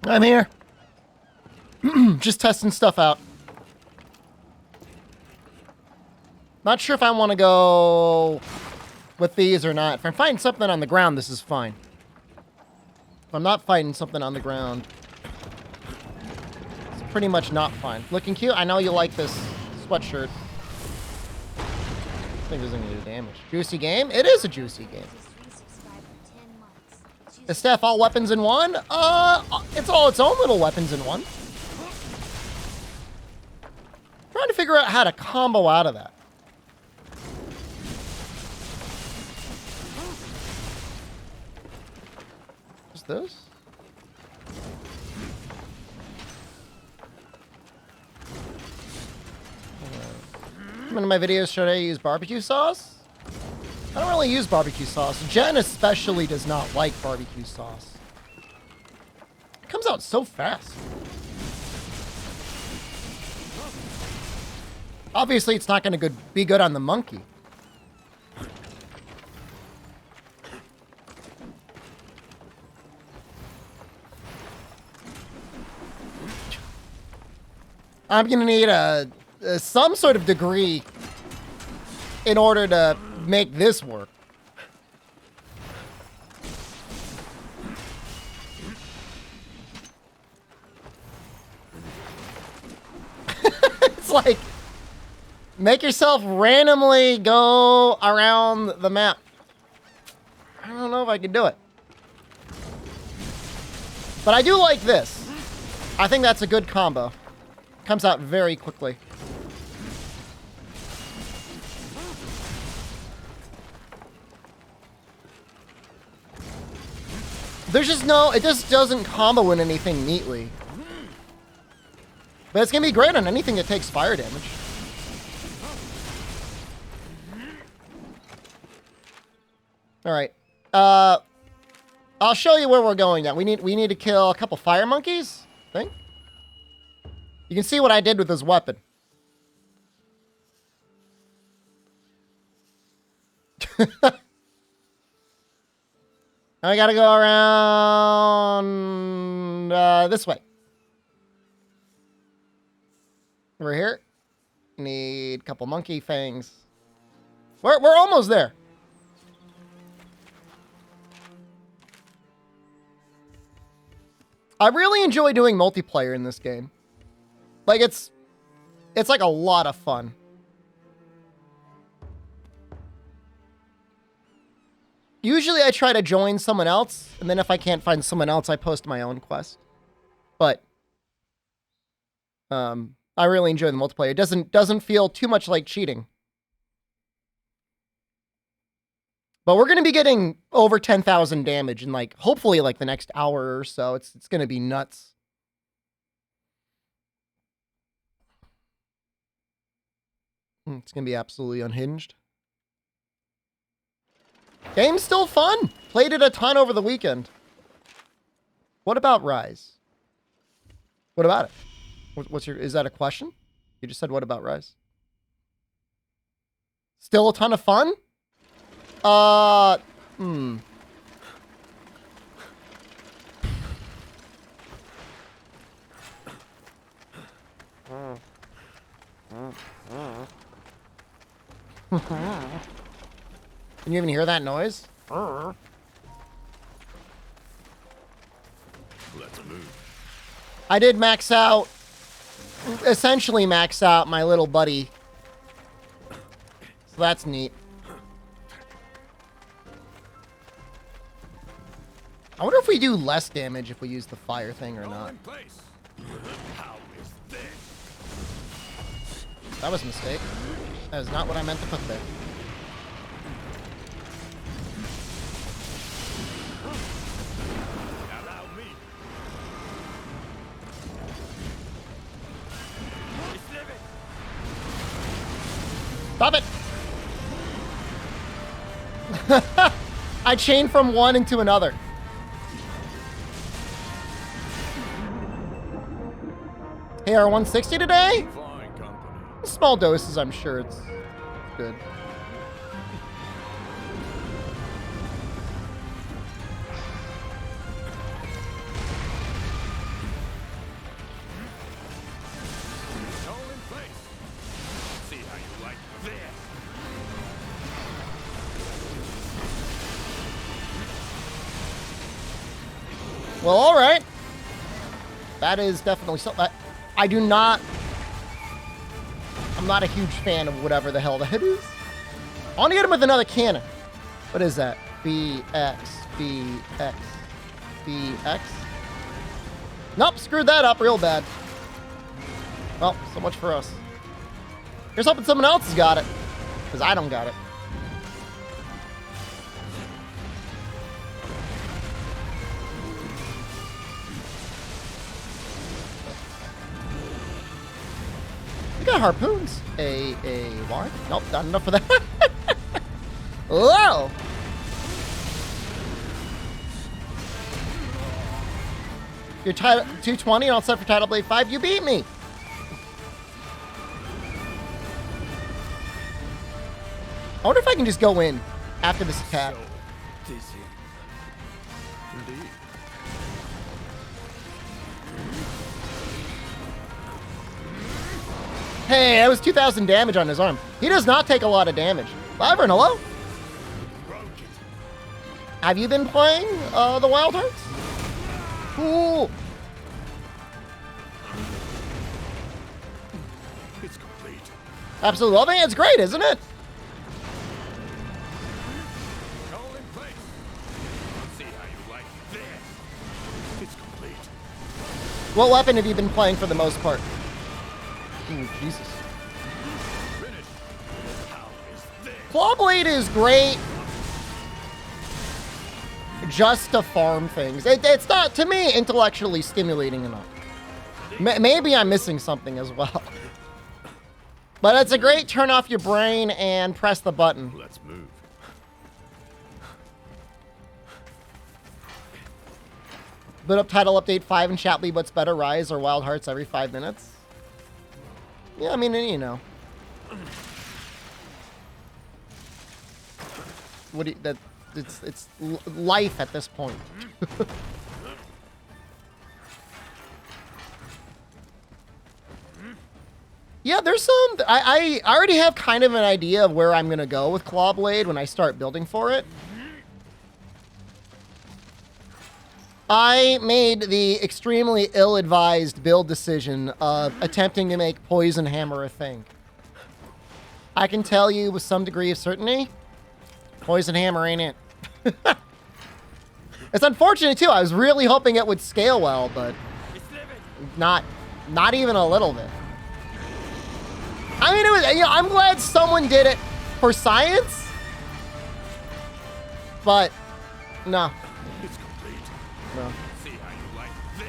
I'm here. Just testing stuff out. Not sure if I want to go with these or not. If I'm fighting something on the ground, this is fine. If I'm not fighting something on the ground, it's pretty much not fine. Looking cute. I know you like this sweatshirt. I think this isn't going to do damage. Juicy game? It is a juicy game. Is Steph all weapons in one? It's all its own little weapons in one. Trying to figure out how to combo out of that. What's this? Some of my videos should I use barbecue sauce? I don't really use barbecue sauce. Jen especially does not like barbecue sauce. It comes out so fast. Obviously, it's not going to be good on the monkey. I'm going to need some sort of degree in order to make this work. It's like, make yourself randomly go around the map. I don't know if I can do it. But I do like this. I think that's a good combo. Comes out very quickly. There's just no, it just doesn't combo in anything neatly. But it's going to be great on anything that takes fire damage. Alright. I'll show you where we're going now. We need to kill a couple fire monkeys, I think. You can see what I did with this weapon. I gotta go around this way. Over here. Need a couple monkey fangs. We're almost there. I really enjoy doing multiplayer in this game. Like it's like a lot of fun. Usually I try to join someone else, and then if I can't find someone else, I post my own quest. But I really enjoy the multiplayer. It doesn't feel too much like cheating. But we're going to be getting over 10,000 damage in like hopefully like the next hour or so. It's going to be nuts. It's going to be absolutely unhinged. Game's still fun. Played it a ton over the weekend. What about Rise? What about it? Is that a question? You just said, what about Rise? Still a ton of fun? Can you even hear that noise? Let's move. I did max out, essentially max out my little buddy. So that's neat. I wonder if we do less damage if we use the fire thing or not. How is this? That was a mistake. That is not what I meant to put there. Allow me. Stop it! I chained from one into another. AR 160 today? Fine company. Small doses, I'm sure it's good. Well, all right. That is definitely something. I do not. I'm not a huge fan of whatever the hell that is. I want to get him with another cannon. What is that? BX, BX, BX. Nope, screwed that up real bad. Well, so much for us. Here's hoping someone else has got it, because I don't got it. We got harpoons. Why? Nope, not enough for that. Whoa! You're tied 220 and all set for Tidal Blade 5. You beat me! I wonder if I can just go in after this attack. So dizzy. Indeed. Hey, that was 2,000 damage on his arm. He does not take a lot of damage. Wyvern, hello? Have you been playing the Wild Hearts? Cool. It's complete. Absolutely loving it. It's great, isn't it? All in place. See how you like this. It's complete. What weapon have you been playing for the most part? Ooh, Jesus. Finish. How is this? Clawblade is great just to farm things. It's not, to me, intellectually stimulating enough. Maybe I'm missing something as well. But it's a great turn off your brain and press the button. Let's move. Boot up Title Update 5 and chat lead what's better, Rise or Wild Hearts every 5 minutes. Yeah, I mean, you know. What do you, that it's life at this point. Yeah, there's some. I already have kind of an idea of where I'm gonna go with Clawblade when I start building for it. I made the extremely ill-advised build decision of attempting to make Poison Hammer a thing. I can tell you with some degree of certainty, Poison Hammer ain't it. It's unfortunate too. I was really hoping it would scale well, but not even a little bit. I mean, it was. You know, I'm glad someone did it for science, but no. It's complete. No. See how you like this.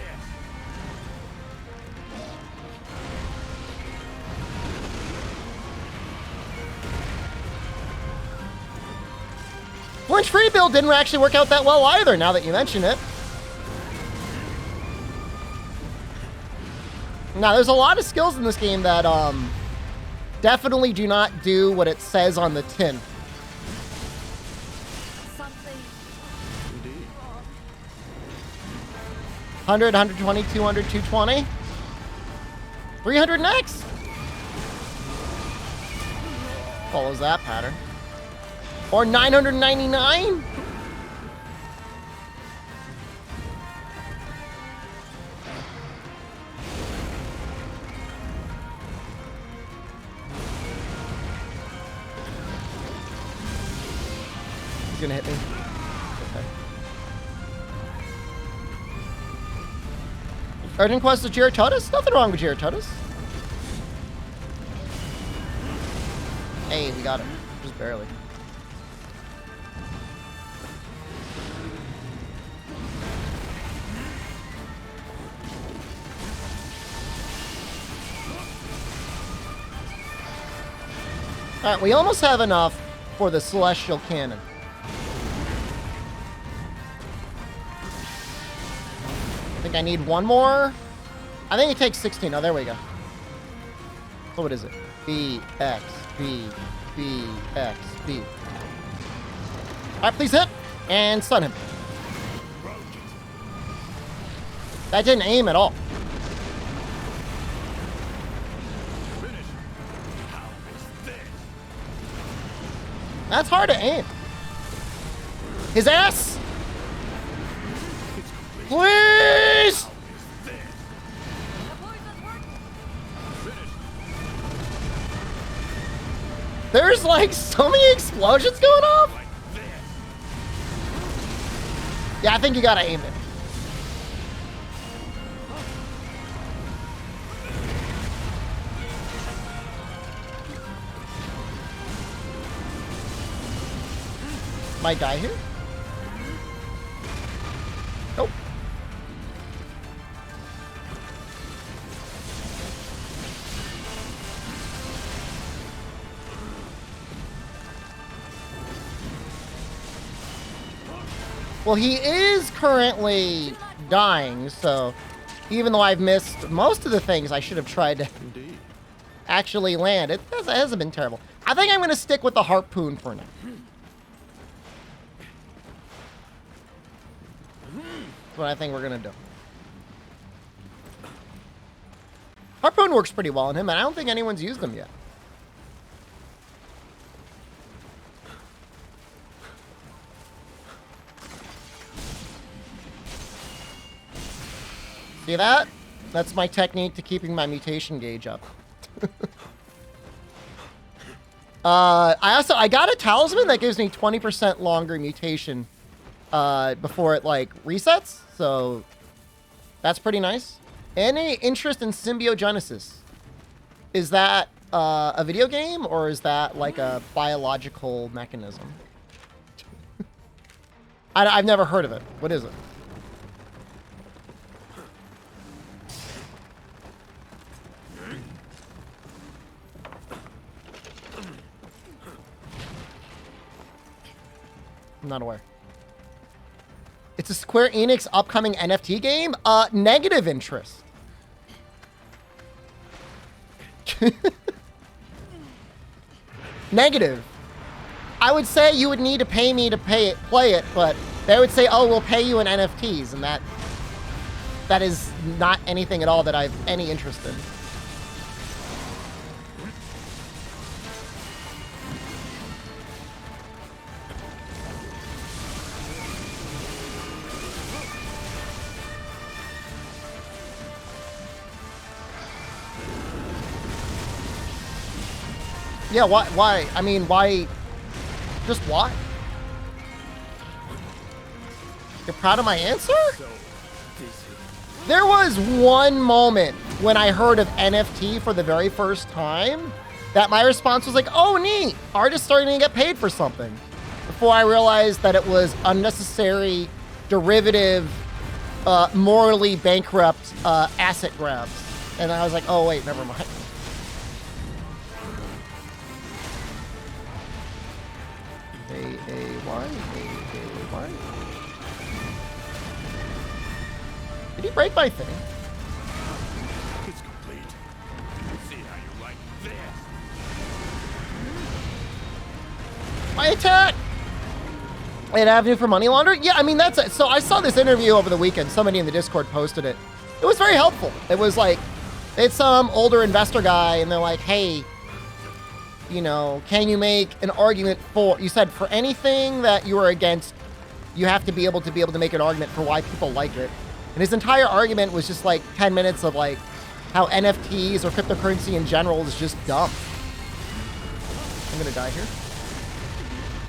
Flinch Free build didn't actually work out that well either, now that you mention it. Now, there's a lot of skills in this game that definitely do not do what it says on the tin. Indeed. 100, 120, 200, 220. 300 next. Follows that pattern. Or 999. He's gonna hit me. Okay. Urgent quest of Giratotus? Nothing wrong with Giratotus. Hey, we got it. Just barely. Alright, we almost have enough for the Celestial Cannon. I think I need one more. I think it takes 16. Oh, there we go. So what is it? B, X, B, B, X, B. Alright, please hit. And stun him. That didn't aim at all. That's hard to aim. His ass! Please! There's like so many explosions going off. Like this. Yeah, I think you gotta aim it. Might die here. Nope. Well, he is currently dying, so even though I've missed most of the things I should have tried to Indeed. actually land, it hasn't been terrible. I think I'm going to stick with the harpoon for now. That's what I think we're going to do. Harpoon works pretty well on him, and I don't think anyone's used them yet. See that? That's my technique to keeping my mutation gauge up. I got a talisman that gives me 20% longer mutation before it like resets, so that's pretty nice. Any interest in symbiogenesis? Is that a video game or is that like a biological mechanism? I've never heard of it. What is it? I'm not aware. It's a Square Enix upcoming NFT game? Negative interest. Negative. I would say you would need to pay me to play it, but they would say, oh, we'll pay you in NFTs, and that is not anything at all that I have any interest in. Yeah, why? I mean, why? Just why? You're proud of my answer? There was one moment when I heard of NFT for the very first time that my response was like, oh, neat. Artists starting to get paid for something. Before I realized that it was unnecessary, derivative, morally bankrupt asset grabs. And I was like, oh, wait, never mind. A-A-Y. Did he break my thing? It's complete. See how you like this. My attack! An avenue for money laundering? Yeah, I mean, that's it. So I saw this interview over the weekend. Somebody in the Discord posted it. It was very helpful. It was like, it's some older investor guy, and they're like, hey, you know, can you make an argument for, you said for anything that you are against, you have to be able to make an argument for why people like it. And his entire argument was just like 10 minutes of like how NFTs or cryptocurrency in general is just dumb. I'm gonna die here.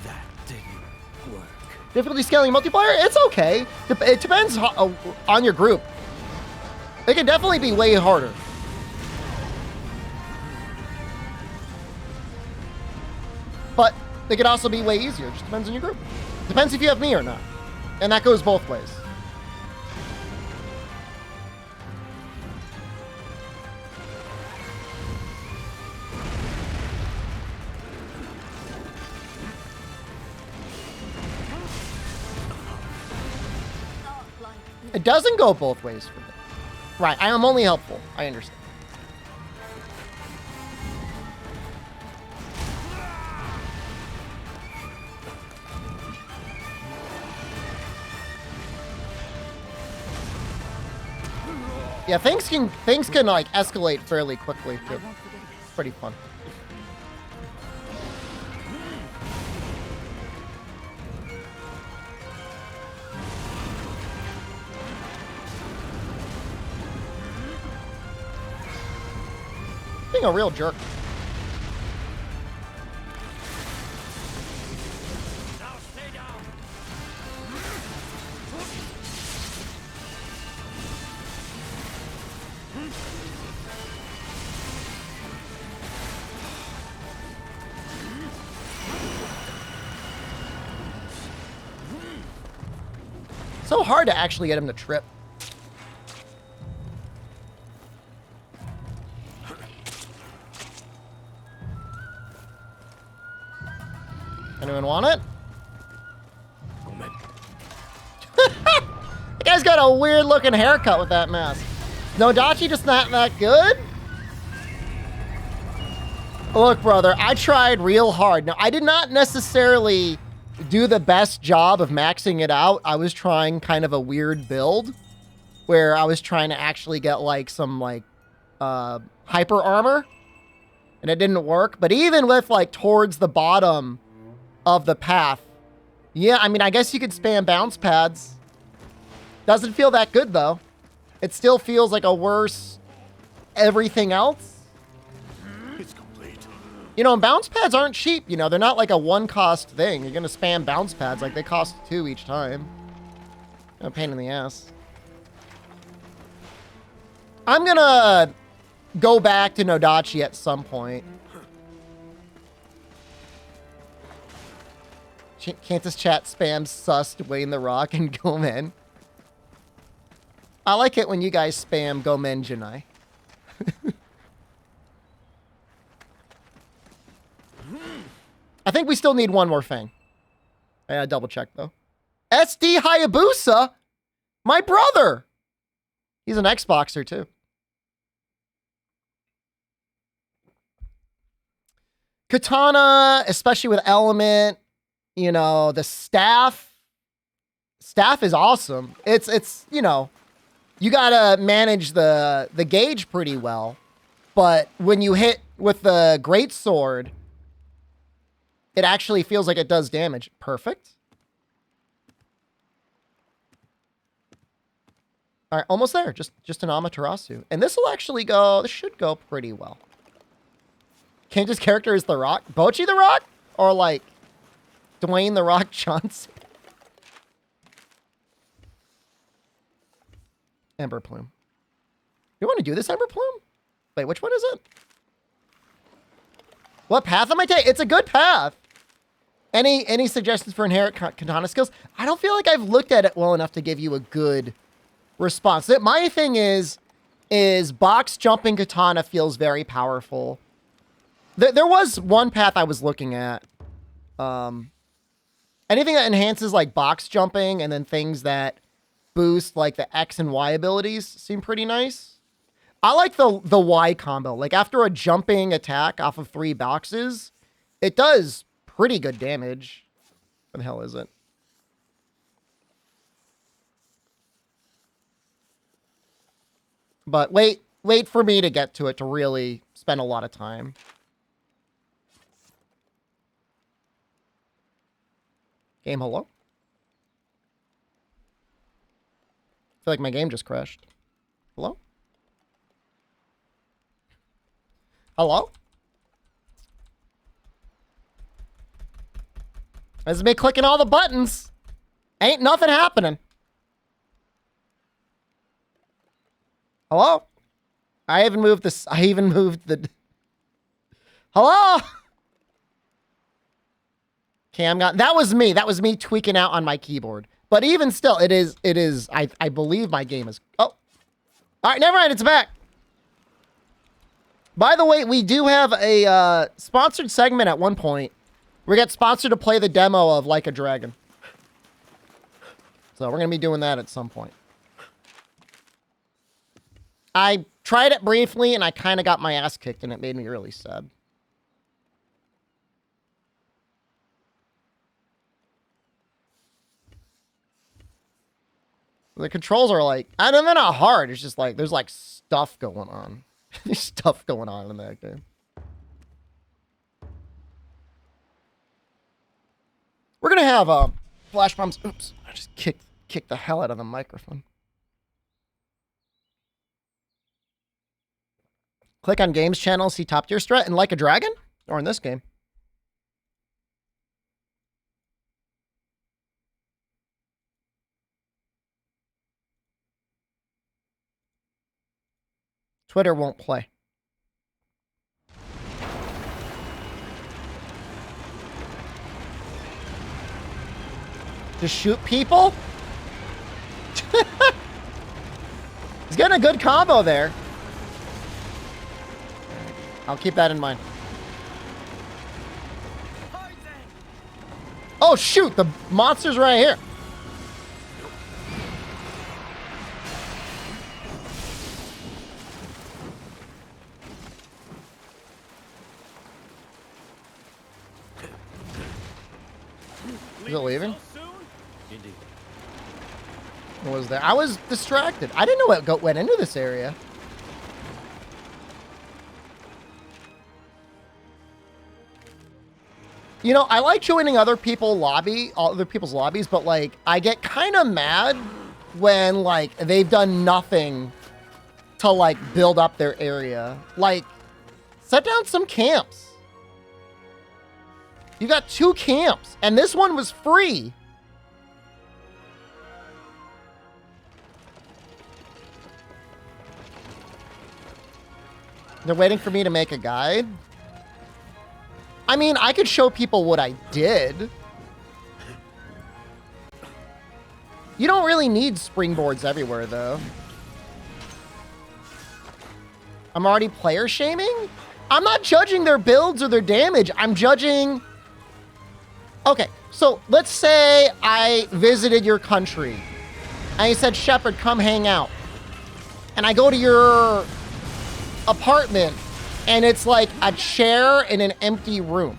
That didn't work. Difficulty scaling multiplayer? It's okay. It depends on your group. It can definitely be way harder. But it could also be way easier. It just depends on your group. Depends if you have me or not. And that goes both ways. It doesn't go both ways for me. Right, I am only helpful. I understand. Yeah, things can like escalate fairly quickly too. It's pretty fun. Being a real jerk. So hard to actually get him to trip. Anyone want it? The guy's got a weird looking haircut with that mask. Nodachi just not that good? Look, brother, I tried real hard. Now, I did not necessarily do the best job of maxing it out. I was trying kind of a weird build where I was trying to actually get like some like hyper armor, and it didn't work. But even with like towards the bottom of the path, yeah, I mean, I guess you could spam bounce pads. Doesn't feel that good though. It still feels like a worse everything else. It's complete. You know, and bounce pads aren't cheap. You know, they're not like a one-cost thing. You're gonna spam bounce pads like they cost 2 each time. A pain in the ass. I'm gonna go back to Nodachi at some point. Can't this chat spam sus Dwayne The Rock and Gomen? I like it when you guys spam Gomen Janai. I think we still need one more thing. I gotta double check though. SD Hayabusa? My brother! He's an Xboxer too. Katana, especially with Element, you know, the staff is awesome. It's you know, you gotta manage the gauge pretty well, but when you hit with the greatsword, it actually feels like it does damage. Perfect. All right, almost there. Just an Amaterasu, and this will actually go. This should go pretty well. Kenji's character is The Rock, Bochi The Rock, or like Dwayne The Rock Johnson. Ember Plume. You want to do this Ember Plume? Wait, which one is it? What path am I taking? It's a good path. Any suggestions for inherent katana skills? I don't feel like I've looked at it well enough to give you a good response. My thing is box jumping katana feels very powerful. There was one path I was looking at. Anything that enhances like box jumping and then things that boost like the X and Y abilities seem pretty nice. I like the Y combo. Like after a jumping attack off of 3 boxes, it does pretty good damage. What the hell is it? But wait for me to get to it to really spend a lot of time. Game, hello? I feel like my game just crashed. Hello? Hello? This is me clicking all the buttons. Ain't nothing happening. Hello? I even moved this. I even moved the... Hello? Okay, that was me. That was me tweaking out on my keyboard. But even still, it is, I believe my game is, oh. All right, never mind, it's back. By the way, we do have a sponsored segment at one point. We got sponsored to play the demo of Like a Dragon. So we're going to be doing that at some point. I tried it briefly, and I kind of got my ass kicked, and it made me really sad. The controls are like, I mean, they're not hard. It's just like, there's like stuff going on. There's stuff going on in that game. We're going to have flash bombs. Oops. I just kicked the hell out of the microphone. Click on games channel, see top tier strat and Like a Dragon, or in this game. Twitter won't play. To shoot people? He's getting a good combo there. I'll keep that in mind. Oh, shoot. The monster's right here. Is it leaving? Indeed. What was there? I was distracted. I didn't know what went into this area. You know, I like joining other people's lobbies, but like I get kind of mad when like they've done nothing to like build up their area. Like, set down some camps. You got 2 camps, and this one was free. They're waiting for me to make a guide. I mean, I could show people what I did. You don't really need springboards everywhere, though. I'm already player shaming? I'm not judging their builds or their damage. I'm judging... Okay, so let's say I visited your country. And you said, Shepard, come hang out. And I go to your apartment, and it's like a chair in an empty room.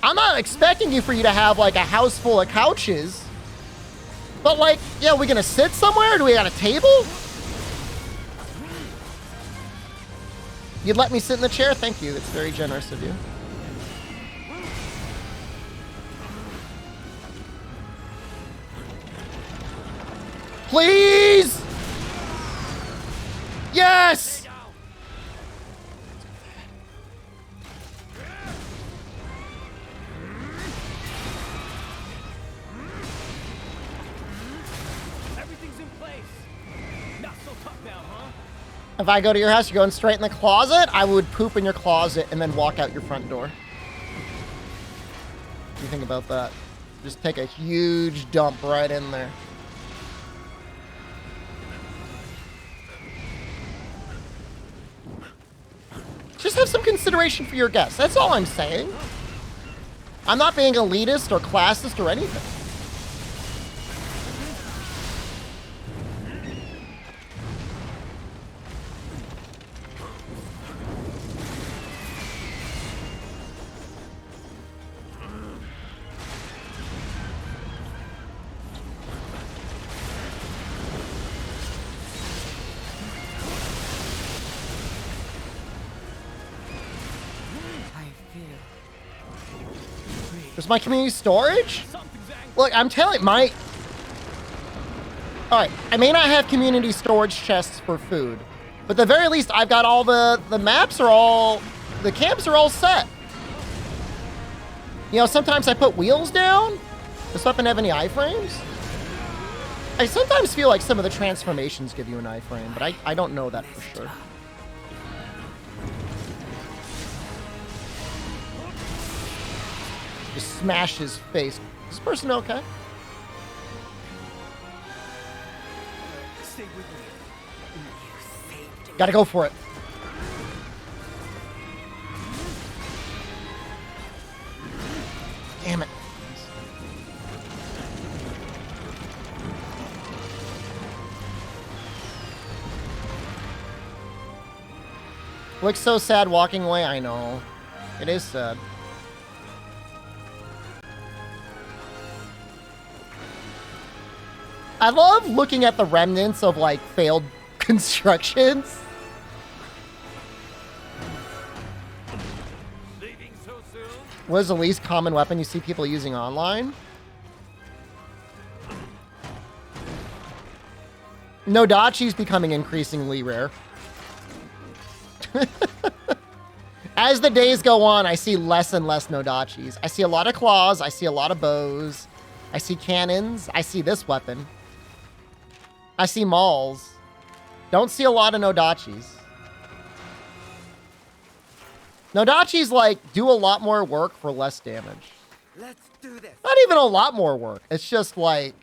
I'm not expecting for you to have like a house full of couches. But like, yeah, we gonna sit somewhere? Do we got a table? You'd let me sit in the chair? Thank you. That's very generous of you. Please! Yes! Everything's in place. Not so tough now, huh? If I go to your house, you're going straight in the closet? I would poop in your closet and then walk out your front door. What do you think about that? Just take a huge dump right in there. Just have some consideration for your guests. That's all I'm saying. I'm not being elitist or classist or anything. There's my community storage? Look, I'm telling my... Alright, I may not have community storage chests for food, but at the very least, I've got all the maps are all... The camps are all set. You know, sometimes I put wheels down. Does weapon have any iframes? I sometimes feel like some of the transformations give you an iframe, but I don't know that for sure. Just smash his face. Is this person okay? Stay with me. Gotta go for it. Damn it. Looks so sad walking away. I know. It is sad. I love looking at the remnants of, like, failed constructions. Leaving so soon? What is the least common weapon you see people using online? Nodachi's becoming increasingly rare. As the days go on, I see less and less Nodachis. I see a lot of claws. I see a lot of bows. I see cannons. I see this weapon. I see mauls. Don't see a lot of Nodachis. Nodachis, like, do a lot more work for less damage. Let's do this. Not even a lot more work. It's just like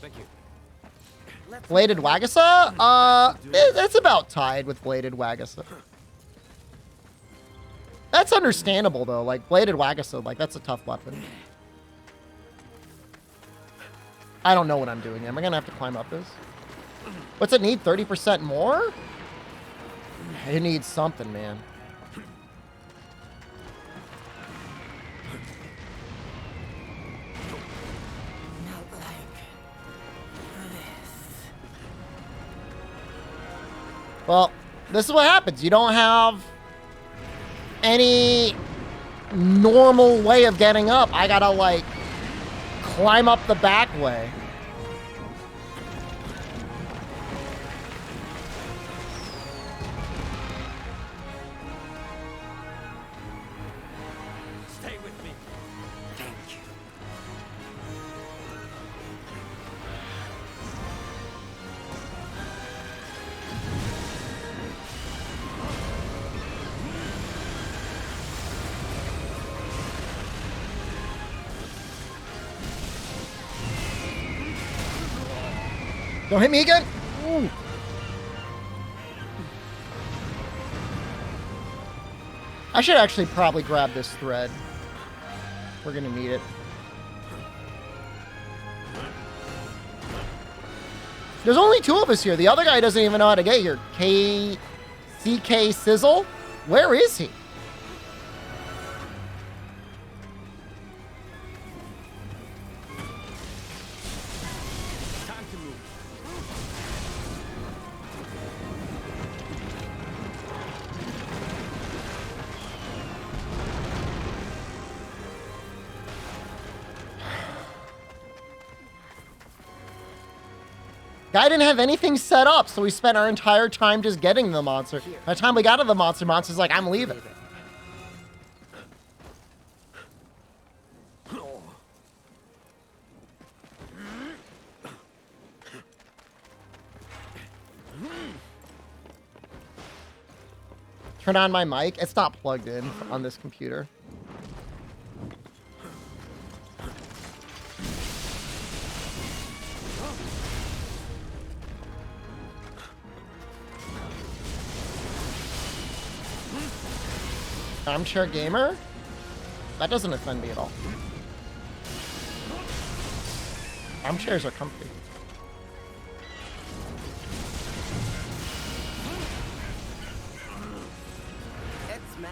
Thank you. Bladed Wagasa. That's about tied with Bladed Wagasa. That's understandable though. Like Bladed Wagasa, like that's a tough weapon. I don't know what I'm doing. Am I gonna have to climb up this? What's it need? 30% more? It needs something, man. Not like this. Well, this is what happens. You don't have any normal way of getting up. I gotta like climb up the back way. Stay with me. Thank you. Don't hit me again. Ooh. I should actually probably grab this thread. We're gonna need it. There's only 2 of us here. The other guy doesn't even know how to get here. CK Sizzle? Where is he? Time to move. Guy didn't have anything set up, so we spent our entire time just getting the monster. By the time we got to the monster, monster's like, I'm leaving. Turn on my mic. It's not plugged in on this computer. Armchair gamer? That doesn't offend me at all. Armchairs are comfy. It's mad.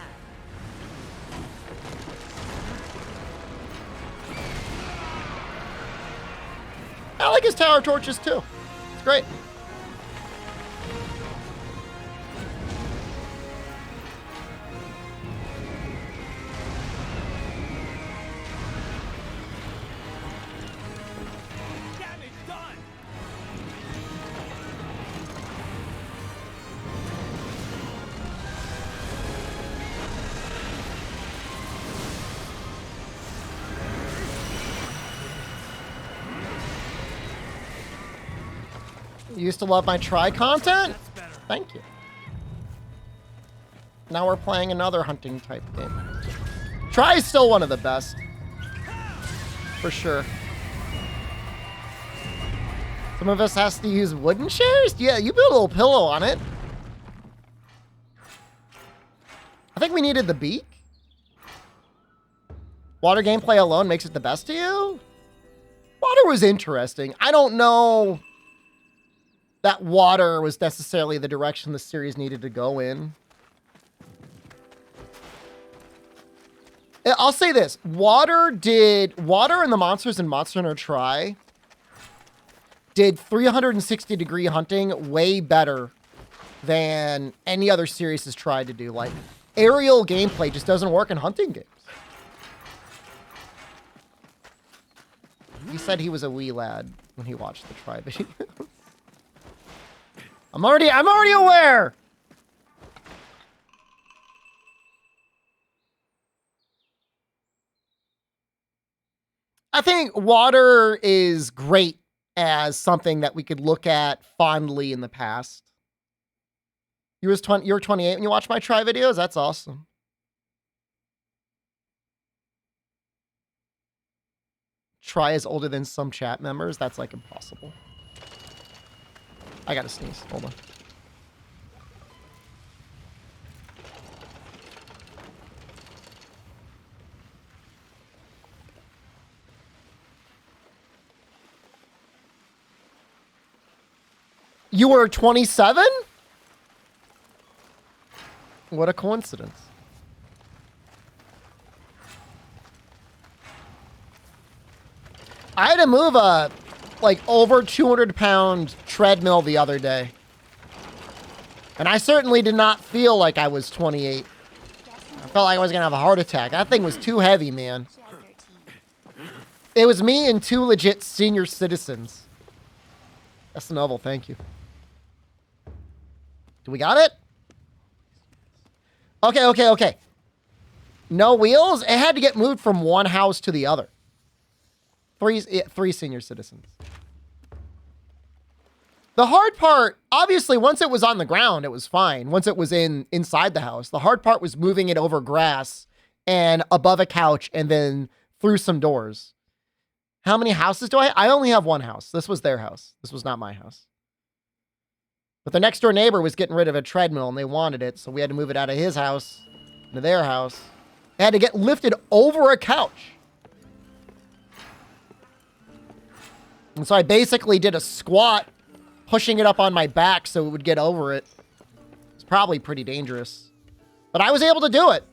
I like his tower torches too. It's great. Damage done. You used to love my try content? Thank you. Now we're playing another hunting type game. Try is still one of the best. For sure. Some of us has to use wooden chairs? Yeah, you put a little pillow on it. I think we needed the beak. Water gameplay alone makes it the best to you? Water was interesting. I don't know that water was necessarily the direction the series needed to go in. I'll say this. Water and the monsters in Monster Hunter Tri did 360-degree hunting way better than any other series has tried to do. Like, aerial gameplay just doesn't work in hunting games. He said he was a wee lad when he watched the Tri video. I'm already aware. I think water is great as something that we could look at fondly in the past. You were 28 when you watched my Tri videos? That's awesome. Try is older than some chat members. That's like impossible. I gotta sneeze. Hold on. You were 27? What a coincidence. I had to move a, like, over 200-pound treadmill the other day. And I certainly did not feel like I was 28. I felt like I was going to have a heart attack. That thing was too heavy, man. It was me and 2 legit senior citizens. That's the novel, thank you. Do we got it? Okay. No wheels? It had to get moved from one house to the other. 3 senior citizens. The hard part, obviously, once it was on the ground, it was fine. Once it was inside the house, the hard part was moving it over grass and above a couch and then through some doors. How many houses do I have? I only have one house. This was their house. This was not my house. But the next door neighbor was getting rid of a treadmill and they wanted it, so we had to move it out of his house into their house. It had to get lifted over a couch. And so I basically did a squat, pushing it up on my back so it would get over it. It's probably pretty dangerous. But I was able to do it.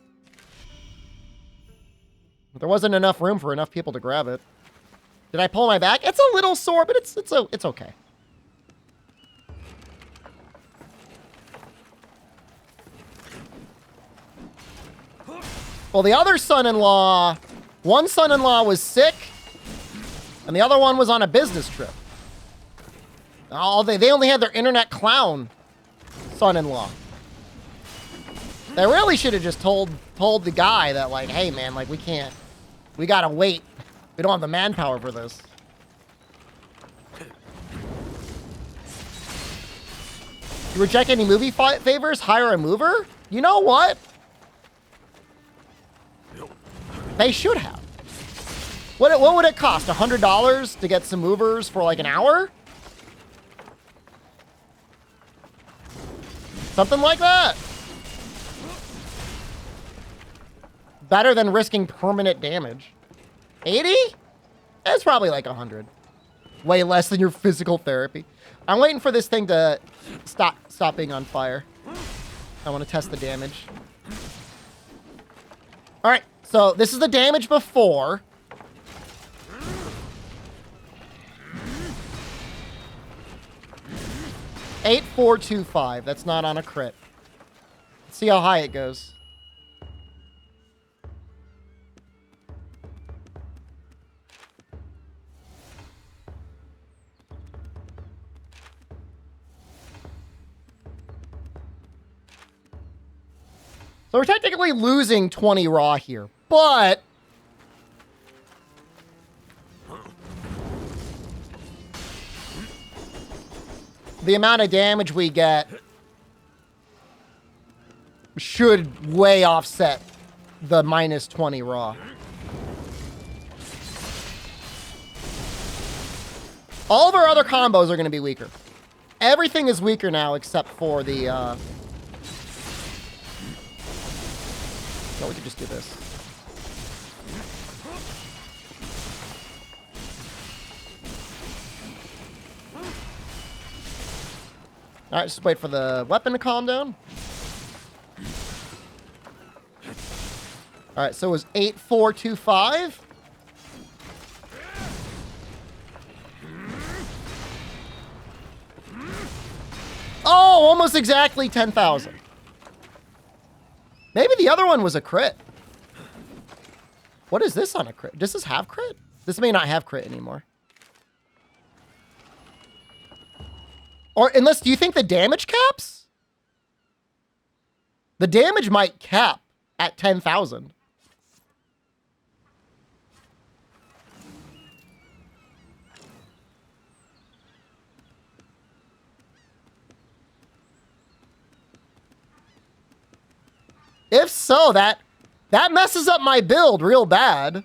But there wasn't enough room for enough people to grab it. Did I pull my back? It's a little sore, but it's okay. Well, the other son-in-law, one son-in-law was sick, and the other one was on a business trip. Oh, they only had their internet clown son-in-law. They really should have just told the guy that, like, hey, man, like, we gotta wait. We don't have the manpower for this. You reject any movie favors? Hire a mover? You know what? They should have. What would it cost? $100 to get some movers for like an hour? Something like that. Better than risking permanent damage. 80? It's probably like 100. Way less than your physical therapy. I'm waiting for this thing to stop being on fire. I want to test the damage. All right. So this is the damage before. $8,425. That's not on a crit. Let's see how high it goes. So we're technically losing 20 raw here, but the amount of damage we get should way offset the minus 20 raw. All of our other combos are going to be weaker. Everything is weaker now except for the... No, we could just do this. All right, just wait for the weapon to calm down. All right, so it was 8,425. Oh, almost exactly 10,000. Maybe the other one was a crit. What is this on a crit? Does this have crit? This may not have crit anymore. Or unless, do you think the damage caps? The damage might cap at 10,000. If so, that messes up my build real bad.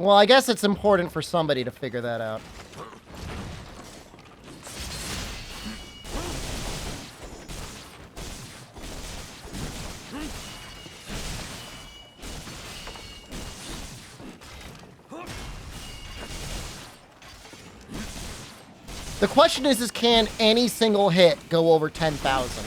Well, I guess it's important for somebody to figure that out. The question is can any single hit go over 10,000?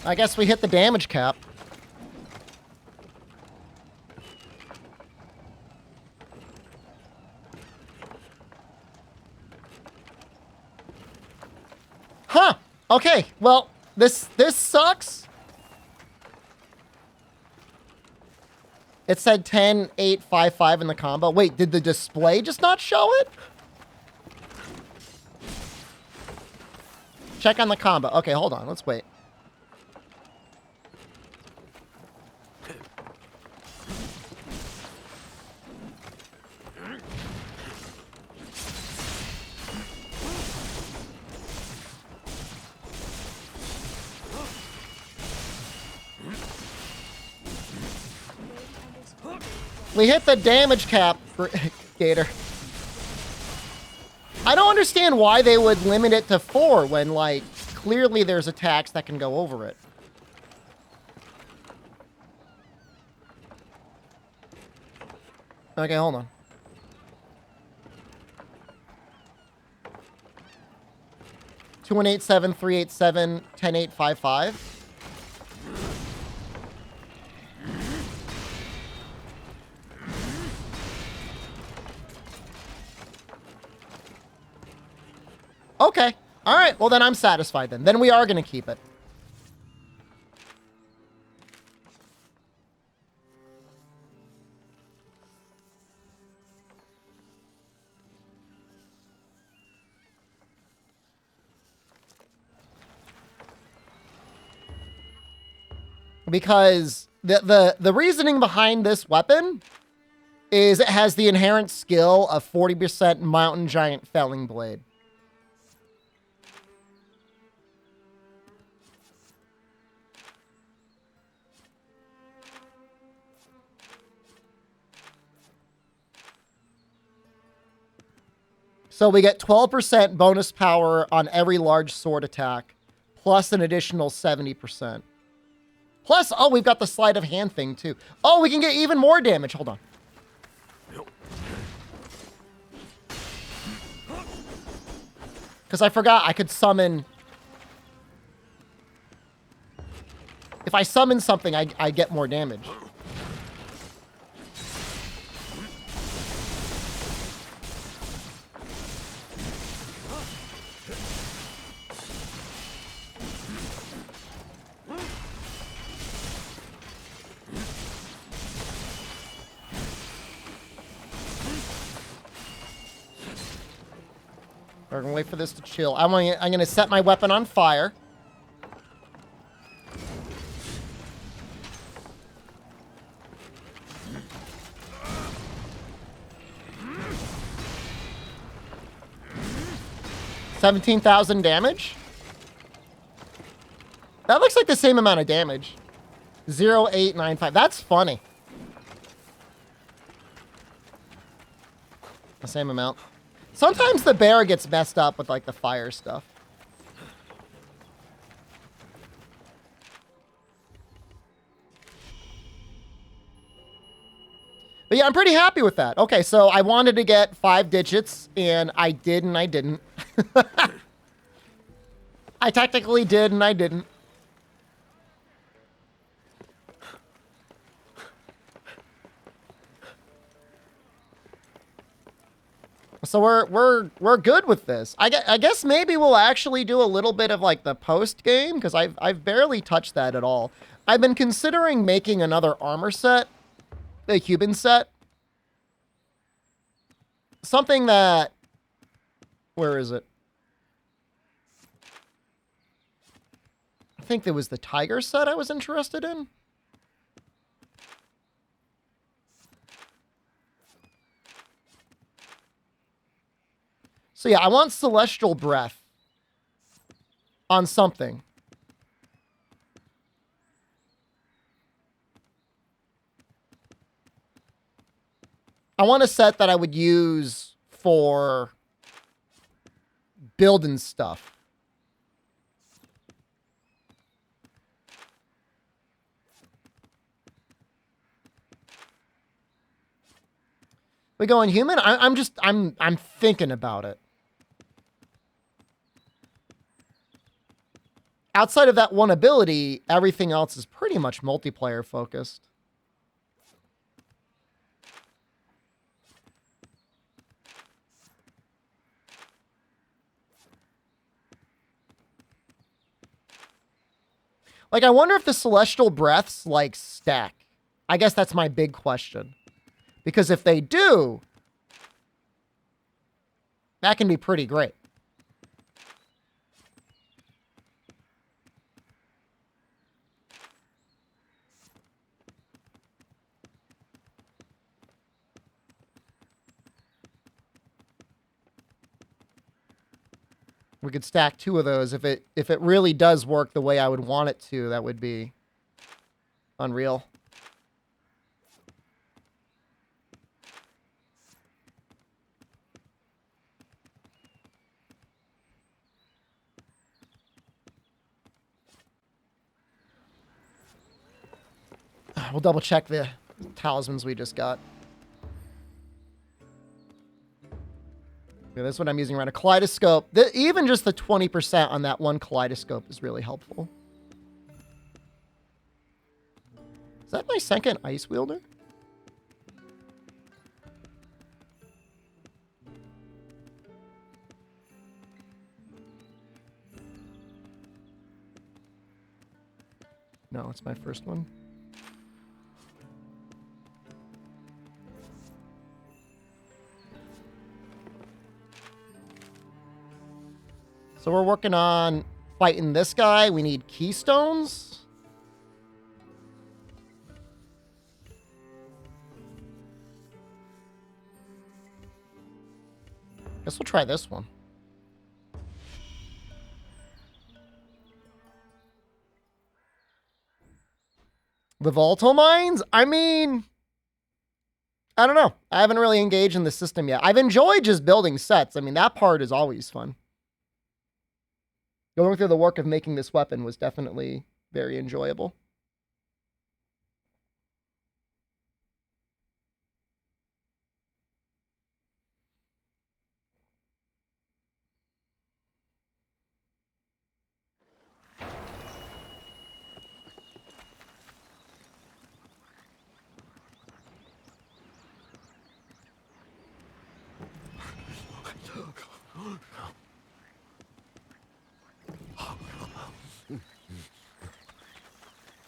I guess we hit the damage cap. Huh. Okay. Well, this sucks. It said 10, 8, 5, 5 in the combo. Wait, did the display just not show it? Check on the combo. Okay, hold on. Let's wait. We hit the damage cap, Gator. I don't understand why they would limit it to 4 when, like, clearly there's attacks that can go over it. Okay, hold on. Two 187 387 10855. Okay. All right. Well, then I'm satisfied then. Then we are going to keep it. Because the reasoning behind this weapon is it has the inherent skill of 40% mountain giant felling blade. So we get 12% bonus power on every large sword attack, plus an additional 70%. Plus, oh, we've got the sleight of hand thing, too. Oh, we can get even more damage. Hold on. Because I forgot I could summon... If I summon something, I get more damage. We're gonna wait for this to chill. I'm gonna set my weapon on fire. $17,000 damage. That looks like the same amount of damage. 0895. That's funny. The same amount. Sometimes the bear gets messed up with, like, the fire stuff. But yeah, I'm pretty happy with that. Okay, so I wanted to get 5 digits, and I did and I didn't. I technically did and I didn't. So we're good with this. I guess maybe we'll actually do a little bit of like the post game because I've barely touched that at all. I've been considering making another armor set, a Cuban set. Something that, where is it? I think there was the tiger set I was interested in. So yeah, I want Celestial Breath on something. I want a set that I would use for building stuff. We going human? I'm thinking about it. Outside of that one ability, everything else is pretty much multiplayer focused. Like, I wonder if the Celestial Breaths, like, stack. I guess that's my big question. Because if they do, that can be pretty great. We could stack 2 of those. If it really does work the way I would want it to, that would be unreal. We'll double check the talismans we just got. Yeah, that's what I'm using around a kaleidoscope. Even just the 20% on that one kaleidoscope is really helpful. Is that my second ice wielder? No, it's my first one. So we're working on fighting this guy. We need keystones. Guess we'll try this one. The volatile mines? I mean, I don't know. I haven't really engaged in the system yet. I've enjoyed just building sets. I mean, that part is always fun. Going through the work of making this weapon was definitely very enjoyable.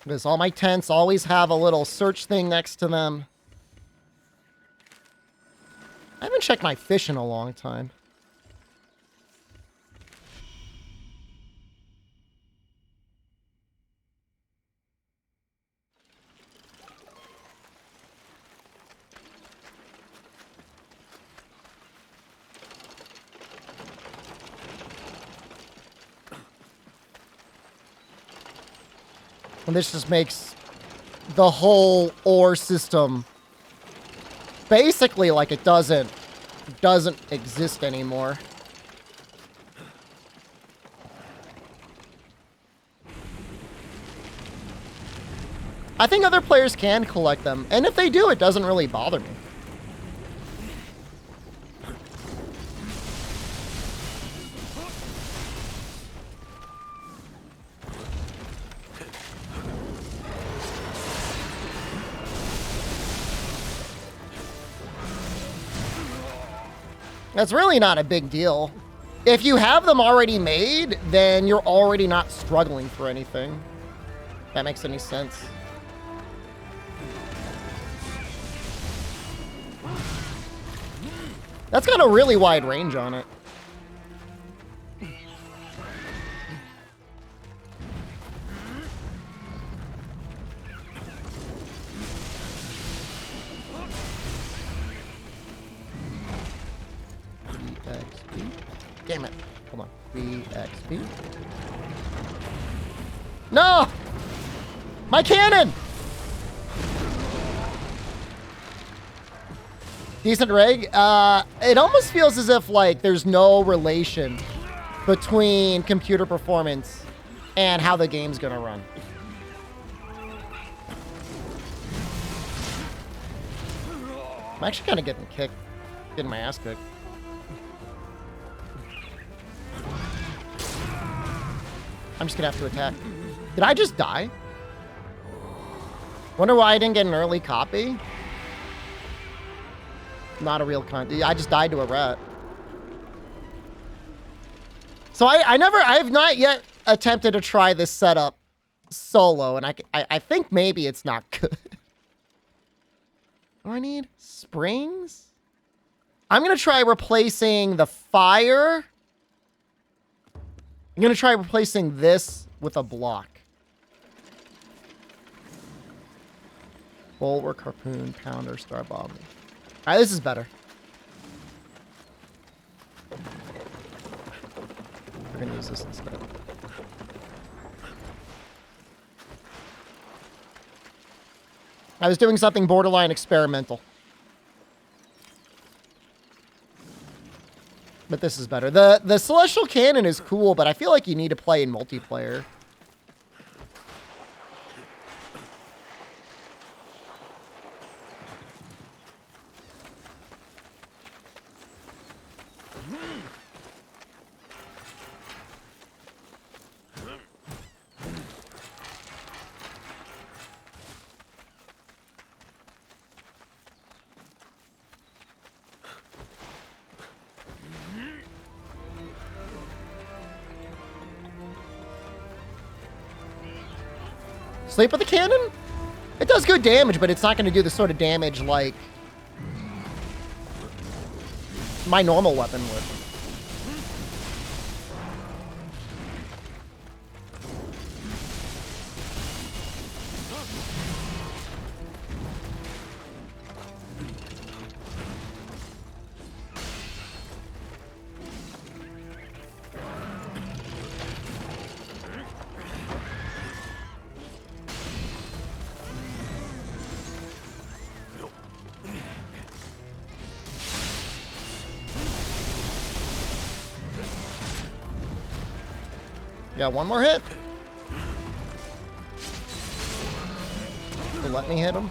Because all my tents always have a little search thing next to them. I haven't checked my fish in a long time. And this just makes the whole ore system basically like it doesn't exist anymore. I think other players can collect them, and if they do, it doesn't really bother me. That's really not a big deal. If you have them already made, then you're already not struggling for anything. If that makes any sense. That's got a really wide range on it. XP. damn it. Hold on. BXP. No! My cannon! Decent rig. It almost feels as if, like, there's no relation between computer performance and how the game's gonna run. I'm actually kind of getting my ass kicked. I'm just gonna have to attack. Did I just die? Wonder why I didn't get an early copy. Not a real con. I just died to a rat. So I have not yet attempted to try this setup solo, and I think maybe it's not good. What do I need? Springs? I'm gonna try replacing the fire. I'm gonna try replacing this with a block. Bulwark, harpoon, pounder, star bomb. All right, this is better. We're gonna use this instead. I was doing something borderline experimental. But this is better. The Celestial Cannon is cool, but I feel like you need to play in multiplayer. Sleep with the cannon? It does good damage, but it's not going to do the sort of damage like my normal weapon would. Got one more hit. So let me hit him.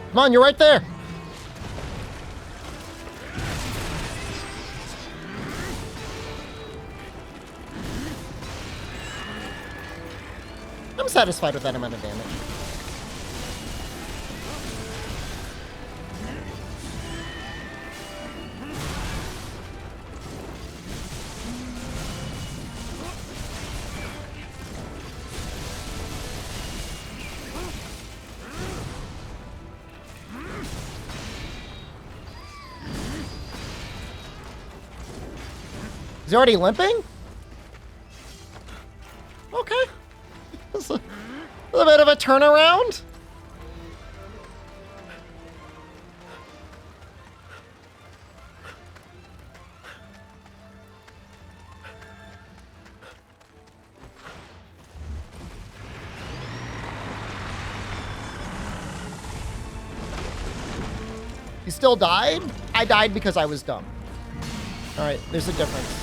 Come on, you're right there. I'm satisfied with that amount of damage. Is he already limping? Okay. That's a bit of a turnaround. You still died? I died because I was dumb. All right, there's a difference.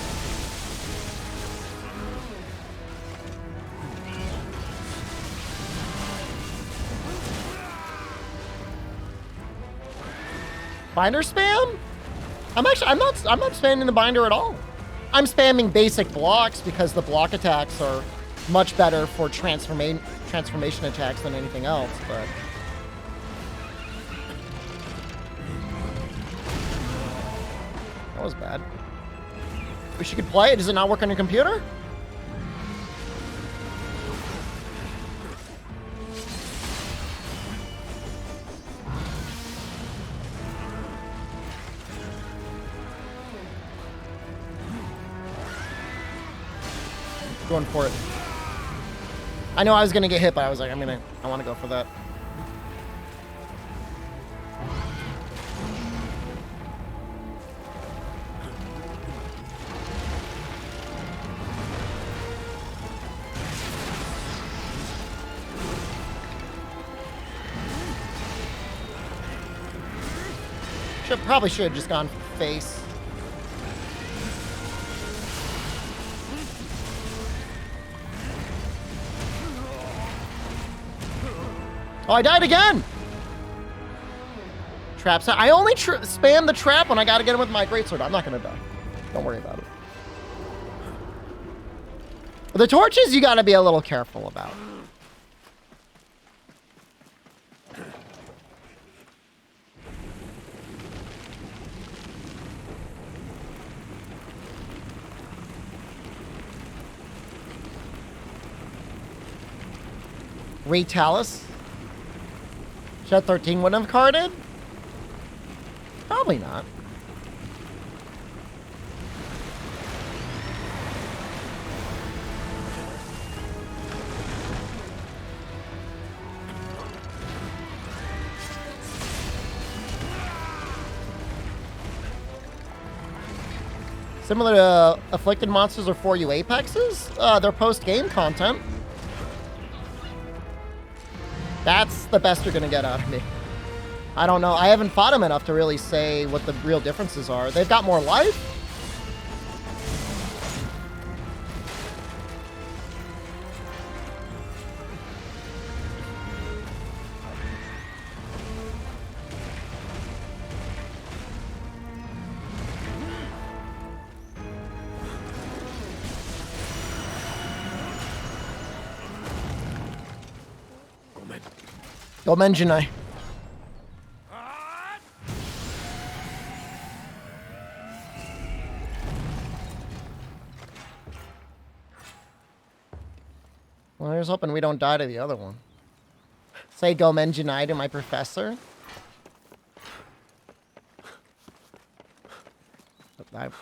Binder spam? I'm not spamming the binder at all. I'm spamming basic blocks because the block attacks are much better for transformation attacks than anything else, but that was bad. Wish you could play it. Does it not work on your computer? Going for it. I know I was gonna get hit, but I was like, I want to go for that. Probably should have just gone for face. Oh, I died again! Traps. I only spam the trap when I gotta get him with my greatsword. I'm not gonna die. Don't worry about it. The torches you gotta be a little careful about. Retalis. Shed 13 wouldn't have carded? Probably not. Similar to Afflicted Monsters or For You Apexes, they're post-game content. That's the best you're going to get out of me. I don't know. I haven't fought them enough to really say what the real differences are. They've got more life. Gomen Janai. Well, I was hoping we don't die to the other one. Say Gomen Janai to my professor.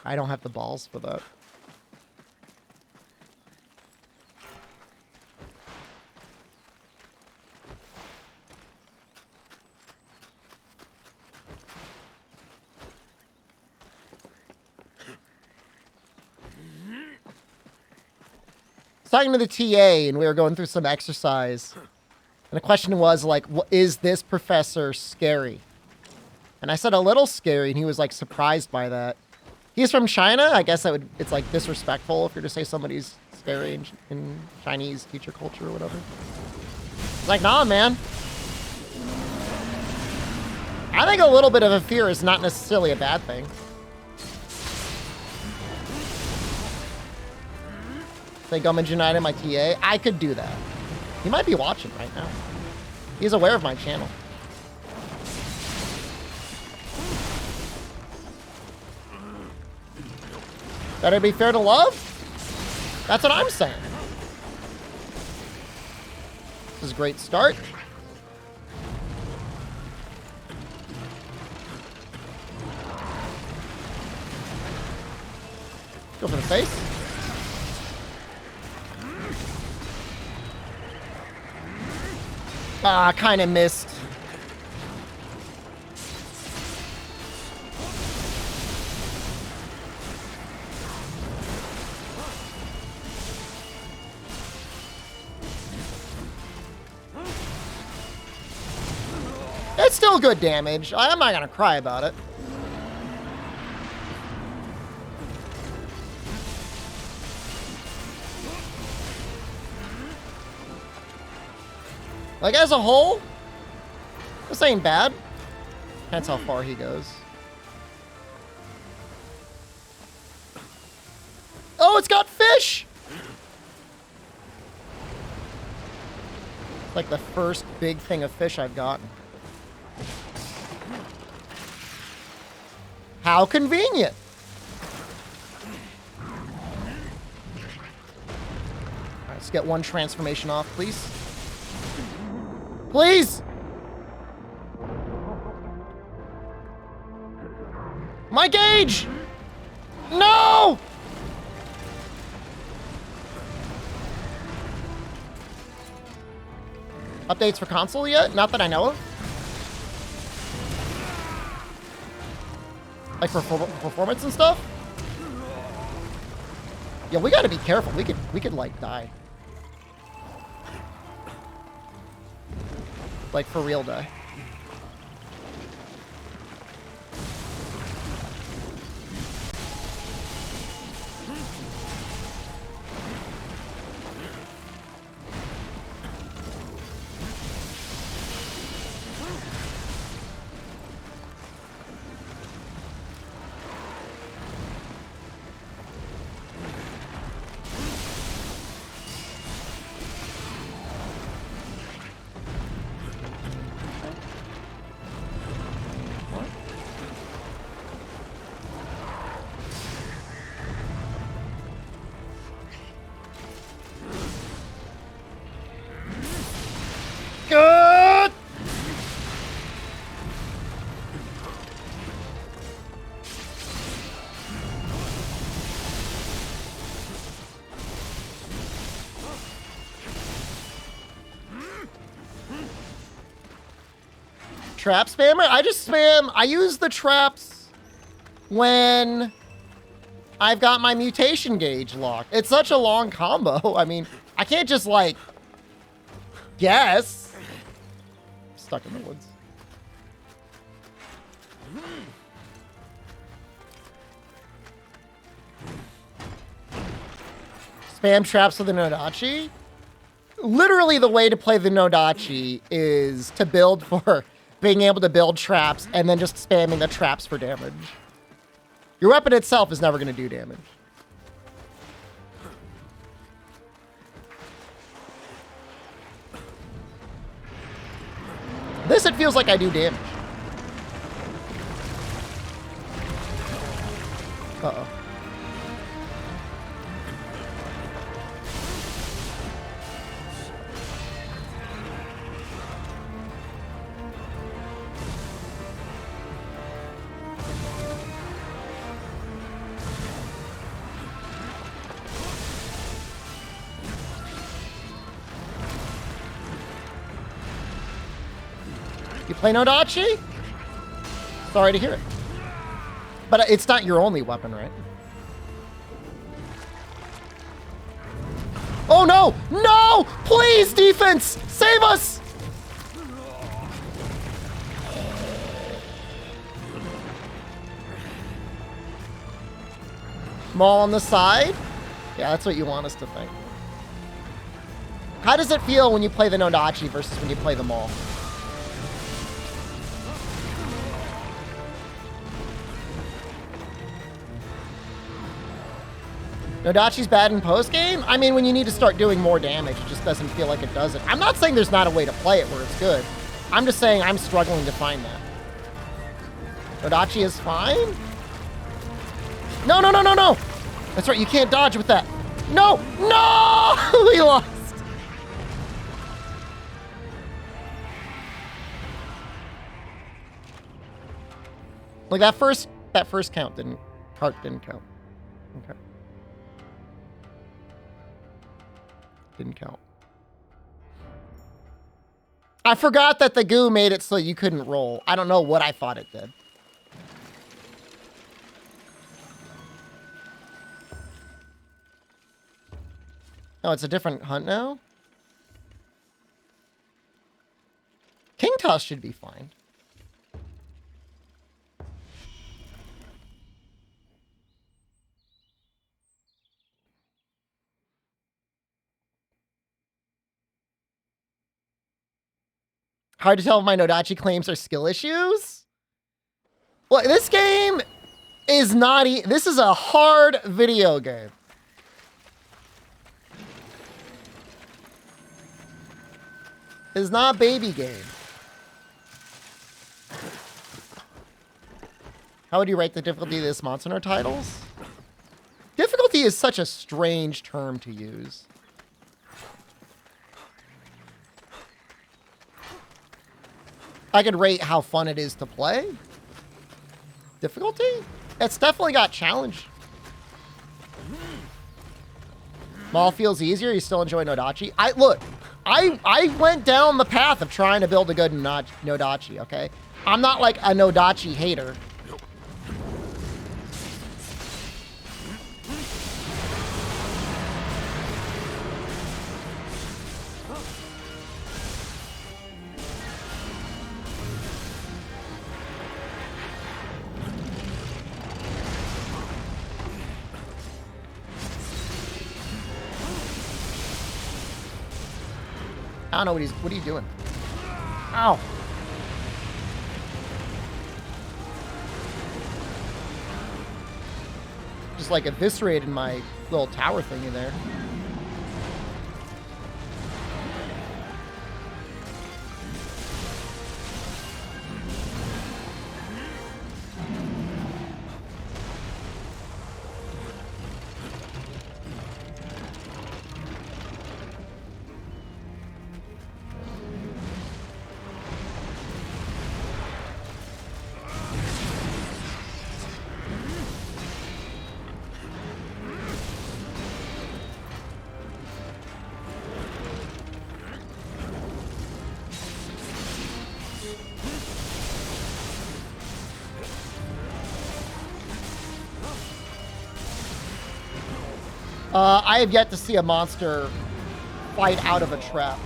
I don't have the balls for that. Talking to the TA, and we were going through some exercise, and the question was like, is this professor scary? And I said a little scary, and he was like surprised by that. He's from China. I guess it's like disrespectful if you're to say somebody's scary in Chinese teacher culture or whatever. It's like, nah, man. I think a little bit of a fear is not necessarily a bad thing. Say Gomen Janai, my TA. I could do that. He might be watching right now. He's aware of my channel. Better be fair to love? That's what I'm saying. This is a great start. Go for the face. Ah, kind of missed. It's still good damage. I'm not gonna cry about it. Like, as a whole, this ain't bad. Depends how far he goes. Oh, it's got fish! It's like the first big thing of fish I've gotten. How convenient! Alright, let's get one transformation off, please. Please! My gauge! No! Updates for console yet? Not that I know of. Like for performance and stuff? Yeah, we gotta be careful. We could like die. Like for real die. Good. Trap spammer? I just spam. I use the traps when I've got my mutation gauge locked. It's such a long combo. I mean, I can't just like guess. Stuck in the woods. Spam traps with the Nodachi? Literally the way to play the Nodachi is to build for being able to build traps and then just spamming the traps for damage. Your weapon itself is never going to do damage. This, it feels like I do damage. Uh-oh. You play Nodachi? Sorry to hear it. But it's not your only weapon, right? Oh no! No! Please, defense! Save us! Maul on the side? Yeah, that's what you want us to think. How does it feel when you play the Nodachi versus when you play the Maul? Nodachi's bad in post-game? I mean, when you need to start doing more damage, it just doesn't feel like it does it. I'm not saying there's not a way to play it where it's good. I'm just saying I'm struggling to find that. Nodachi is fine? No, no, no, no, no! That's right, you can't dodge with that. No! No! We lost! Like that first count didn't count. Okay. Didn't count. I forgot that the goo made it so you couldn't roll. I don't know what I thought it did. Oh, it's a different hunt now? King Toss should be fine. Hard to tell if my Nodachi claims are skill issues. Well, this game is not this is a hard video game. It's not a baby game. How would you rate the difficulty of this Monster Hunter titles? Difficulty is such a strange term to use. I could rate how fun it is to play. Difficulty? It's definitely got challenge. Maul feels easier. You still enjoy Nodachi. Look, I went down the path of trying to build a good Nodachi, okay? I'm not like a Nodachi hater. I don't know what are you doing? Ow. Just like eviscerated my little tower thingy there. I have yet to see a monster fight out of a trap.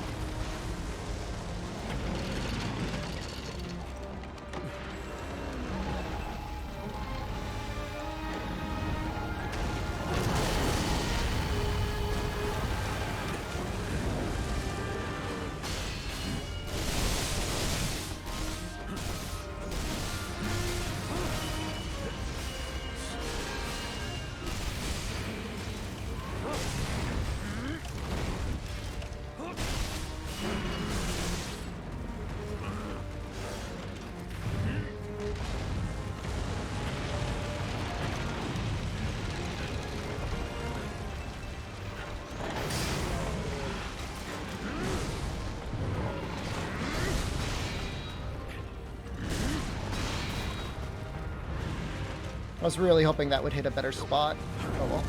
I was really hoping that would hit a better spot. Oh well.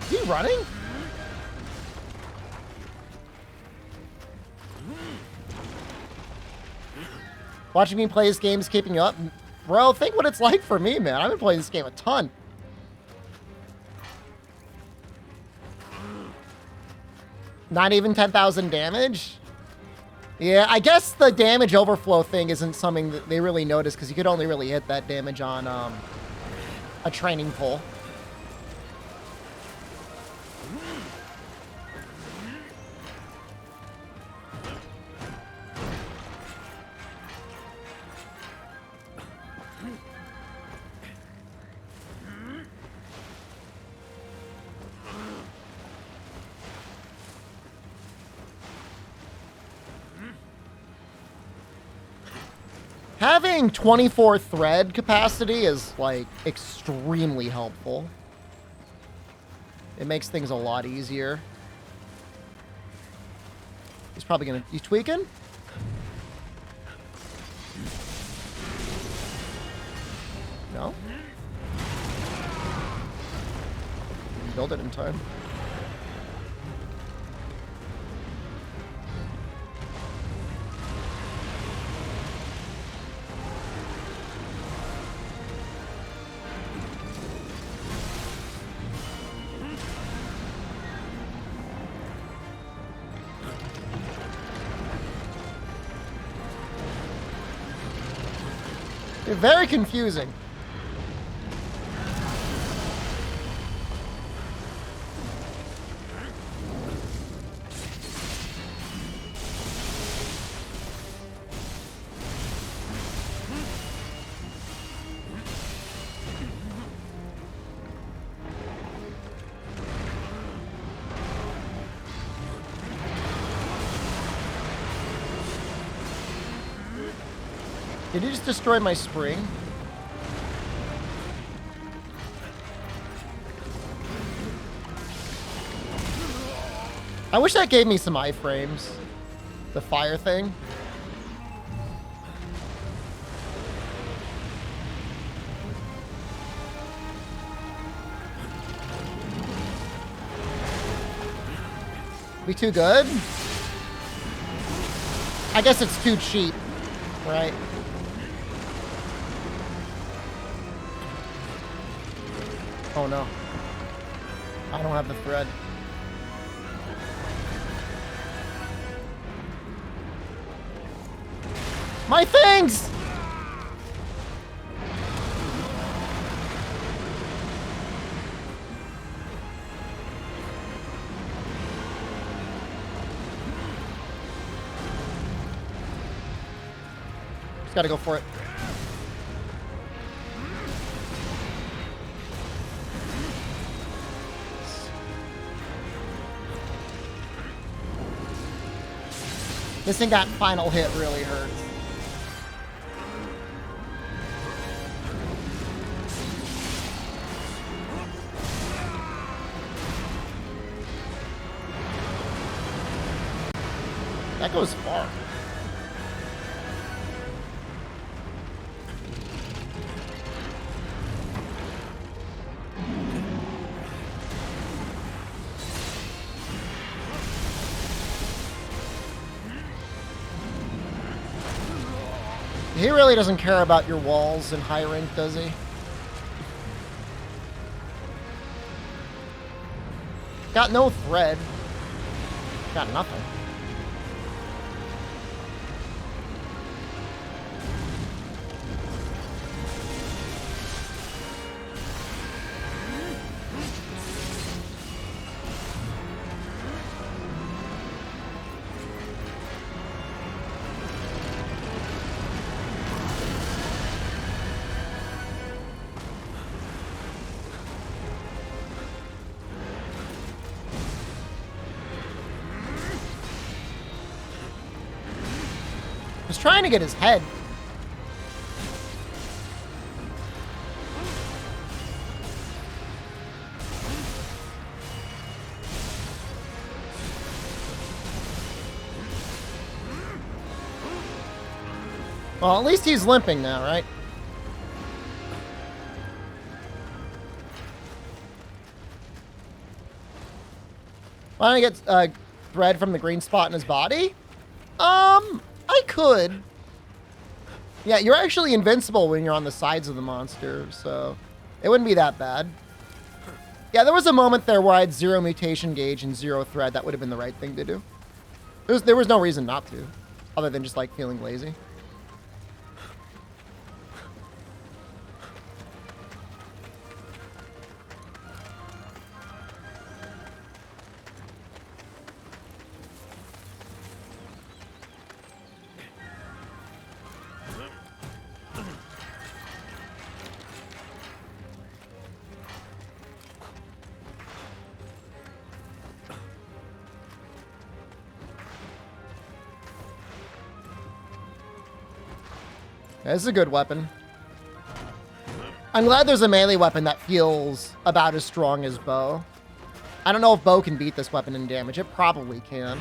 Is he running? Watching me play this game is keeping you up? Bro, think what it's like for me, man. I've been playing this game a ton. Not even 10,000 damage? Yeah, I guess the damage overflow thing isn't something that they really notice because you could only really hit that damage on a training pole. Having 24 thread capacity is, like, extremely helpful. It makes things a lot easier. He's probably gonna... He's tweaking? No? Build it in time. They're very confusing. Did he just destroy my spring? I wish that gave me some iframes. The fire thing. Be too good? I guess it's too cheap, right? Oh no. I don't have the thread. My things! Just gotta go for it. Missing that final hit really hurts. That goes far. He really doesn't care about your walls in high rank, does he? Got no thread. Got nothing. Was trying to get his head. Well, at least he's limping now, right? Why don't I get thread from the green spot in his body? I could. Yeah, you're actually invincible when you're on the sides of the monster, so it wouldn't be that bad. Yeah, there was a moment there where I had 0 mutation gauge and 0 thread. That would have been the right thing to do. There was no reason not to, other than just like feeling lazy. Yeah, this is a good weapon. I'm glad there's a melee weapon that feels about as strong as bow. I don't know if bow can beat this weapon in damage. It probably can.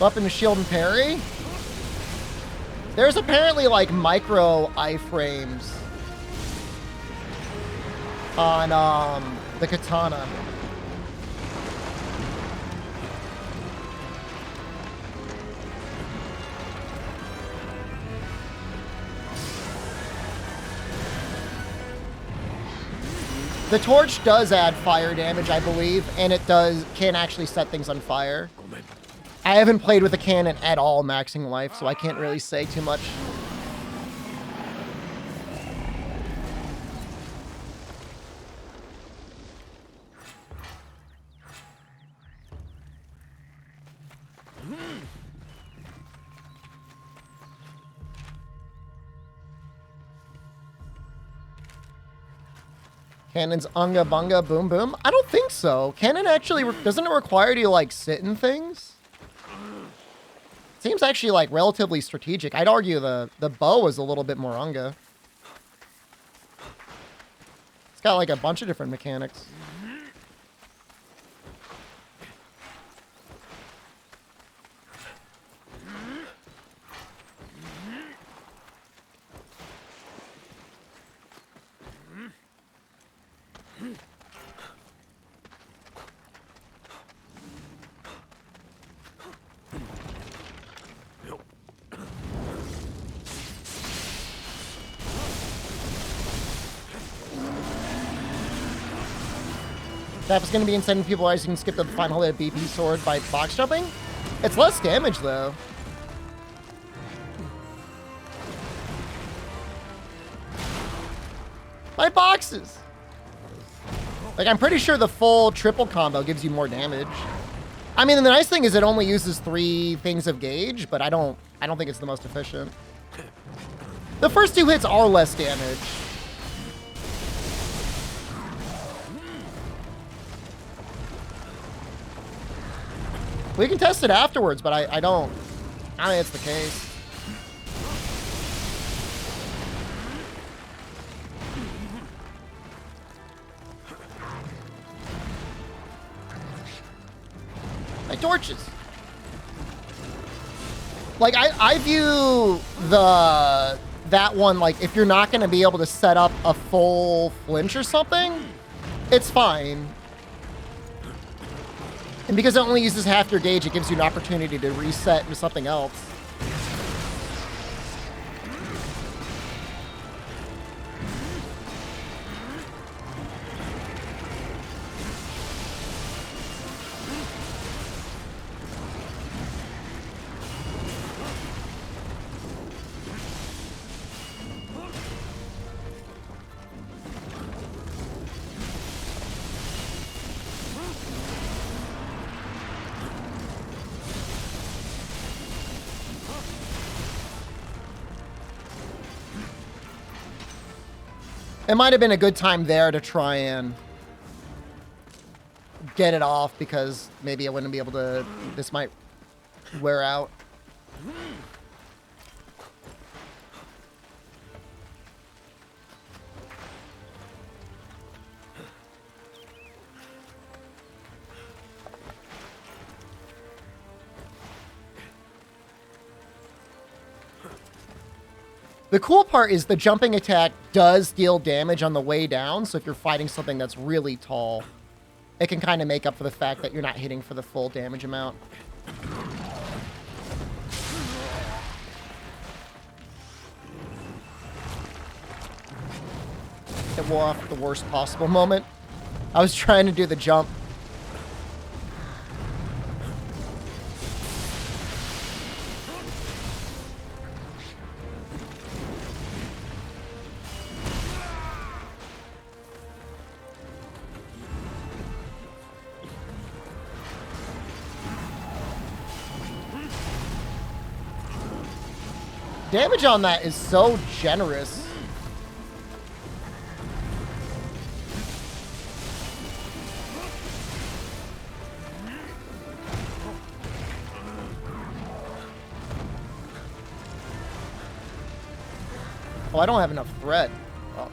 Up in the shield and parry. There's apparently like micro iframes on the katana. The torch does add fire damage, I believe, and it can actually set things on fire. I haven't played with a cannon at all maxing life, so I can't really say too much. Cannon's unga bunga boom boom? I don't think so. Cannon actually, doesn't it require you to like sit in things? Seems actually like relatively strategic. I'd argue the bow is a little bit more unga. It's got like a bunch of different mechanics. That was going to be insane when people realize you can skip the final hit of BP sword by box jumping. It's less damage, though. My boxes! Like, I'm pretty sure the full triple combo gives you more damage. I mean, the nice thing is it only uses 3 things of gauge, but I don't think it's the most efficient. The first 2 hits are less damage. We can test it afterwards, but I don't think it's the case. My torches. Like, I view that one, like, if you're not going to be able to set up a full flinch or something, it's fine. And because it only uses half your gauge, it gives you an opportunity to reset into something else. It might have been a good time there to try and get it off because maybe I wouldn't be able to, this might wear out. The cool part is the jumping attack does deal damage on the way down, so if you're fighting something that's really tall, it can kind of make up for the fact that you're not hitting for the full damage amount. It wore off at the worst possible moment. I was trying to do the jump. Damage on that is so generous. Oh, I don't have enough thread. Uh-oh.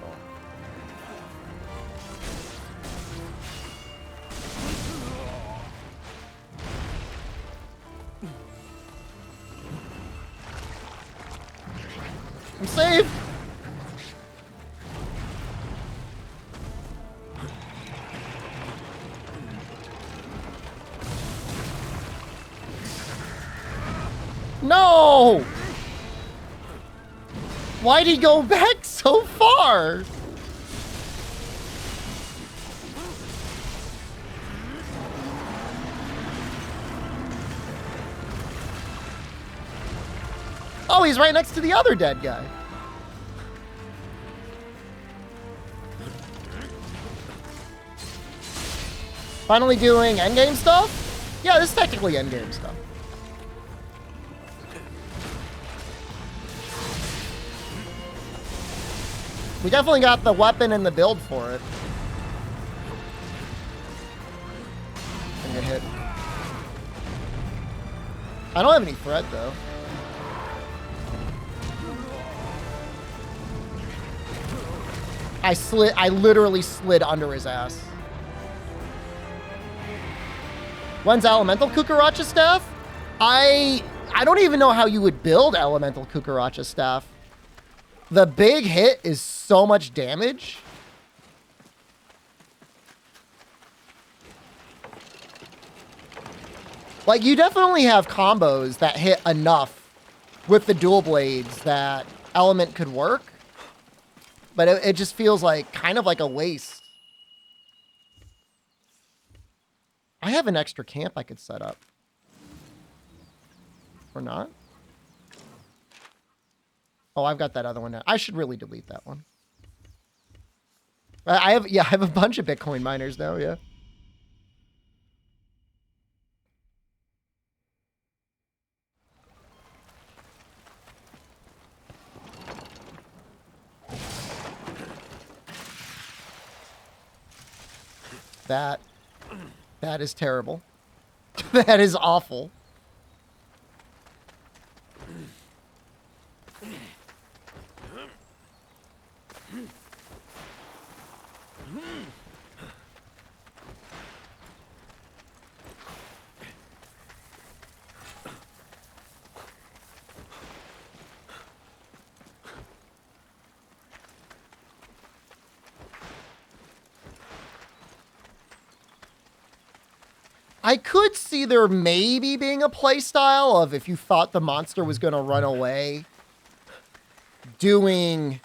I'm safe. No! Why'd he go back so far? Oh, he's right next to the other dead guy. Finally doing endgame stuff? Yeah, this is technically endgame stuff. We definitely got the weapon and the build for it. I don't have any thread, though. I literally slid under his ass. When's Elemental Kukaracha Staff? I don't even know how you would build Elemental Kukaracha Staff. The big hit is so much damage. Like, you definitely have combos that hit enough with the dual blades that Element could work. But it just feels like kind of like a waste. I have an extra camp I could set up. Or not? Oh, I've got that other one now. I should really delete that one. I have a bunch of Bitcoin miners now, yeah. That is terrible. That is awful. I could see there maybe being a playstyle of if you thought the monster was going to run away, doing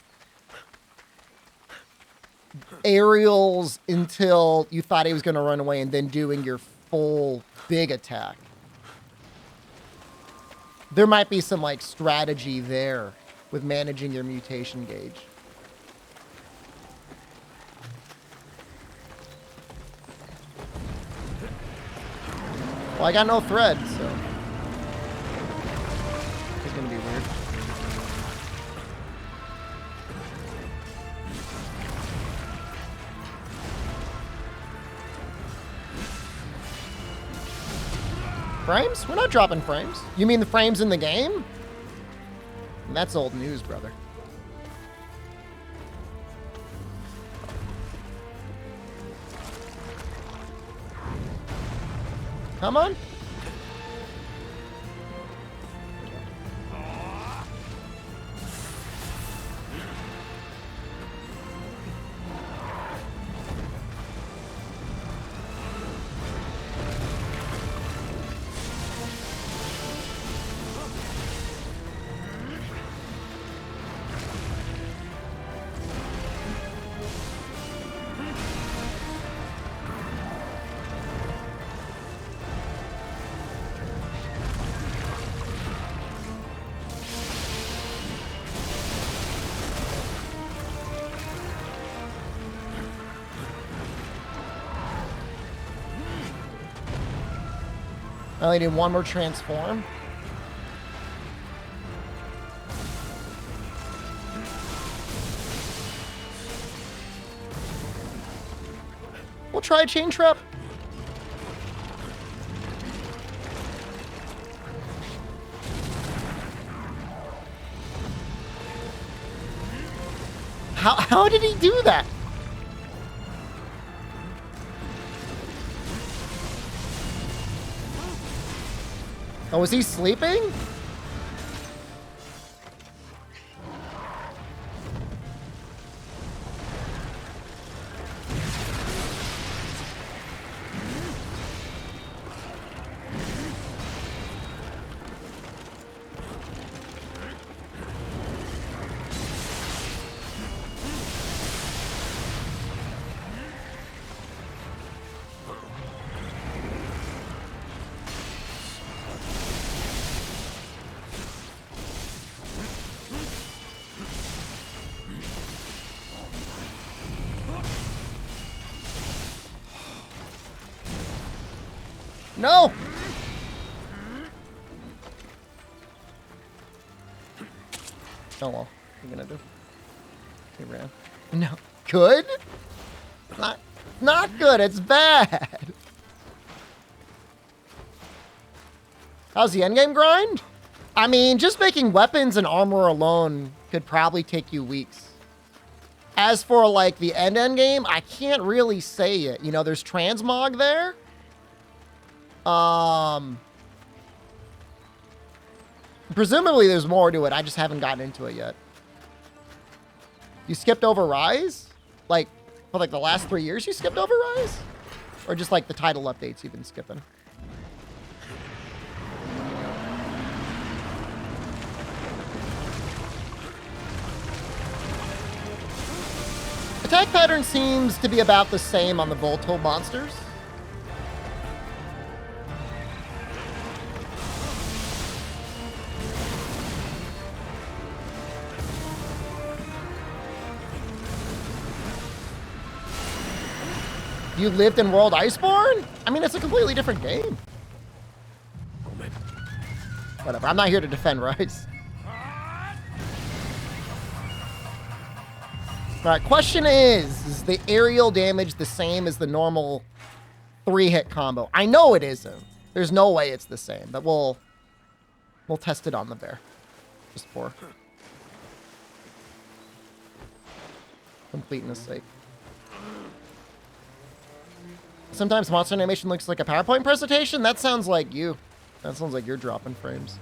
aerials until you thought he was going to run away and then doing your full big attack. There might be some like strategy there with managing your mutation gauge. Well, I got no thread, so it's gonna be weird. Frames? We're not dropping frames. You mean the frames in the game? That's old news, brother. Come on. I only need one more transform. We'll try a chain trap. How did he do that? Oh, was he sleeping? No! Oh well, what are you gonna do? He ran. No. Good? Not good, it's bad! How's the endgame grind? I mean, just making weapons and armor alone could probably take you weeks. As for, like, the endgame, I can't really say it. You know, there's transmog there. Presumably there's more to it. I just haven't gotten into it yet. You skipped over Rise? Like, for like the last 3 years you skipped over Rise? Or just like the title updates you've been skipping? Attack pattern seems to be about the same on the volatile monsters. You lived in World Iceborne? I mean, it's a completely different game. Whatever, I'm not here to defend Rise. All right, question is the aerial damage the same as the normal 3-hit combo? I know it isn't. There's no way it's the same, but we'll test it on the bear. Just for completeness sake. Sometimes monster animation looks like a PowerPoint presentation. That sounds like you. That sounds like you're dropping frames.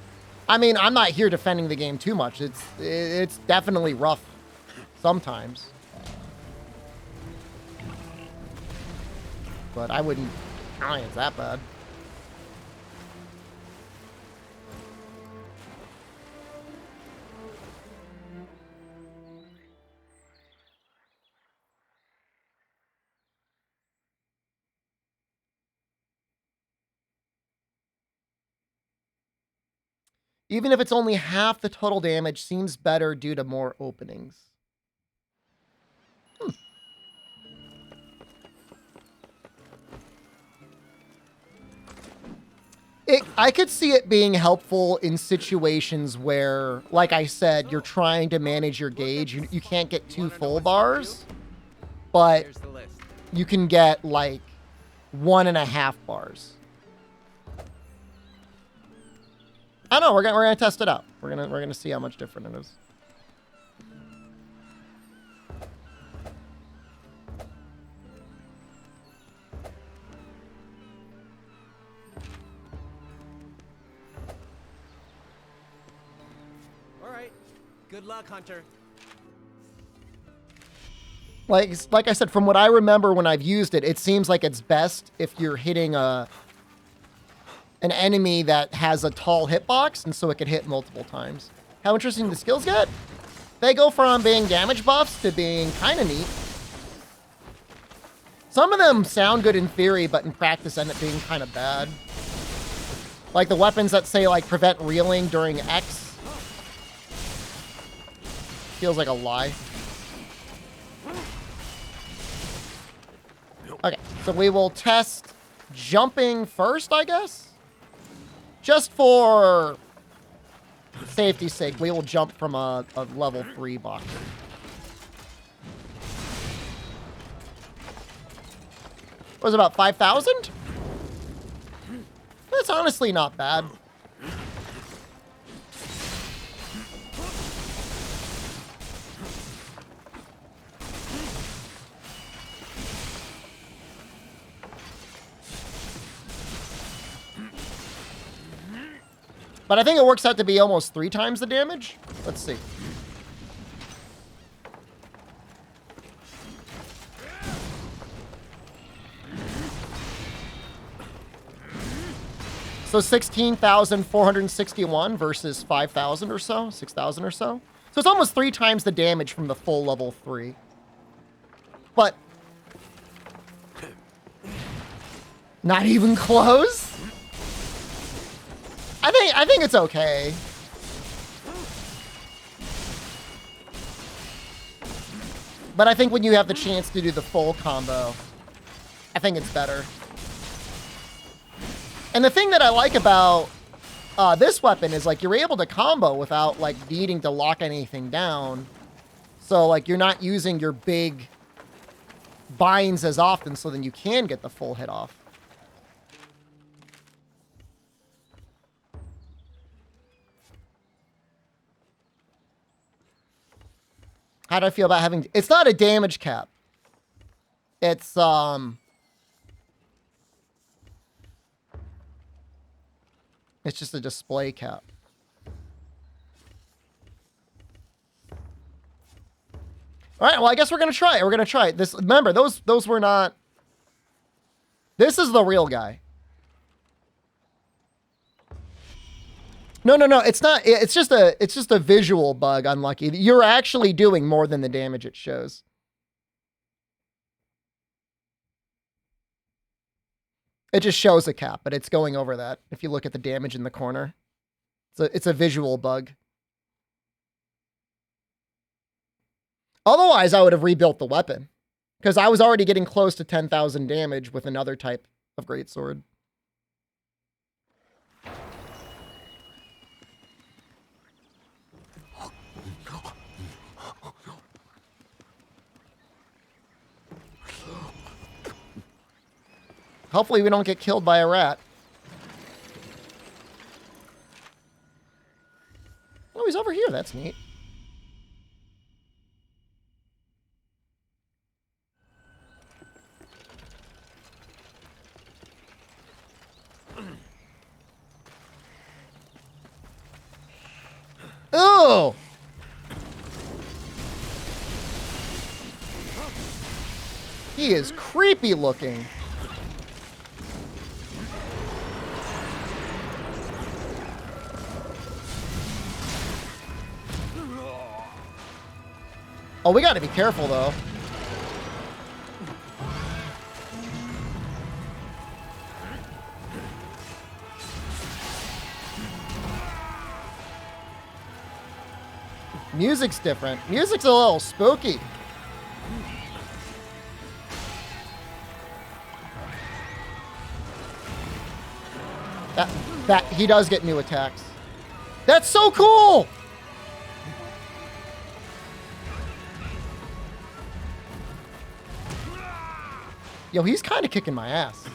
I mean, I'm not here defending the game too much. It's definitely rough sometimes. But I don't think it's that bad. Even if it's only half the total damage, seems better due to more openings. I could see it being helpful in situations where, like I said, you're trying to manage your gauge. You can't get 2 full bars, but you can get like 1.5 bars. I don't know. We're gonna test it out. We're gonna see how much different it is. All right. Good luck, Hunter. Like I said, from what I remember when I've used it, it seems like it's best if you're hitting an enemy that has a tall hitbox, and so it could hit multiple times. How interesting the skills get? They go from being damage buffs to being kind of neat. Some of them sound good in theory, but in practice end up being kind of bad. Like the weapons that say, like, prevent reeling during X. Feels like a lie. Okay, so we will test jumping first, I guess? Just for safety's sake, we will jump from a level 3 boxer. Was it about 5,000? That's honestly not bad. But I think it works out to be almost 3 times the damage. Let's see. So 16,461 versus 5,000 or so, 6,000 or so. So it's almost 3 times the damage from the full level 3. But not even close. I think it's okay. But I think when you have the chance to do the full combo, I think it's better. And the thing that I like about this weapon is, like, you're able to combo without, like, needing to lock anything down. So, like, you're not using your big binds as often, so then you can get the full hit off. How do I feel about having... It's not a damage cap. It's, It's just a display cap. All right, well, I guess we're going to try it. We're going to try it. This, remember, those were not... This is the real guy. No, it's not. It's just a visual bug, unlucky. You're actually doing more than the damage it shows. It just shows a cap, but it's going over that. If you look at the damage in the corner. It's a visual bug. Otherwise, I would have rebuilt the weapon. Because I was already getting close to 10,000 damage with another type of greatsword. Hopefully we don't get killed by a rat. Oh, he's over here. That's neat. Oh! He is creepy looking. Oh, we gotta be careful, though. Music's different. Music's a little spooky. That he does get new attacks. That's so cool! Yo, he's kind of kicking my ass.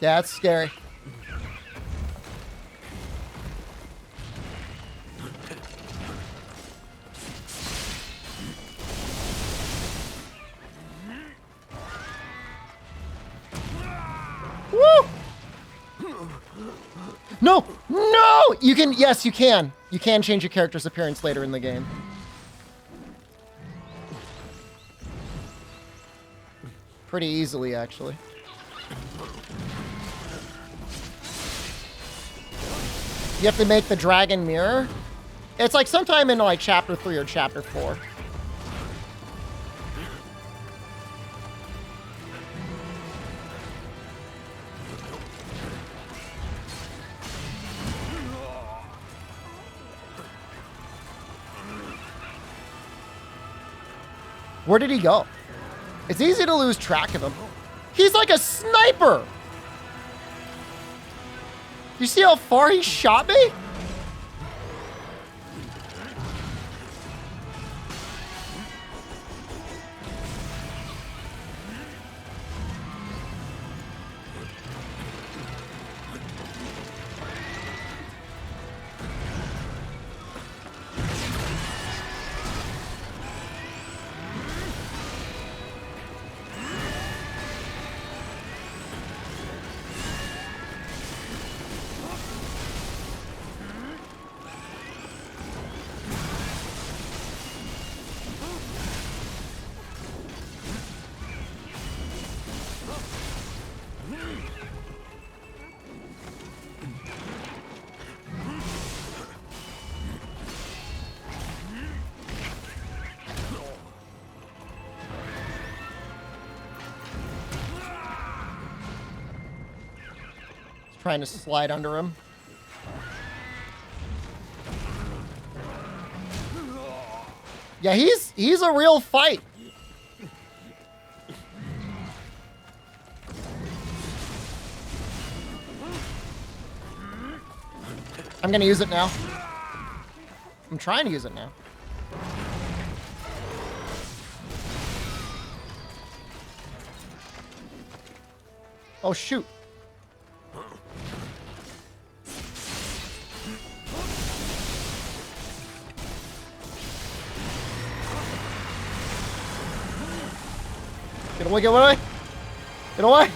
Yeah, it's scary. Woo! No! No! You can, yes, you can. You can change your character's appearance later in the game. Pretty easily, actually. You have to make the dragon mirror. It's like sometime in like chapter 3 or chapter 4. Where did he go? It's easy to lose track of him. He's like a sniper! You see how far he shot me? Trying to slide under him. Yeah, he's a real fight. I'm gonna use it now. I'm trying to use it now. Oh, shoot. Get away, get away. Get away.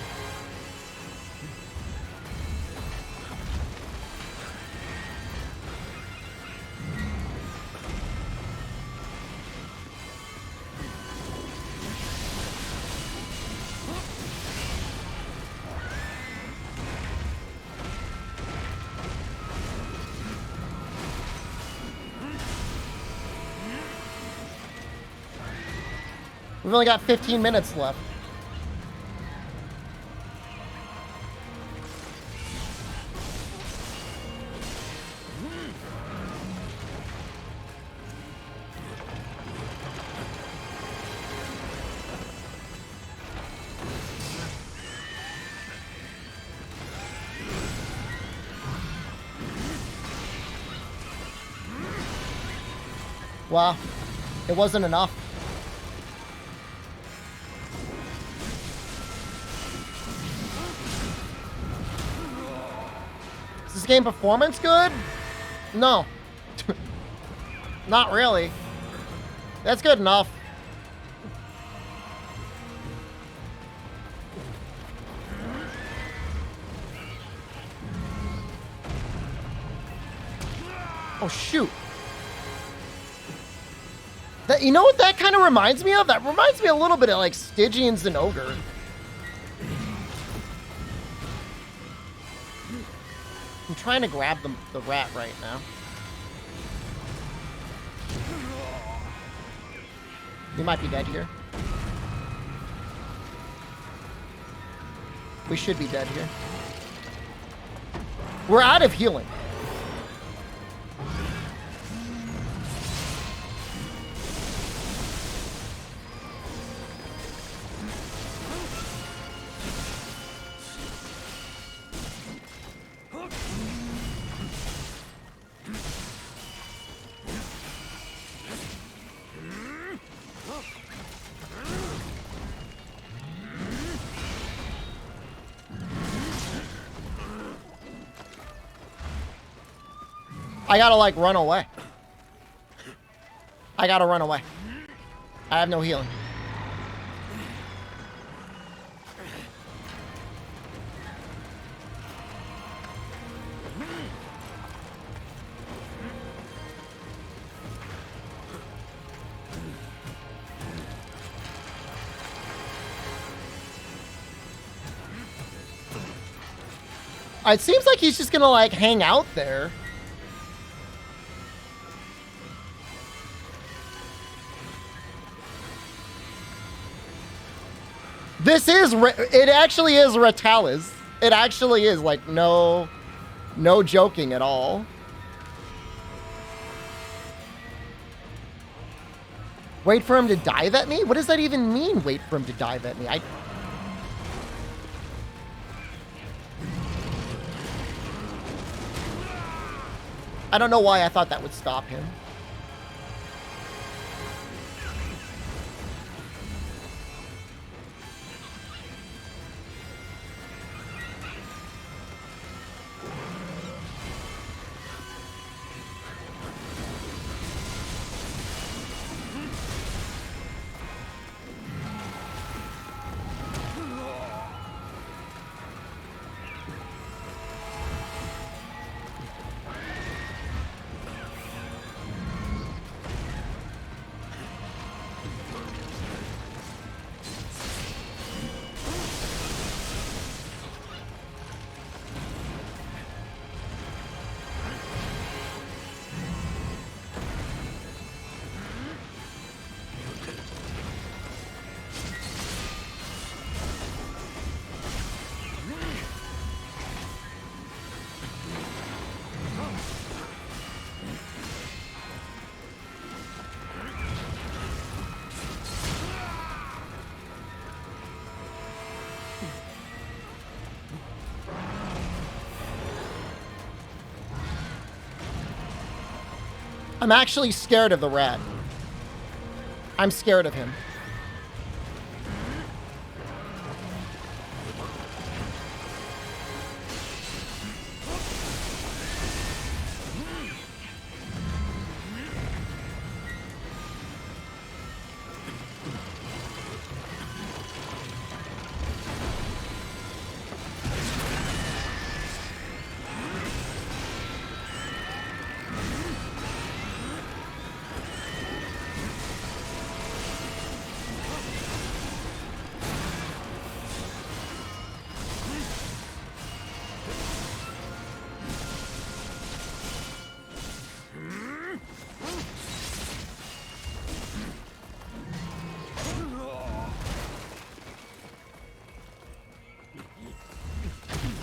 We've only got 15 minutes left. Wow, it wasn't enough. Is this game performance good? No. Not really. That's good enough. Oh, shoot. That, you know what that kind of reminds me of? That reminds me a little bit of like Stygians and Ogre. I'm trying to grab the rat right now. We might be dead here. We should be dead here. We're out of healing. I gotta, like, run away. I gotta run away. I have no healing. It seems like he's just gonna, like, hang out there. This is, it actually is Retalis. It actually is, like, no joking at all. Wait for him to dive at me? What does that even mean, wait for him to dive at me? I don't know why I thought that would stop him. I'm actually scared of the rat. I'm scared of him.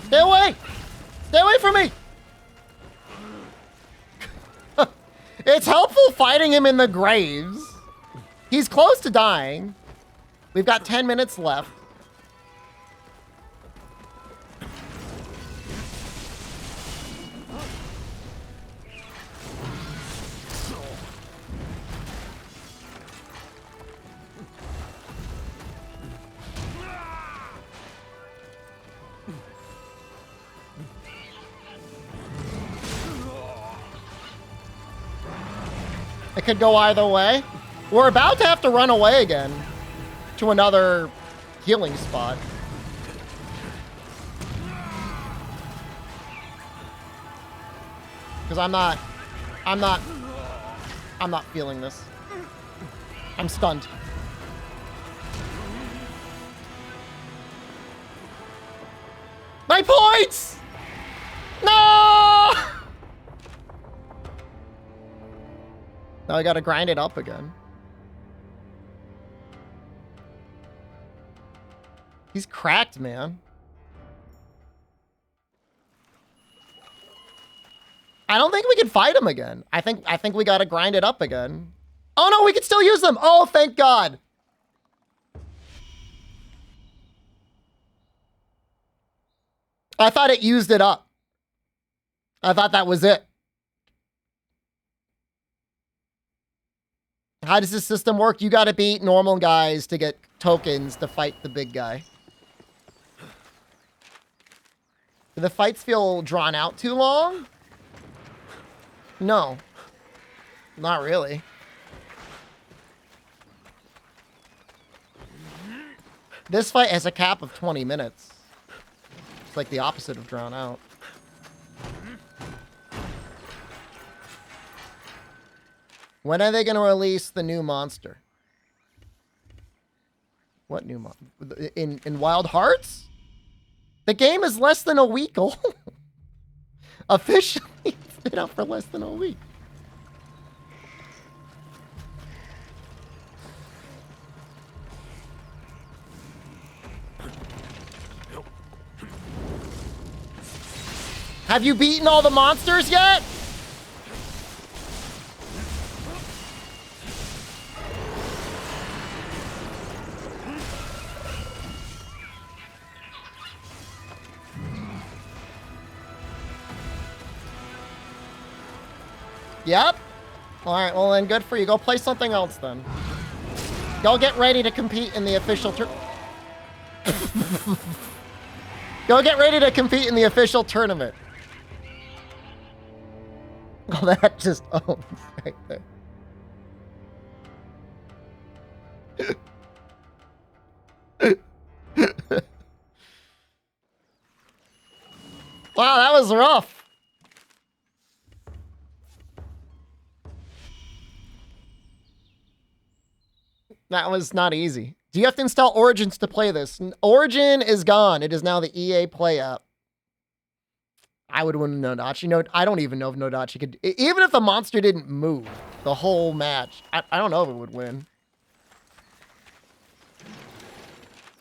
Stay away! Stay away from me! It's helpful fighting him in the graves. He's close to dying. We've got 10 minutes left. It could go either way. We're about to have to run away again to another healing spot. Because I'm not feeling this. I'm stunned. My points! No! Now I gotta grind it up again. He's cracked, man. I don't think we can fight him again. I think we gotta grind it up again. Oh no, we can still use them! Oh, thank God! I thought it used it up. I thought that was it. How does this system work? You gotta beat normal guys to get tokens to fight the big guy. Do the fights feel drawn out too long? No. Not really. This fight has a cap of 20 minutes. It's like the opposite of drawn out. When are they going to release the new monster? What new monster? In Wild Hearts? The game is less than a week old. Officially, it's been out for less than a week. Have you beaten all the monsters yet? Yep. All right, well then good for you. Go play something else then. Go get ready to compete in the official Go get ready to compete in the official tournament. Oh, that just owns right there. Wow, that was rough. That was not easy. Do you have to install Origins to play this? Origin is gone. It is now the EA Play app. I would win Nodachi. No, I don't even know if Nodachi could. Even if the monster didn't move the whole match, I don't know if it would win.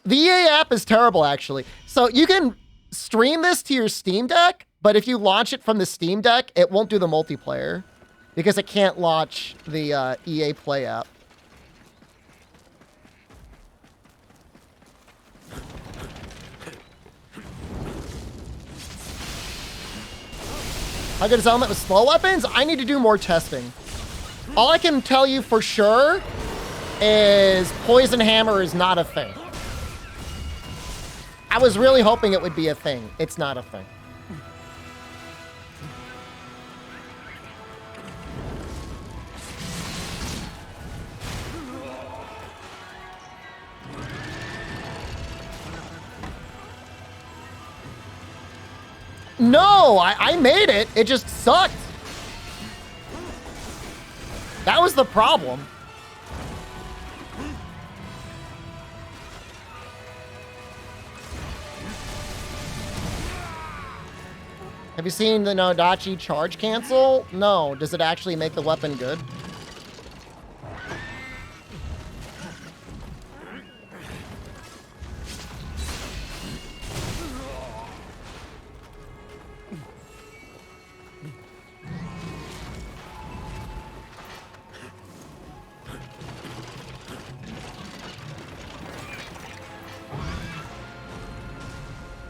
The EA app is terrible, actually. So you can stream this to your Steam Deck, but if you launch it from the Steam Deck, it won't do the multiplayer because it can't launch the EA Play app. How good is Element with slow weapons? I need to do more testing. All I can tell you for sure is Poison Hammer is not a thing. I was really hoping it would be a thing. It's not a thing. No, I made it. It just sucked. That was the problem. Have you seen the Nodachi charge cancel? No. Does it actually make the weapon good?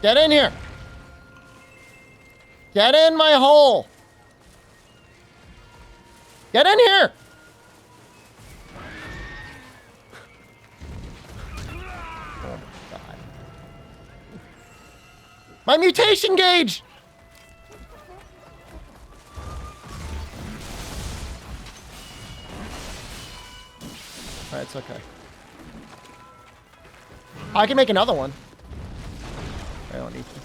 Get in here. Get in my hole. Get in here. Oh my God. My mutation gauge. All right, it's okay. I can make another one. I don't need to.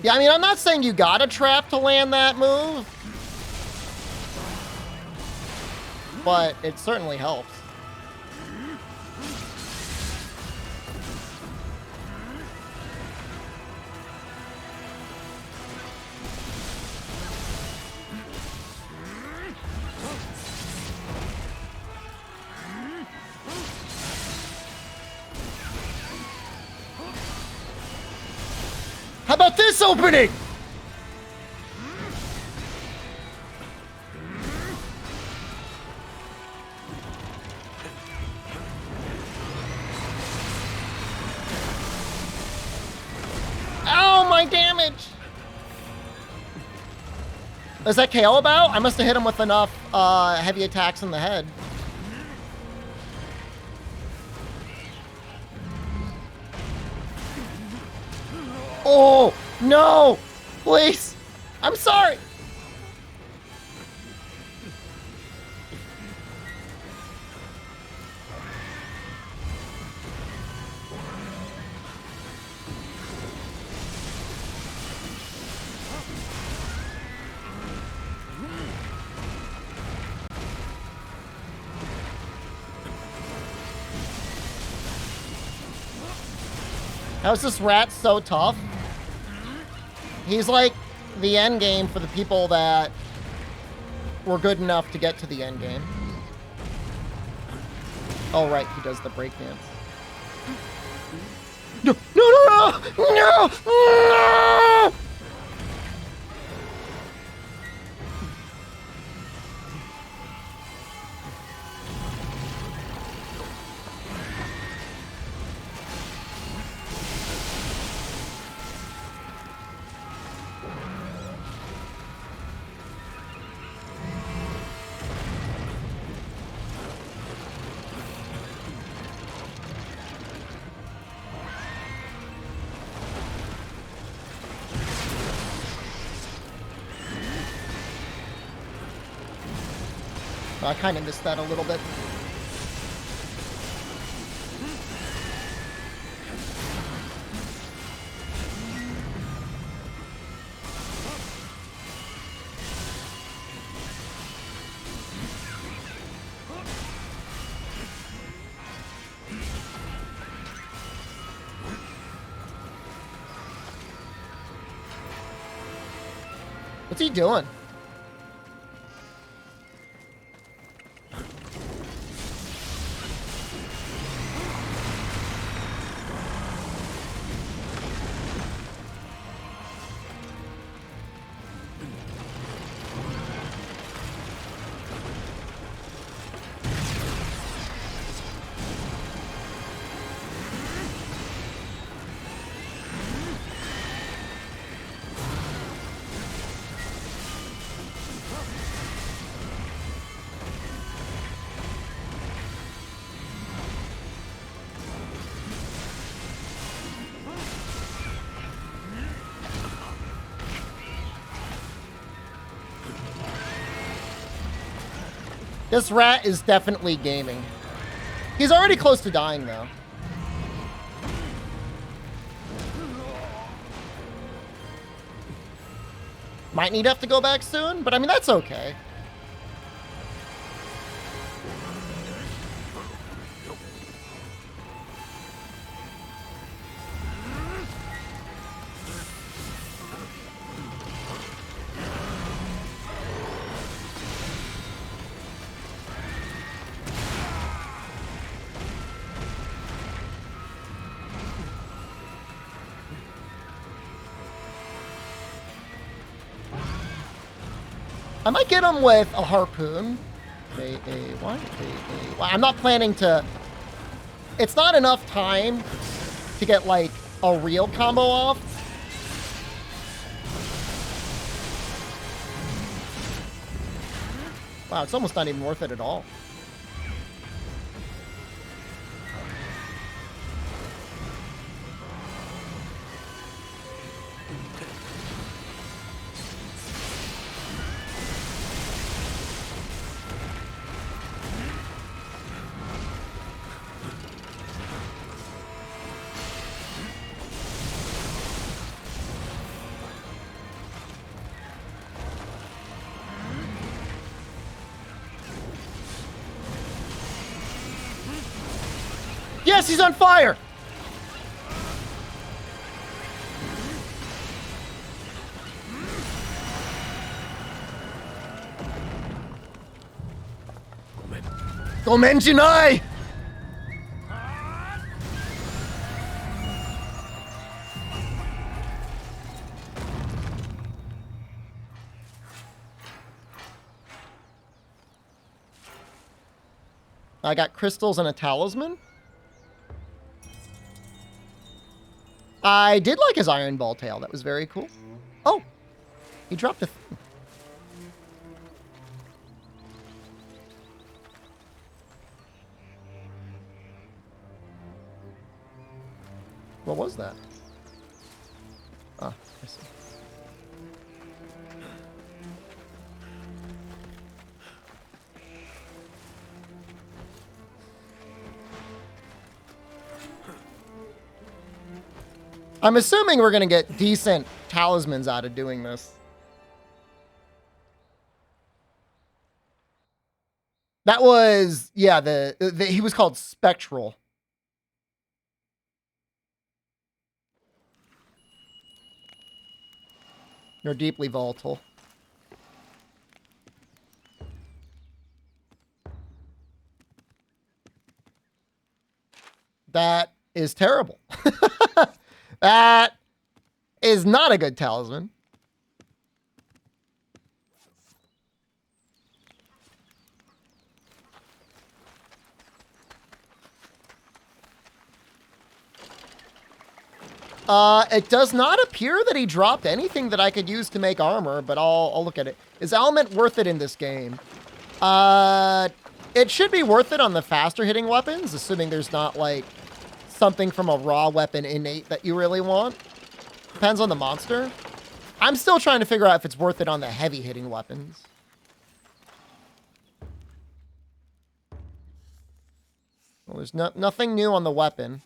Yeah, I mean, I'm not saying you got a trap to land that move, but it certainly helps. How about this opening? Ow, my damage! Is that KO about? I must have hit him with enough heavy attacks in the head. Oh, no! Please! I'm sorry! How is this rat so tough? He's like the end game for the people that were good enough to get to the end game. Oh, right, he does the breakdance. No, no, no, no, no, no! I kind of missed that a little bit. What's he doing? This rat is definitely gaming. He's already close to dying, though. Might need to have to go back soon, but I mean, that's okay. I might get him with a harpoon. I'm not planning to... It's not enough time to get, like, a real combo off. Wow, it's almost not even worth it at all. Yes, he's on fire! Gomenjinai! I got crystals and a talisman. I did like his Iron Ball tail. That was very cool. Oh, he dropped a thing. What was that? Ah, I see. I'm assuming we're going to get decent talismans out of doing this. That was, yeah, he was called Spectral. You're deeply volatile. That is terrible. That is not a good talisman. It does not appear that he dropped anything that I could use to make armor, but I'll look at it. Is element worth it in this game? It should be worth it on the faster hitting weapons, assuming there's not like something from a raw weapon innate that you really want. Depends on the monster. I'm still trying to figure out if it's worth it on the heavy hitting weapons. Well, there's nothing new on the weapon.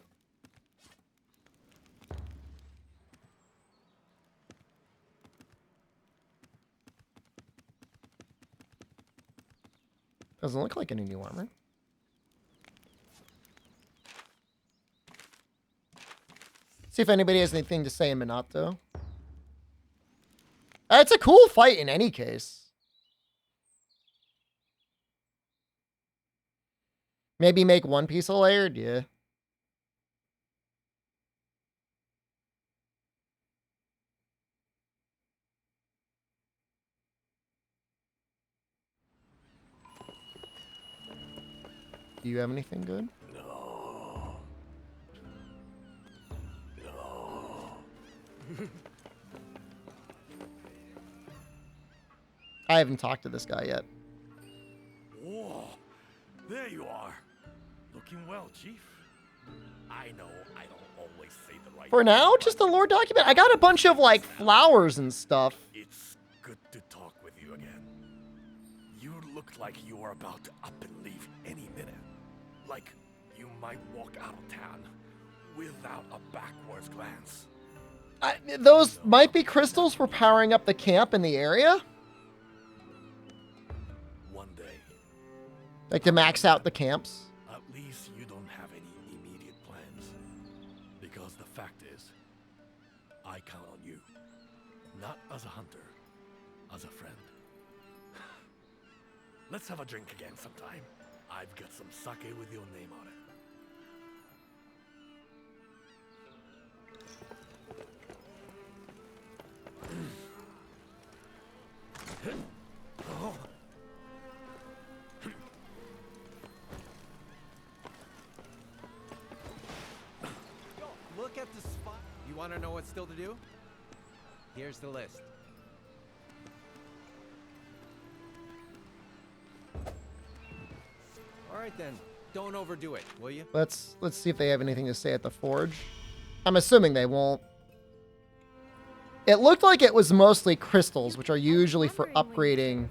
Doesn't look like any new armor. See if anybody has anything to say in Minato. It's a cool fight in any case. Maybe make one piece of layered, yeah. Do you have anything good? No. No. I haven't talked to this guy yet. Whoa. There you are. Looking well, Chief. I know I don't always say the right For thing, now, but just the lore document. I got a bunch of like flowers and stuff. it's good to talk with you again. You look like you are about to up and leave any minute. Like you might walk out of town without a backwards glance. Those might be crystals for powering up the camp in the area. One day, Like to max out the camps. at least you don't have any immediate plans. Because the fact is, I count on you. Not as a hunter, as a friend. Let's have a drink again sometime. I've got some sake with your name on it. Yo, look at the spot. You want to know what's still to do? Here's the list. All right then, don't overdo it, will you? Let's see if they have anything to say at the forge. I'm assuming they won't. It looked like it was mostly crystals, which are usually for upgrading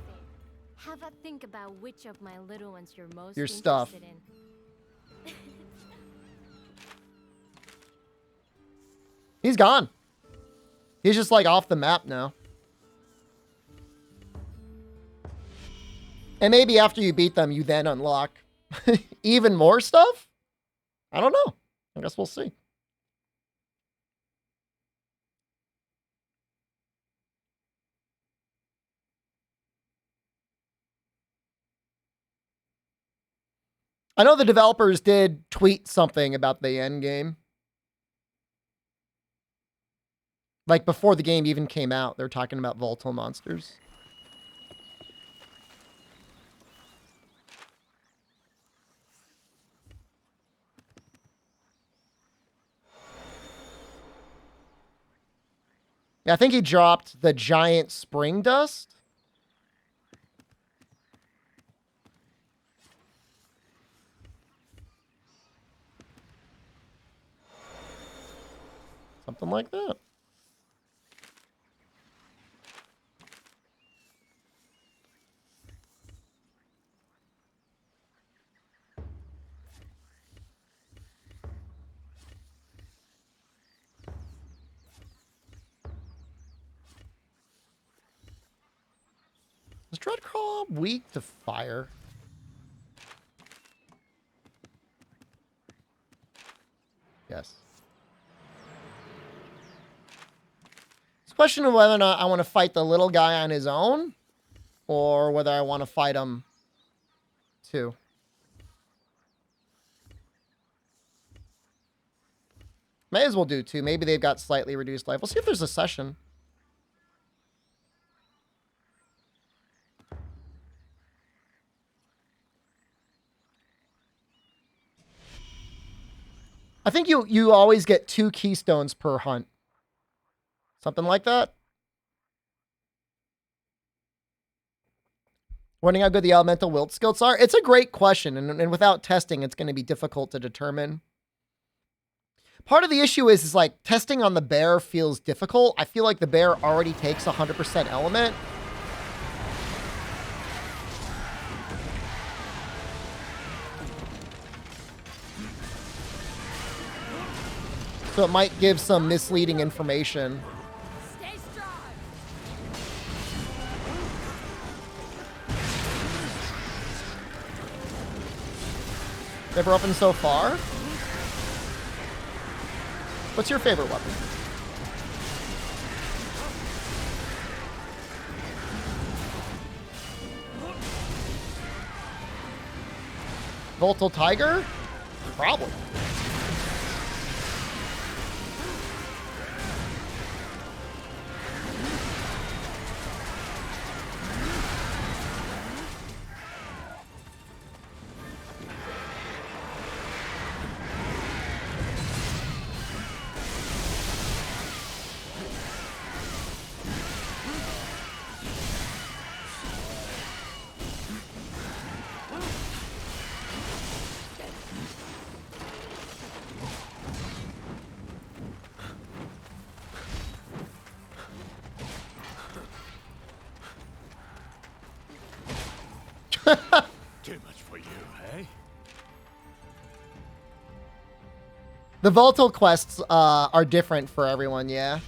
Have a think about which of my little ones you're most your stuff. interested in. He's gone. He's just like off the map now. And maybe after you beat them, you then unlock even more stuff? I don't know. I guess we'll see. I know the developers did tweet something about the end game. Like before the game even came out, they're talking about volatile monsters. Yeah, I think he dropped the giant spring dust. Something like that. Is Dreadclaw weak to fire? Yes. It's a question of whether or not I want to fight the little guy on his own, or whether I want to fight him too. May as well do two. Maybe they've got slightly reduced life. We'll see if there's a session. I think you always get 2 keystones per hunt. Something like that. Wondering how good the elemental wilt skills are? It's a great question, and without testing, it's going to be difficult to determine. Part of the issue is like testing on the bear feels difficult. I feel like the bear already takes 100% element. So it might give some misleading information. Stay strong. Favorite weapon so far? What's your favorite weapon? Voltal Tiger? Probably. Too much for you, eh? The volatile quests are different for everyone, yeah.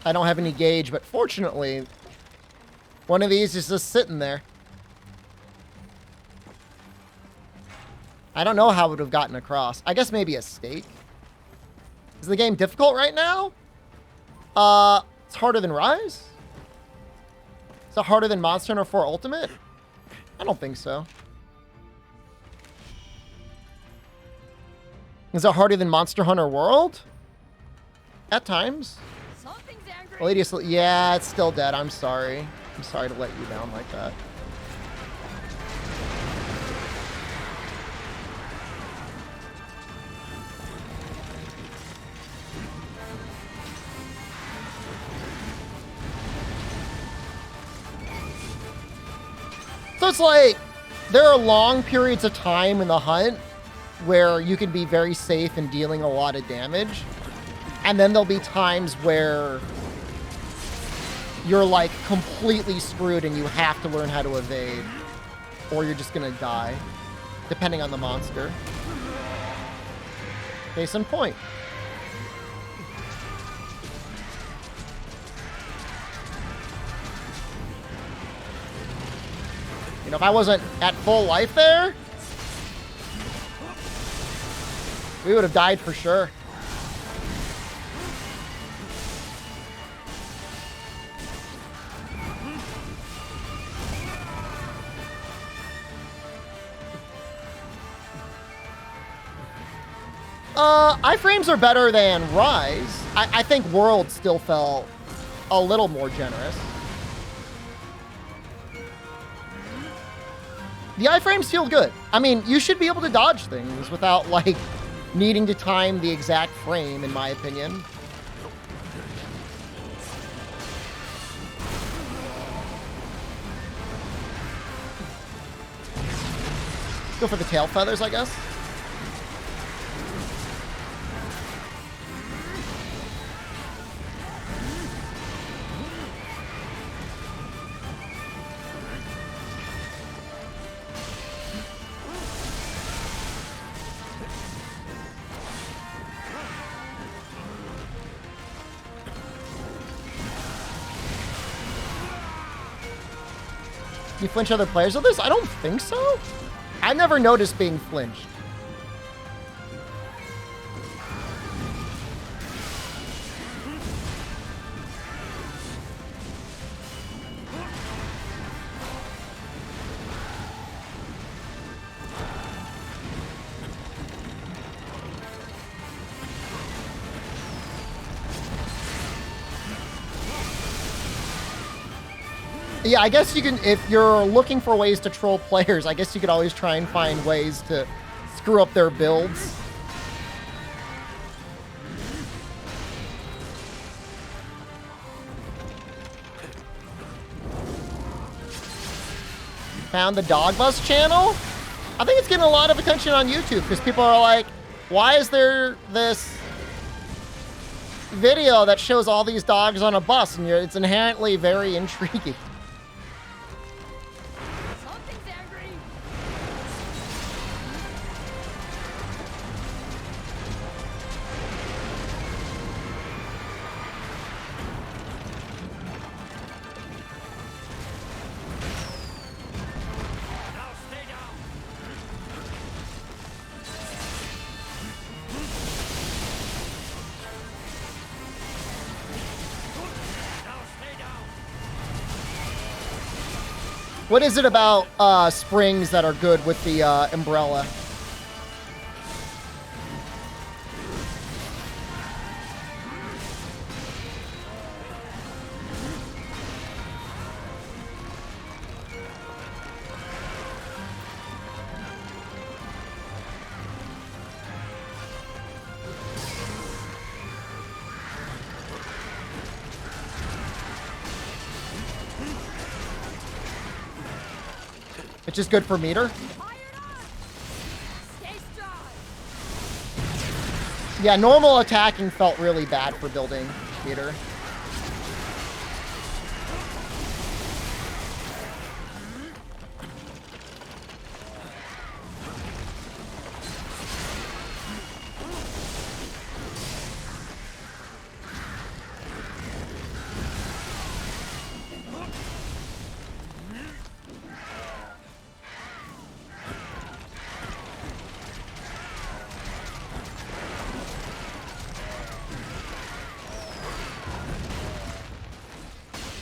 I don't have any gauge, but fortunately, one of these is just sitting there. I don't know how it would have gotten across. I guess maybe a stake. Is the game difficult right now? It's harder than Rise? Is it harder than Monster Hunter 4 Ultimate? I don't think so. Is it harder than Monster Hunter World? At times. Ladies, yeah, it's still dead. I'm sorry. I'm sorry to let you down like that. So it's like, there are long periods of time in the hunt where you can be very safe in dealing a lot of damage. And then there'll be times where you're like completely screwed and you have to learn how to evade. Or you're just gonna die, depending on the monster. Case in point. You know, if I wasn't at full life there, we would have died for sure. Iframes are better than Rise. I think World still felt a little more generous. The iframes feel good. I mean, you should be able to dodge things without, like, needing to time the exact frame, in my opinion. Go for the tail feathers, I guess. You flinch other players with this? I don't think so. I never noticed being flinched. Yeah, I guess you can, if you're looking for ways to troll players, I guess you could always try and find ways to screw up their builds. Found the Dog Bus channel? I think it's getting a lot of attention on YouTube because people are like, why is there this video that shows all these dogs on a bus? And it's inherently very intriguing. What is it about springs that are good with the umbrella? It's just good for meter. Yeah, normal attacking felt really bad for building meter.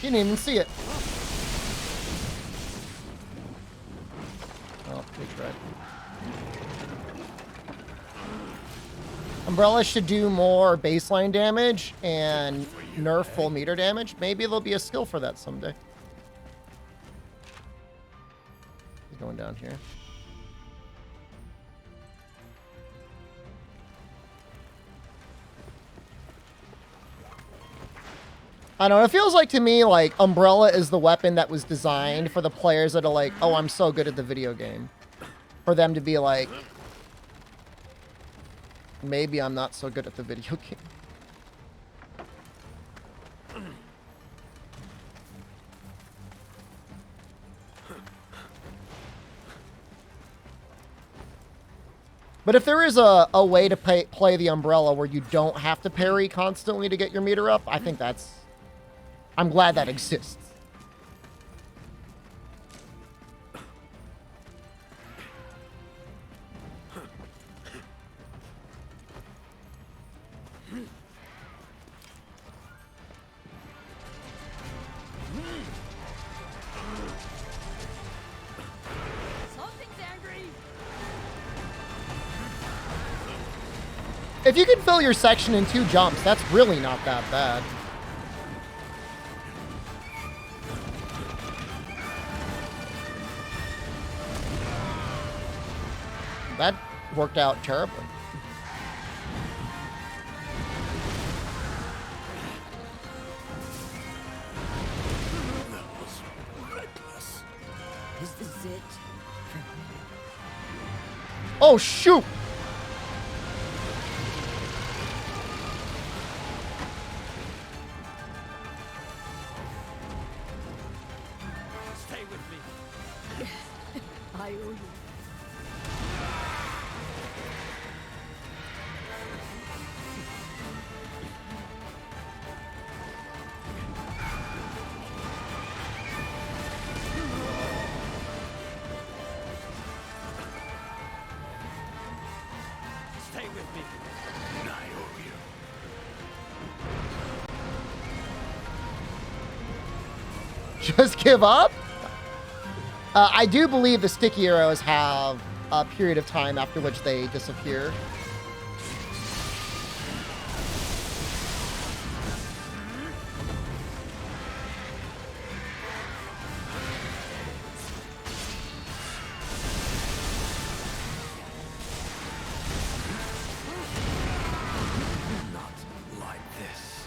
You didn't even see it. Oh, we tried. Umbrella should do more baseline damage and nerf full meter damage. Maybe there'll be a skill for that someday. He's going down here. I don't know, it feels like to me, like, Umbrella is the weapon that was designed for the players that are like, oh, I'm so good at the video game. For them to be like, maybe I'm not so good at the video game. But if there is a way to play the Umbrella where you don't have to parry constantly to get your meter up, I think that's... I'm glad that exists. If you can fill your section in 2 jumps, that's really not that bad. That worked out terribly. That was reckless. Is this it? Oh, shoot! Stay with me. I owe you. Stay with me. I owe you. Just give up? I do believe the sticky arrows have a period of time after which they disappear. Not like this.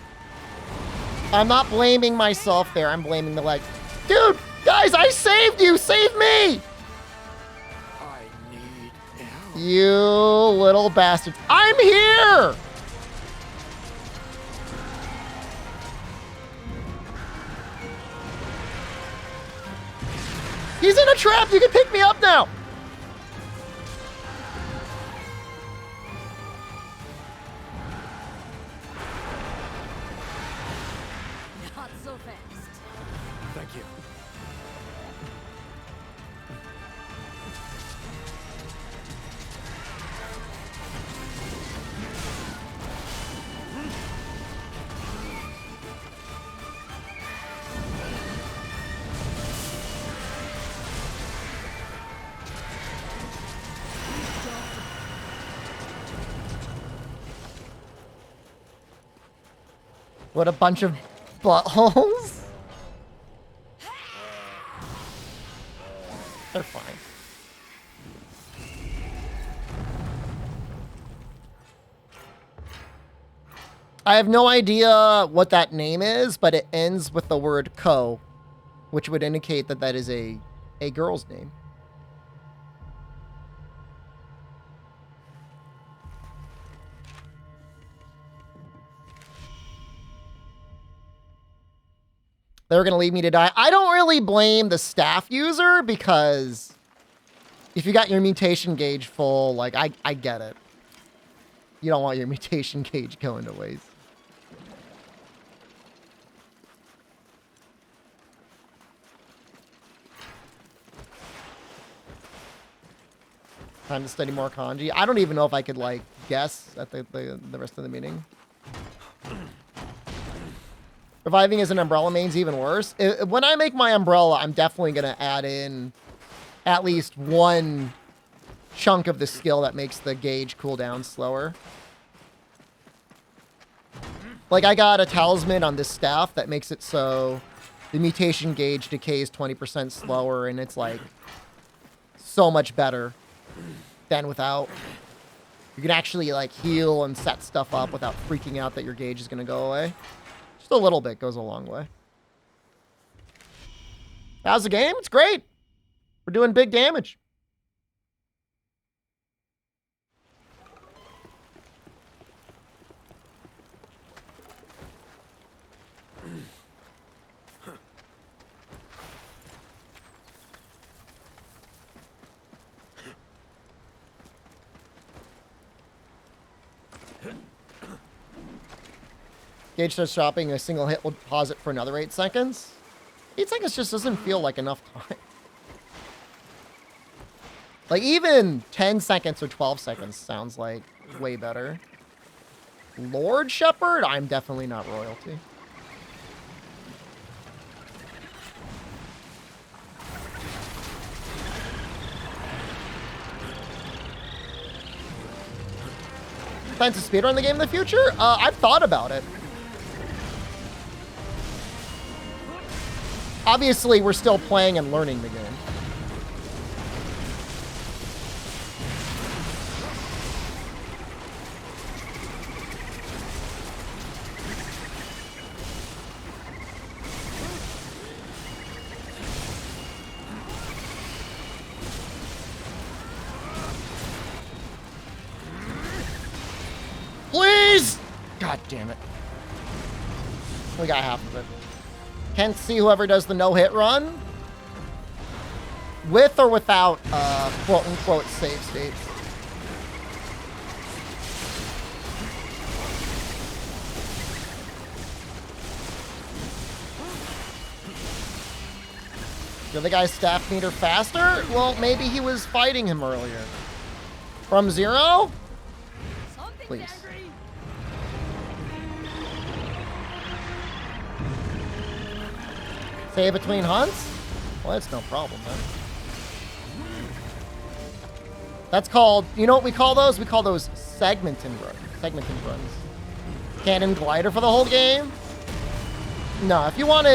I'm not blaming myself there. I'm blaming the leg. Dude, guys, I saved you. Save me. I need help. You little bastard. I'm here. He's in a trap. You can pick me up now. Not so fast. Thank you. What a bunch of buttholes. They're fine. I have no idea what that name is, but it ends with the word "ko," which would indicate that that is a girl's name. They were going to leave me to die. I don't really blame the staff user because if you got your mutation gauge full, like, I get it. You don't want your mutation gauge going to waste. Time to study more kanji. I don't even know if I could, like, guess at the rest of the meeting. Reviving as an umbrella main's even worse. When I make my umbrella, I'm definitely going to add in at least one chunk of the skill that makes the gauge cool down slower. Like, I got a talisman on this staff that makes it so the mutation gauge decays 20% slower, and it's, like, so much better than without. You can actually, like, heal and set stuff up without freaking out that your gauge is going to go away. Just a little bit goes a long way. How's the game? It's great. We're doing big damage. Gauge starts dropping, a single hit will pause it for another 8 seconds. 8 seconds just doesn't feel like enough time. Like, even 10 seconds or 12 seconds sounds like way better. Lord Shepherd? I'm definitely not royalty. Plans to speedrun the game in the future? I've thought about it. Obviously, we're still playing and learning the game. Please! God damn it. We got half of it. Can't see whoever does the no-hit run. With or without, quote-unquote, save states. The other guy's staff meter faster? Well, maybe he was fighting him earlier. From 0? Please. Save between hunts? Well, that's no problem, then. That's called, you know what we call those? We call those segmenting runs. Cannon glider for the whole game? No, if you want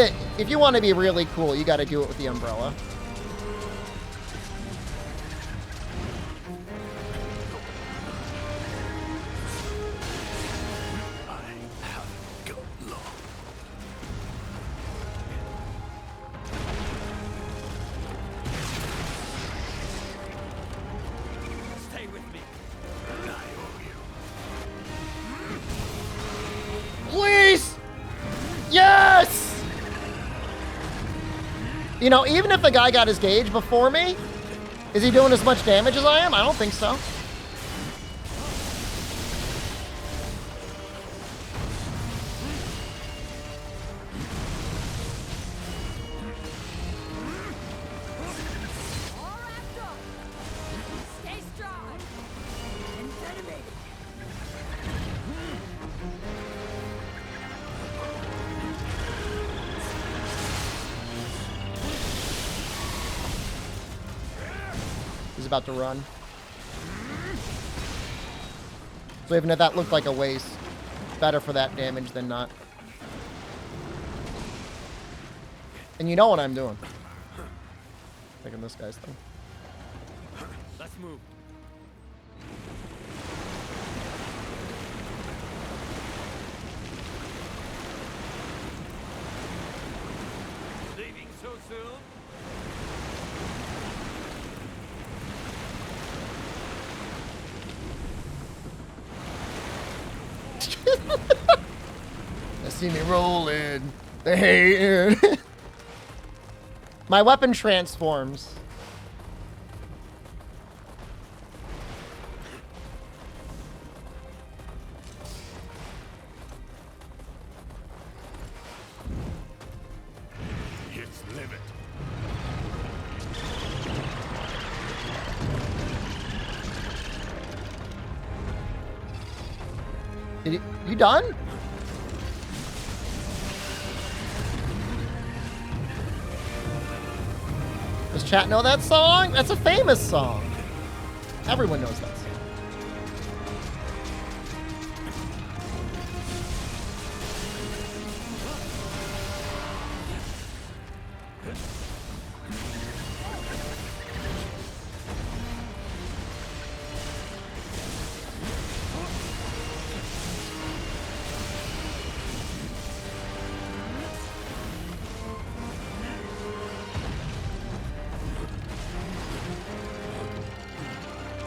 to be really cool, you got to do it with the umbrella. You know, even if the guy got his gauge before me, is he doing as much damage as I am? I don't think so. About to run. So even if that looked like a waste, better for that damage than not. And you know what I'm doing. Taking this guy's thing. Let's move. Leaving so soon? They see me rolling. Hey. My weapon transforms. It's livid. You done? Does chat know that song? That's a famous song. Everyone knows that song.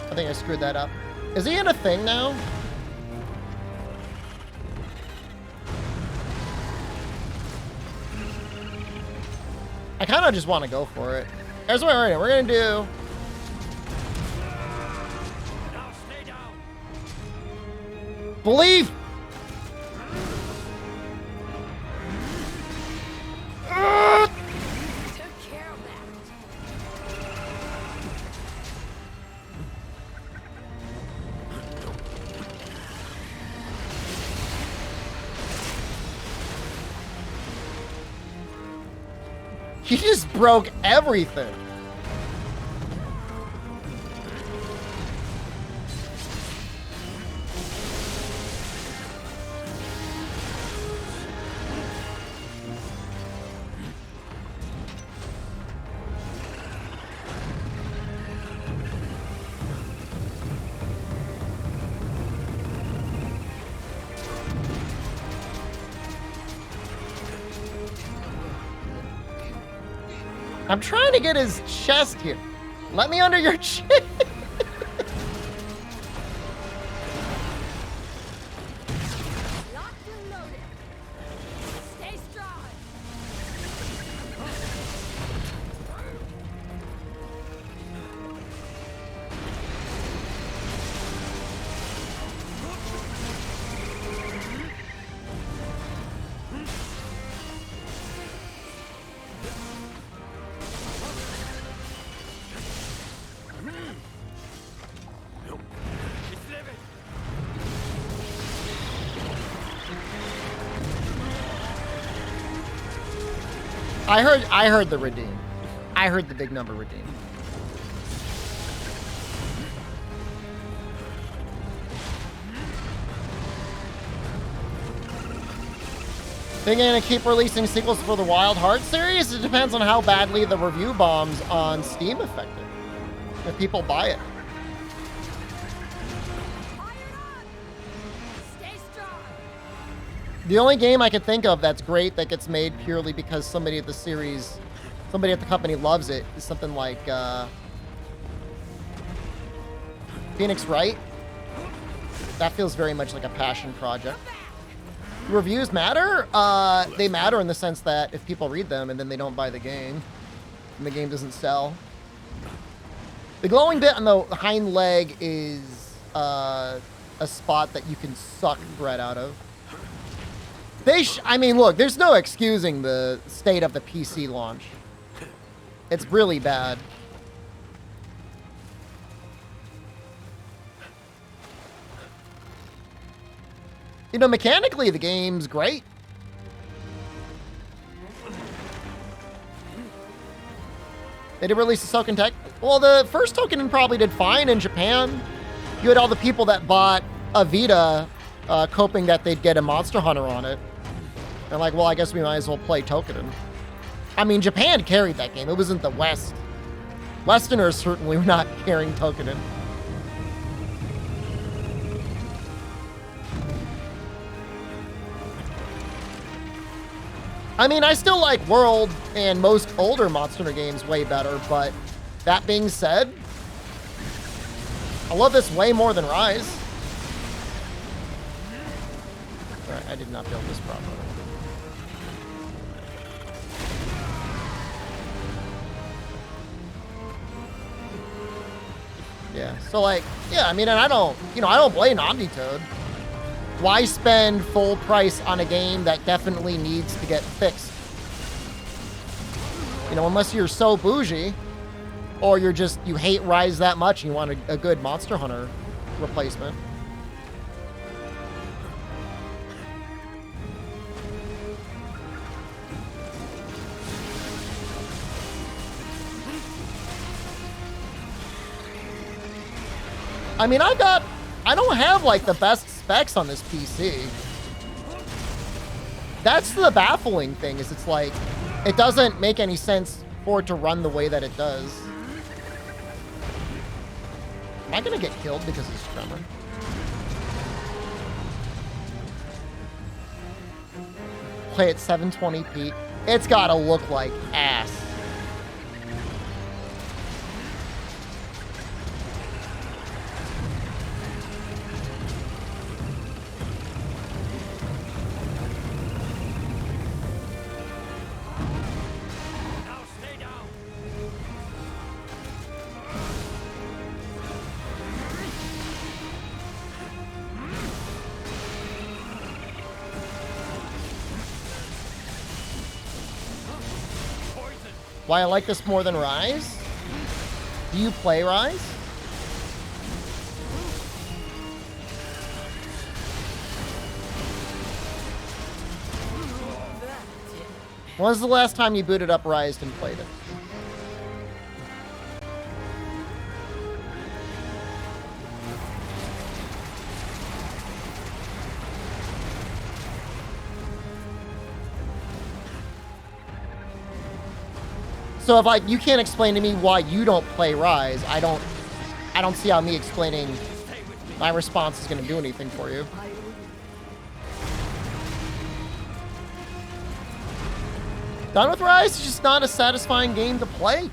I think I screwed that up. Is he in a thing now? I kind of just want to go for it. Here's what we're gonna do. Now stay down. Believe. Took care of that. He just broke everything. I'm trying to get his chest here. Let me under your chin. Locked and loaded. Stay strong. It's livid. I heard the redeem. I heard the big number redeem. Think they're gonna keep releasing sequels for the Wild Heart series? It depends on how badly the review bombs on Steam affect it. If people buy it. Iron on. Stay strong. The only game I can think of that's great that gets made purely because somebody at the series, somebody at the company loves it is something like Phoenix Wright. That feels very much like a passion project. Reviews matter? They matter in the sense that if people read them and then they don't buy the game, and the game doesn't sell. The glowing bit on the hind leg is a spot that you can suck bread out of. I mean, look, there's no excusing the state of the PC launch. It's really bad. You know, mechanically, the game's great. They did release a token tech. Well, the first token probably did fine in Japan. You had all the people that bought a Vita hoping that they'd get a Monster Hunter on it. And like, well, I guess we might as well play Tokenin. I mean, Japan carried that game. It wasn't the West. Westerners certainly were not carrying Tokenin. I mean, I still like World and most older Monster Hunter games way better, but that being said, I love this way more than Rise. Alright, I did not build this properly. Yeah. So like, yeah, I mean, and I don't blame Omnitoad. Why spend full price on a game that definitely needs to get fixed? You know, unless you're so bougie, or you hate Rise that much and you want a good Monster Hunter replacement. I mean, I don't have like the best specs on this PC. That's the baffling thing, is it's like, it doesn't make any sense for it to run the way that it does. Am I gonna get killed because of this tremor? Play at 720p. It's gotta look like ass. Why I like this more than Rise? Do you play Rise? When was the last time you booted up Rise and played it? So if like you can't explain to me why you don't play Rise, I don't see how me explaining my response is going to do anything for you. Done with Rise? It's just not a satisfying game to play.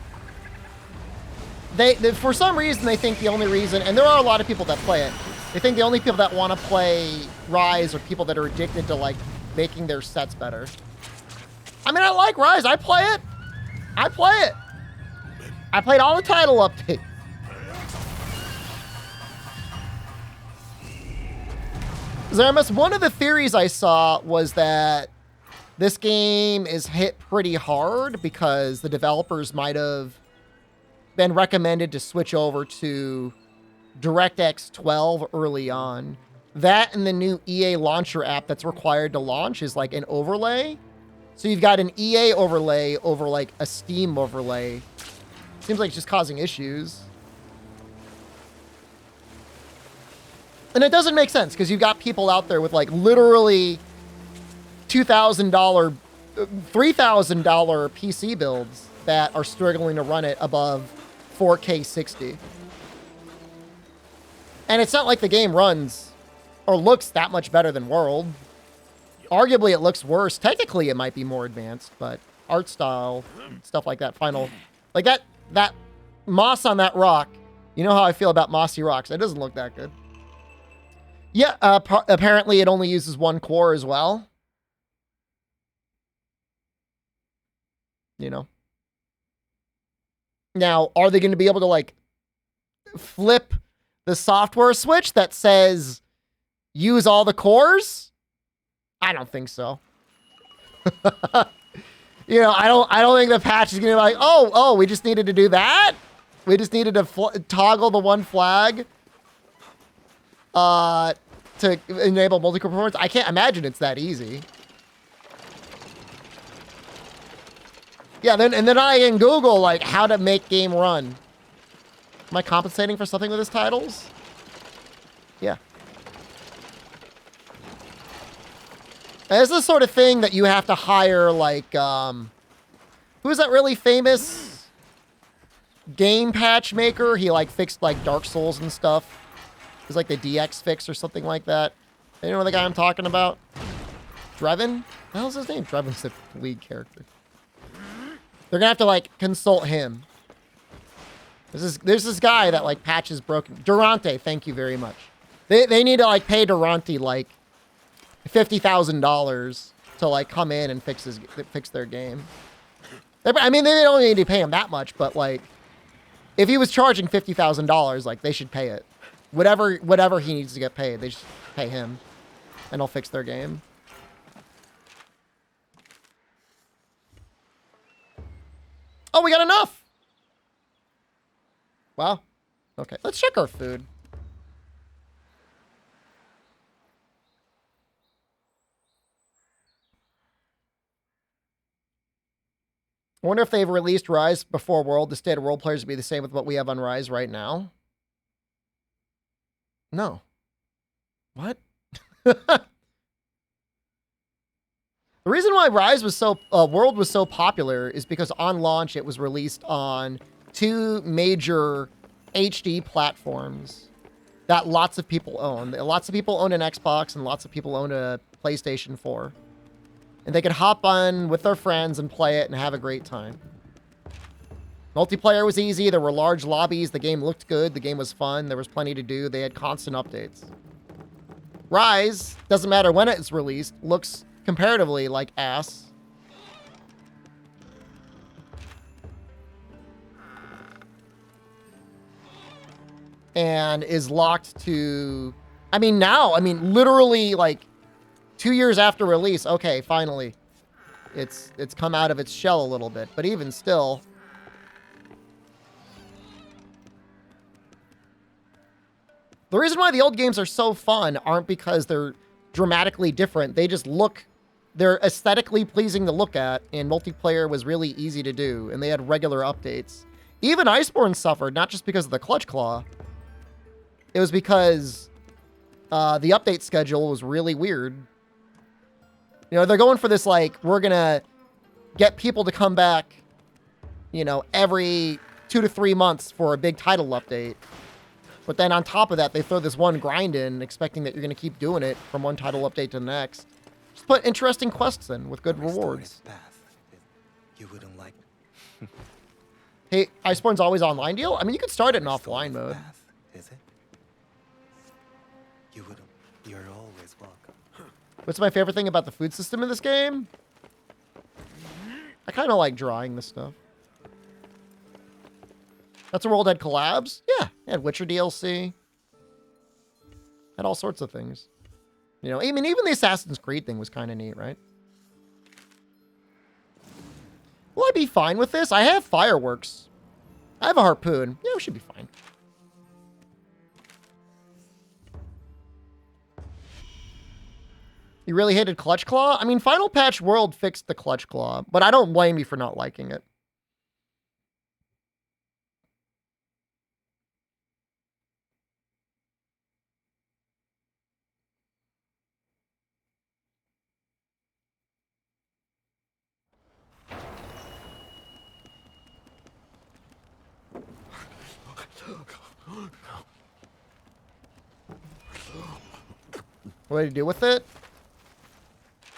They for some reason they think the only reason, and there are a lot of people that play it, they think the only people that want to play Rise are people that are addicted to like making their sets better. I mean, I like Rise. I play it. I played all the title updates. Zaramus, one of the theories I saw was that this game is hit pretty hard because the developers might have been recommended to switch over to DirectX 12 early on. That and the new EA launcher app that's required to launch is like an overlay. So you've got an EA overlay over like a Steam overlay. Seems like it's just causing issues. And it doesn't make sense because you've got people out there with like literally $2,000, $3,000 PC builds that are struggling to run it above 4K 60. And it's not like the game runs or looks that much better than World. Arguably, it looks worse. Technically, it might be more advanced, but art style, stuff like that, like that moss on that rock, you know how I feel about mossy rocks. It doesn't look that good. Yeah, apparently it only uses one core as well. You know. Now, are they going to be able to, like, flip the software switch that says use all the cores? I don't think so. You know, I don't think the patch is gonna be like, oh, we just needed to do that. We just needed to toggle the one flag to enable multi-core performance. I can't imagine it's that easy. Yeah, then I can Google like how to make game run. Am I compensating for something with his titles? Yeah. And this is the sort of thing that you have to hire, like, who's that really famous game patch maker? He, like, fixed, like, Dark Souls and stuff. It's like the DX fix or something like that. You know the guy I'm talking about? Drevin? What the hell's his name? Drevin's the lead character. They're gonna have to, like, consult him. There's this guy that, like, patches broken. Durante, thank you very much. They need to, like, pay Durante, like, $50,000 to like come in and fix their game. I mean, they don't need to pay him that much, but like, If he was charging $50,000, like, they should pay it. Whatever he needs to get paid, they should pay him. And he'll fix their game. Oh, we got enough! Wow. Okay, let's check our food. I wonder if they've released Rise before World. The state of World players would be the same with what we have on Rise right now. No. What? The reason why Rise was so World was so popular is because on launch it was released on 2 major HD platforms that lots of people own. Lots of people own an Xbox and lots of people own a PlayStation 4. And they could hop on with their friends and play it and have a great time. Multiplayer was easy. There were large lobbies. The game looked good. The game was fun. There was plenty to do. They had constant updates. Rise, doesn't matter when it's released, looks comparatively like ass. And is locked to... I mean, now, literally, like, 2 years after release, okay, finally. It's come out of its shell a little bit. But even still... The reason why the old games are so fun aren't because they're dramatically different. They just look... They're aesthetically pleasing to look at, and multiplayer was really easy to do, and they had regular updates. Even Iceborne suffered, not just because of the Clutch Claw. It was because the update schedule was really weird. You know, they're going for this, like, we're gonna get people to come back, you know, every 2 to 3 months for a big title update. But then on top of that, they throw this one grind in, expecting that you're gonna keep doing it from one title update to the next. Just put interesting quests in with good rewards. You wouldn't like. Hey, Iceborne's always online deal? I mean, you could start it in offline mode. Is it? You wouldn't. You're always welcome. What's my favorite thing about the food system in this game? I kind of like drawing this stuff. That's a World had collabs? Yeah, it had Witcher DLC. Had all sorts of things. You know, I mean, even the Assassin's Creed thing was kind of neat, right? Will I be fine with this? I have fireworks. I have a harpoon. Yeah, we should be fine. You really hated Clutch Claw? I mean, Final Patch World fixed the Clutch Claw, but I don't blame you for not liking it. What do you do with it?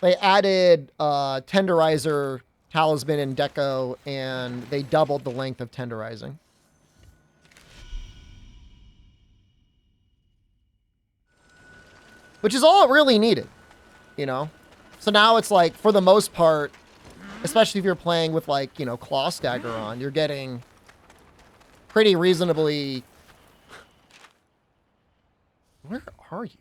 They added Tenderizer, Talisman, and Deco, and they doubled the length of tenderizing. Which is all it really needed, you know? So now it's like, for the most part, especially if you're playing with, like, you know, Claw Stagger on, you're getting pretty reasonably... Where are you?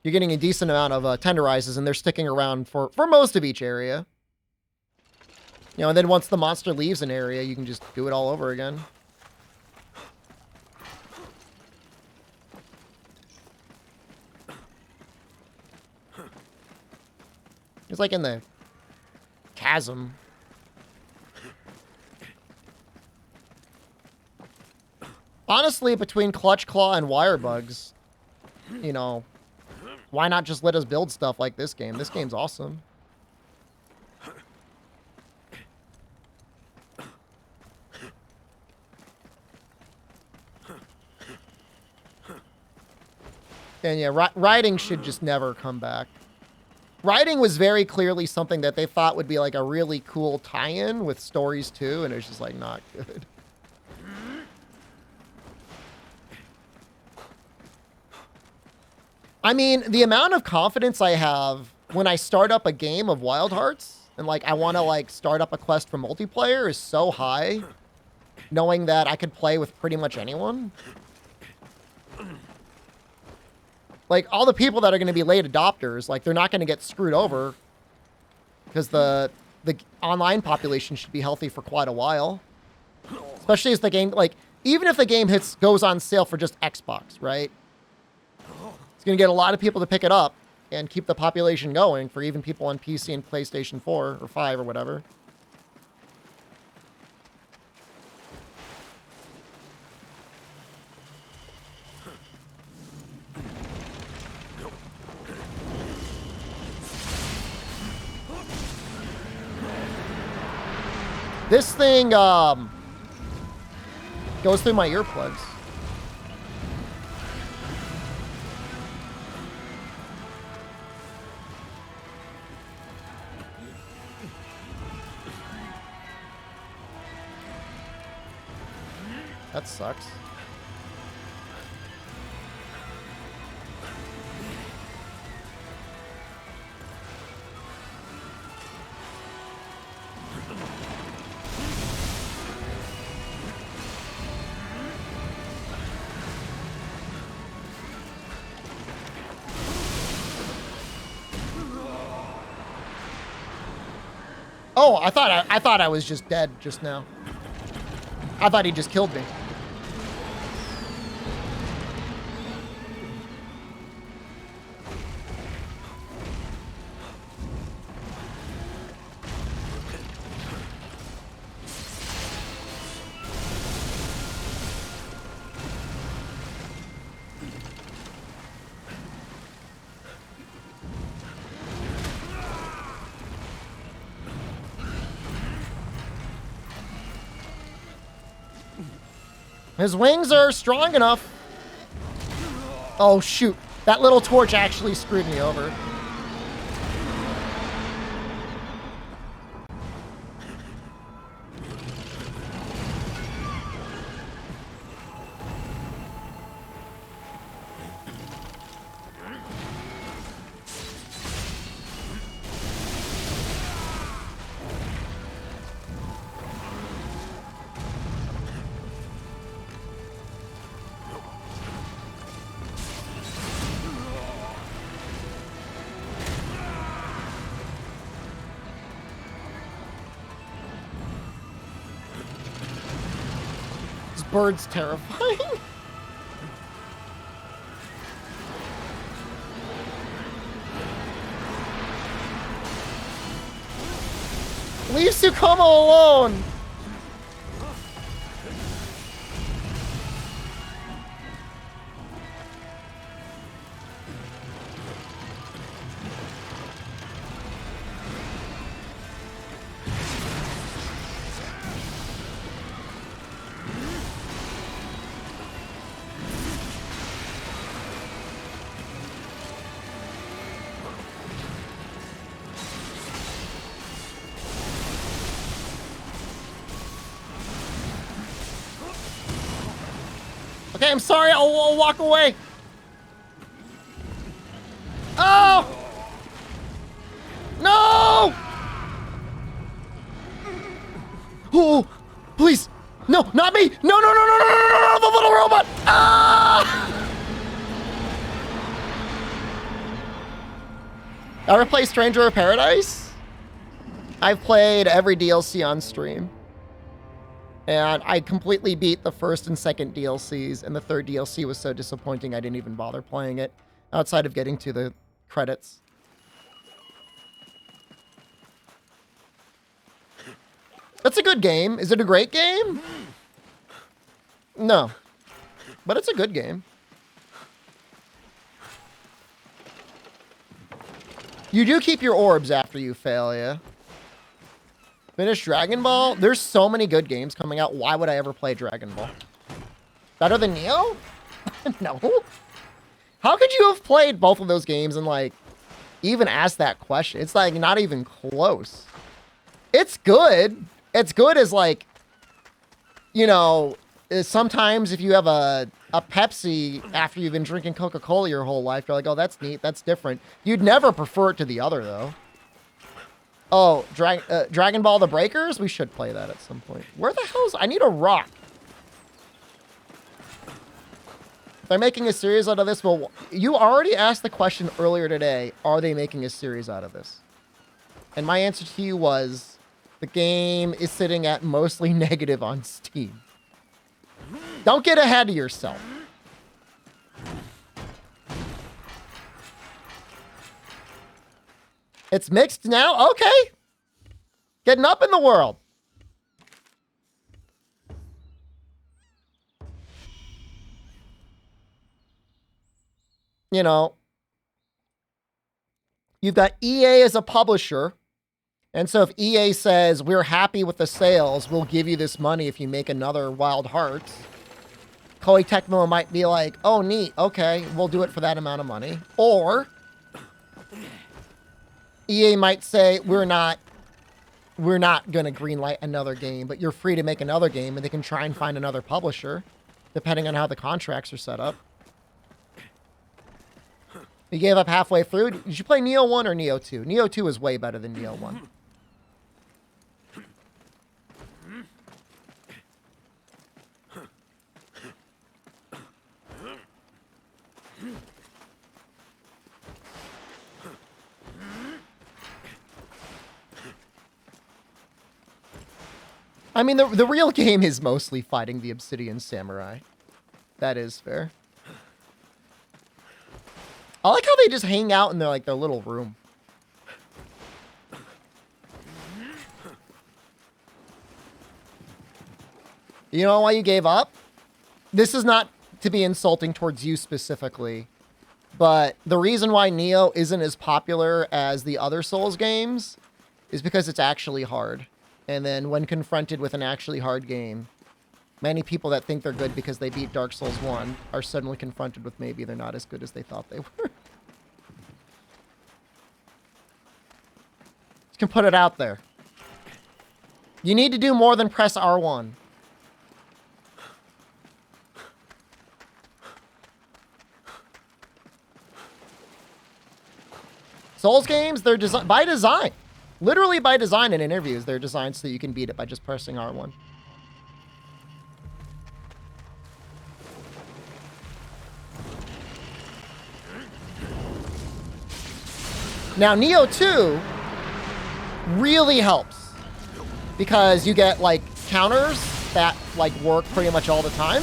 You're getting a decent amount of tenderizes, and they're sticking around for most of each area. You know, and then once the monster leaves an area, you can just do it all over again. It's like in the chasm. Honestly, between Clutch Claw and Wire Bugs, you know, why not just let us build stuff like this game? This game's awesome. And yeah, riding should just never come back. Riding was very clearly something that they thought would be like a really cool tie-in with stories too, and it was just like not good. I mean, the amount of confidence I have when I start up a game of Wild Hearts and like I want to like start up a quest for multiplayer is so high, knowing that I could play with pretty much anyone. Like all the people that are going to be late adopters, like they're not going to get screwed over because the online population should be healthy for quite a while. Especially as the game, like, even if the game goes on sale for just Xbox, right? It's going to get a lot of people to pick it up and keep the population going for even people on PC and PlayStation 4 or 5 or whatever. This thing, goes through my earplugs. That sucks. Oh, I thought I was just dead just now. I thought he just killed me. His wings are strong enough. Oh, shoot. That little torch actually screwed me over. Bird's terrifying. Leave Sukomo alone. Okay, I'm sorry. I'll walk away. Oh! No! Oh, please. No, not me. No, no, no, no, no, no, no, no, the little robot. Ah! Ever play Stranger of Paradise? I've played every DLC on stream. And I completely beat the first and second DLCs, and the third DLC was so disappointing I didn't even bother playing it, outside of getting to the credits. That's a good game. Is it a great game? No. But it's a good game. You do keep your orbs after you fail, yeah? Finish Dragon Ball? There's so many good games coming out. Why would I ever play Dragon Ball? Better than Neo? No. How could you have played both of those games and, like, even ask that question? It's, like, not even close. It's good. It's good as, like, you know, sometimes if you have a Pepsi after you've been drinking Coca-Cola your whole life, you're like, oh, that's neat, that's different. You'd never prefer it to the other, though. Oh, Dragon Ball The Breakers? We should play that at some point. Where the hell's... I need a rock. They're making a series out of this. Well, you already asked the question earlier today, are they making a series out of this? And my answer to you was, the game is sitting at mostly negative on Steam. Don't get ahead of yourself. It's mixed now? Okay. Getting up in the world. You know, you've got EA as a publisher. And so if EA says, we're happy with the sales, we'll give you this money if you make another Wild Hearts, Koei Tecmo might be like, oh, neat. Okay, we'll do it for that amount of money. Or EA might say, we're not going to greenlight another game, but you're free to make another game, and they can try and find another publisher, depending on how the contracts are set up. You gave up halfway through. Did you play Neo 1 or Neo 2? Neo 2 is way better than Neo 1. I mean, the real game is mostly fighting the Obsidian Samurai. That is fair. I like how they just hang out in their little room. You know why you gave up? This is not to be insulting towards you specifically, but the reason why Neo isn't as popular as the other Souls games is because it's actually hard. And then when confronted with an actually hard game, many people that think they're good because they beat Dark Souls 1 are suddenly confronted with maybe they're not as good as they thought they were. You can put it out there. You need to do more than press R1. Souls games, they're by design. Literally by design in interviews, they're designed so you can beat it by just pressing R1. Now, Neo 2 really helps because you get, counters that, work pretty much all the time.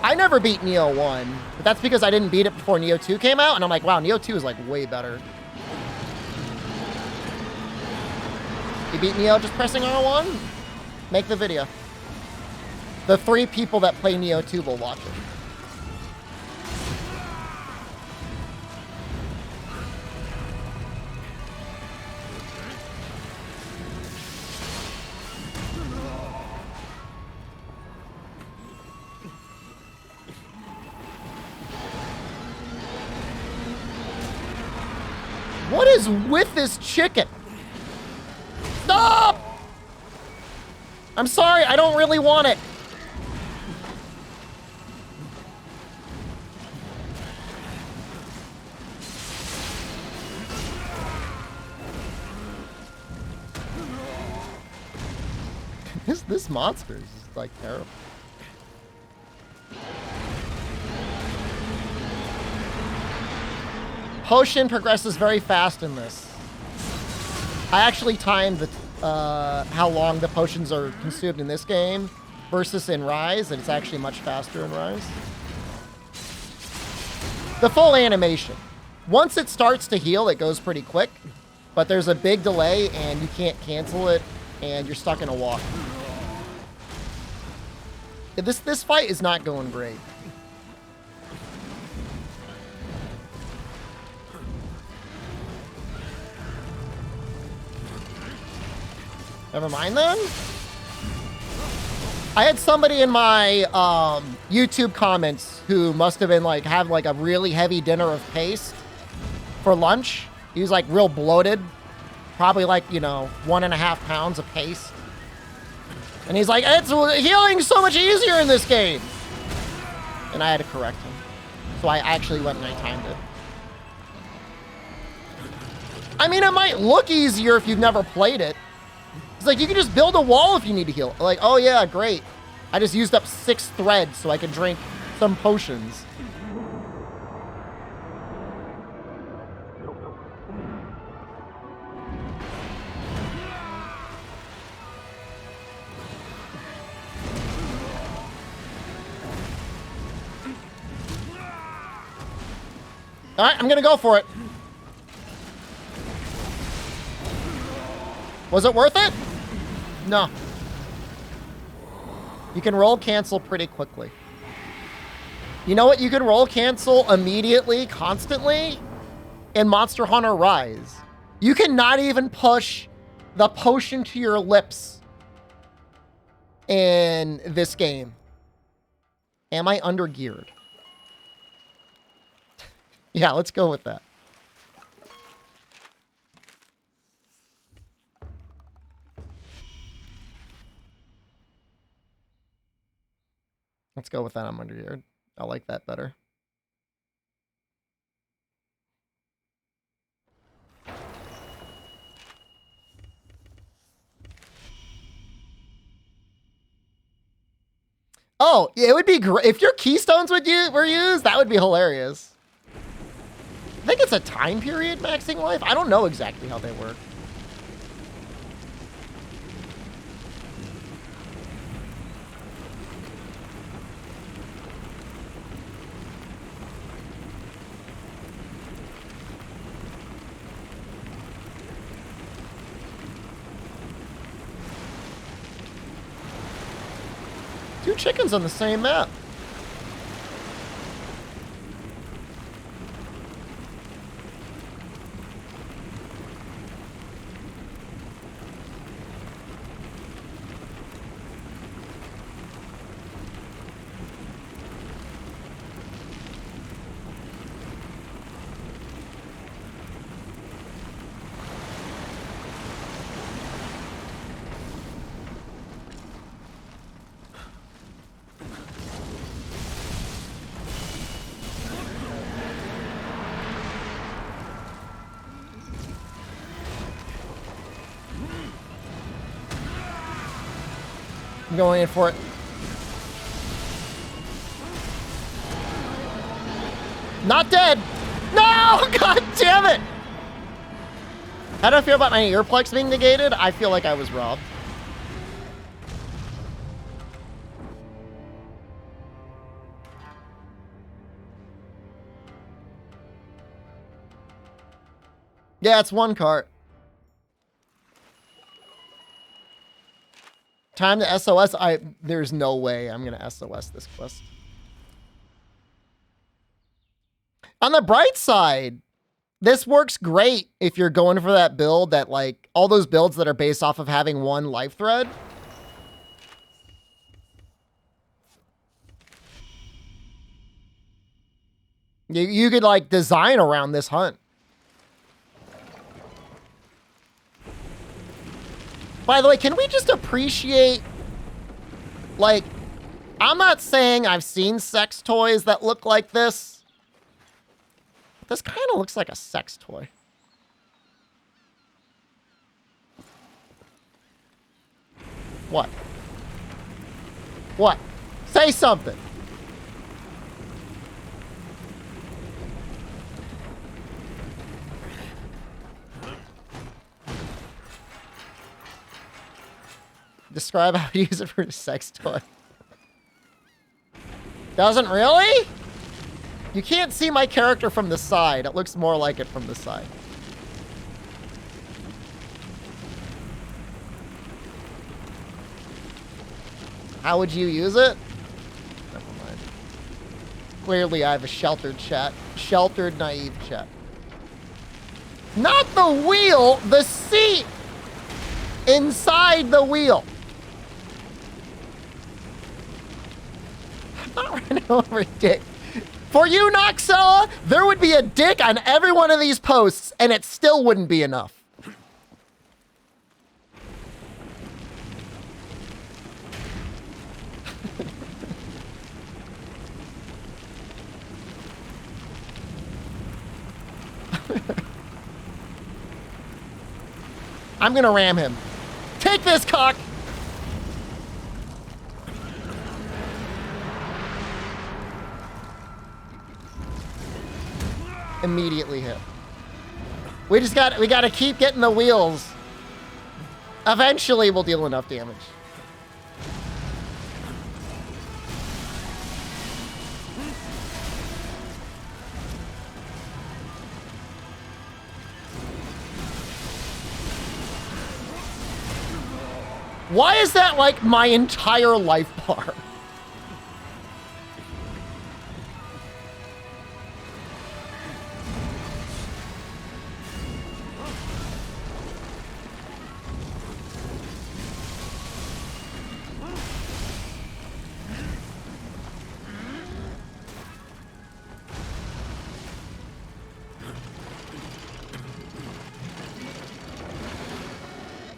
I never beat Neo 1, but that's because I didn't beat it before Neo 2 came out, and I'm like, wow, Neo 2 is, way better. You beat Neo just pressing R1? Make the video. The 3 people that play Neo 2 will watch it. What is with this chicken? Stop! I'm sorry, I don't really want it. This monster is just, terrible. Potion progresses very fast in this. I actually timed how long the potions are consumed in this game versus in Rise, and it's actually much faster in Rise. The full animation. Once it starts to heal, it goes pretty quick, but there's a big delay, and you can't cancel it, and you're stuck in a walk. This fight is not going great. Never mind then. I had somebody in my YouTube comments who must have been have a really heavy dinner of paste for lunch. He was real bloated. Probably like, you know, 1.5 pounds of pace. And he's like, it's healing so much easier in this game. And I had to correct him. So I actually went and I timed it. I mean, it might look easier if you've never played it. It's like, you can just build a wall if you need to heal. Like, oh yeah, great. I just used up 6 threads so I could drink some potions. All right, I'm gonna go for it. Was it worth it? No. You can roll cancel pretty quickly. You know what? You can roll cancel immediately, constantly in Monster Hunter Rise. You cannot even push the potion to your lips in this game. Am I undergeared? Yeah, let's go with that. Let's go with that. I'm undergeared. I like that better. Oh, yeah, it would be great. If your keystones were used, that would be hilarious. I think it's a time period maxing life. I don't know exactly how they work. Two chickens on the same map. I'm going in for it. Not dead. No! God damn it! How do I feel about my earplugs being negated? I feel like I was robbed. Yeah, it's one cart. Time to SOS. There's no way I'm gonna SOS this quest. On the bright side, this works great if you're going for that build that, like, all those builds that are based off of having one life thread. You could, like, design around this hunt. By the way, can we just appreciate, like, I'm not saying I've seen sex toys that look like this. But this kind of looks like a sex toy. What? What? Say something. Describe how to use it for a sex toy. Doesn't really? You can't see my character from the side. It looks more like it from the side. How would you use it? Never mind. Clearly I have a sheltered chat. Sheltered, naive chat. Not the wheel, the seat inside the wheel. I'm not running over a dick. For you, Noxella, there would be a dick on every one of these posts, and it still wouldn't be enough. I'm gonna ram him. Take this, cock! Immediately hit. We gotta keep getting the wheels. Eventually we'll deal enough damage. Why is that like my entire life bar?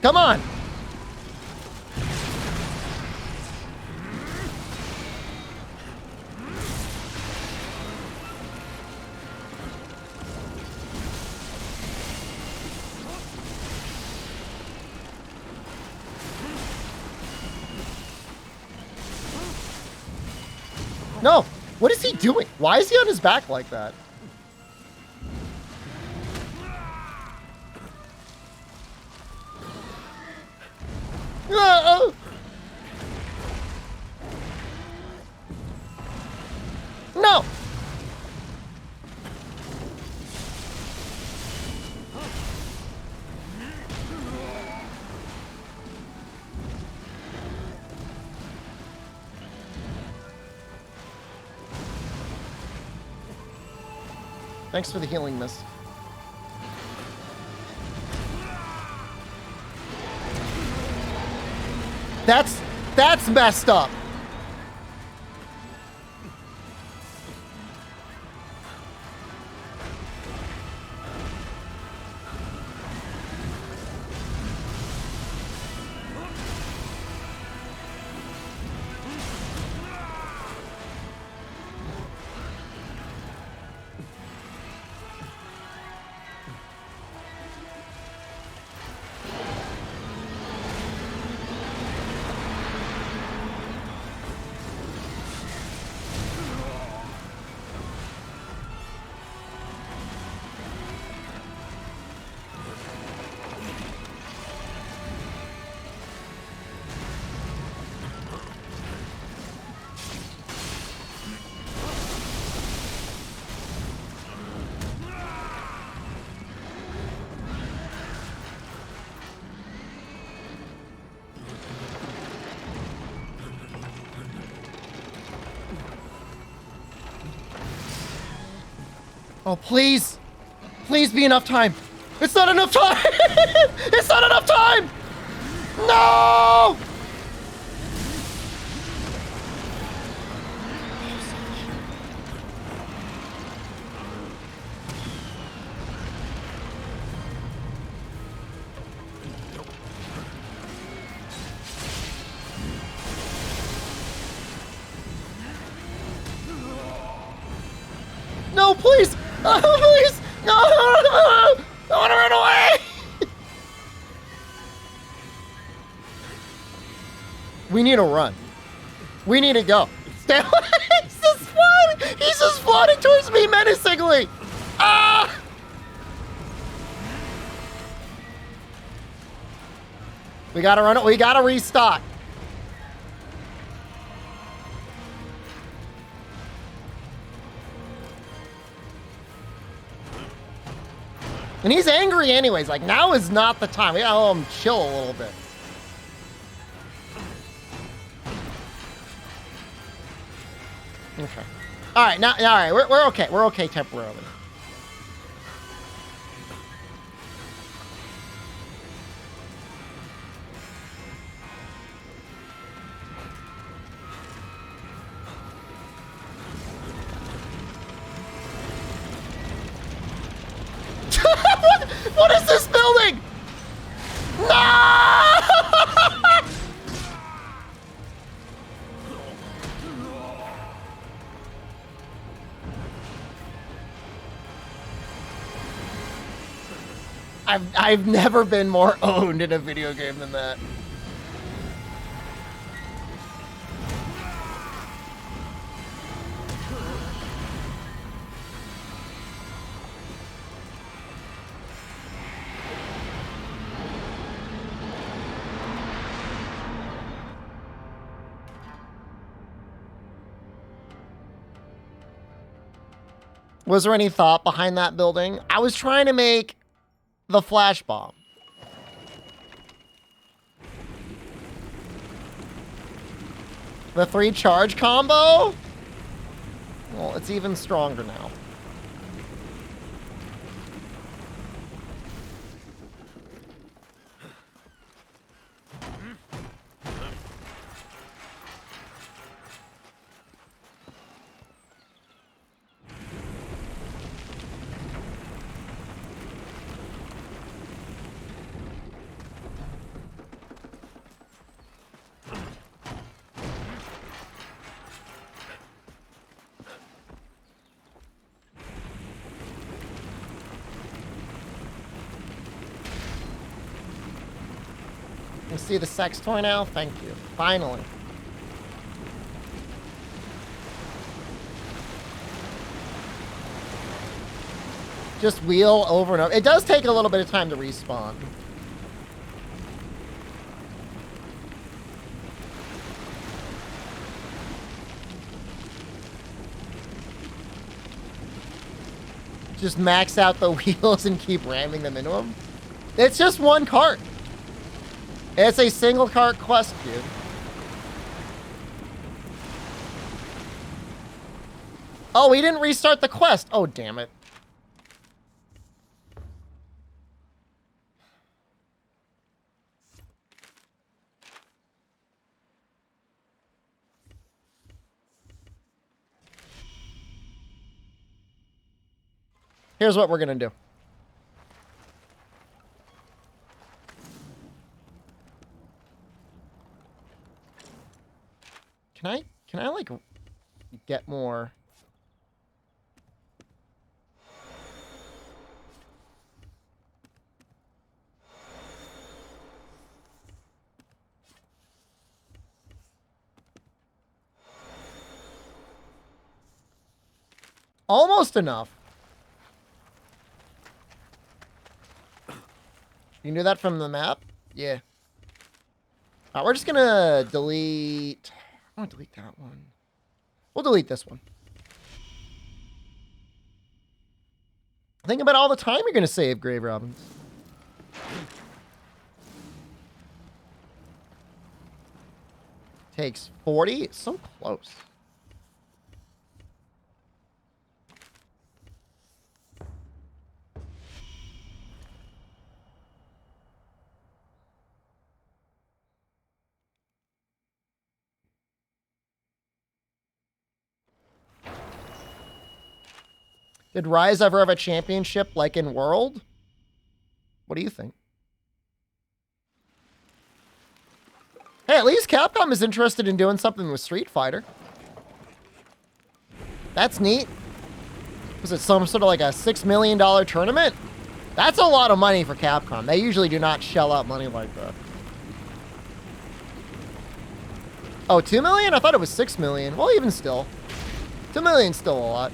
Come on! No! What is he doing? Why is he on his back like that? No! Thanks for the healing, miss. That's messed up. Oh, please. Please be enough time. It's not enough time. It's not enough time. No! No, please! Oh, please! No! I want to run away! We need to run. We need to go. He's just floating! He's just floating towards me menacingly! Ah! We gotta run it. We gotta restock. And he's angry anyways. Like, now is not the time. We gotta let him chill a little bit. Okay. All right, now, all right, we're okay. We're okay temporarily. What is this building? No! I've never been more owned in a video game than that. Was there any thought behind that building? I was trying to make the flash bomb. The 3 charge combo? Well, it's even stronger now. You see the sex toy now? Thank you. Finally. Just wheel over and over. It does take a little bit of time to respawn. Just max out the wheels and keep ramming them into them. It's just one cart. It's a single cart quest, dude. Oh, we didn't restart the quest. Oh, damn it. Here's what we're gonna do. Can I like get more? Almost enough. You can do that from the map? Yeah. We're just gonna delete... I want to delete that one. We'll delete this one. Think about all the time you're gonna save, Grave Robins. Takes 40? It's so close. Did Rise ever have a championship like in World? What do you think? Hey, at least Capcom is interested in doing something with Street Fighter. That's neat. Was it some sort of like a $6 million tournament? That's a lot of money for Capcom. They usually do not shell out money like that. Oh, 2 million? I thought it was 6 million. Well, even still. 2 million is still a lot.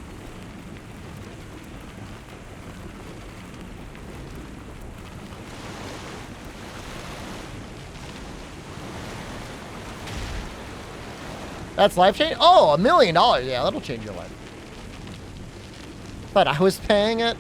That's life change? Oh, $1 million. Yeah, that'll change your life. But I was paying it.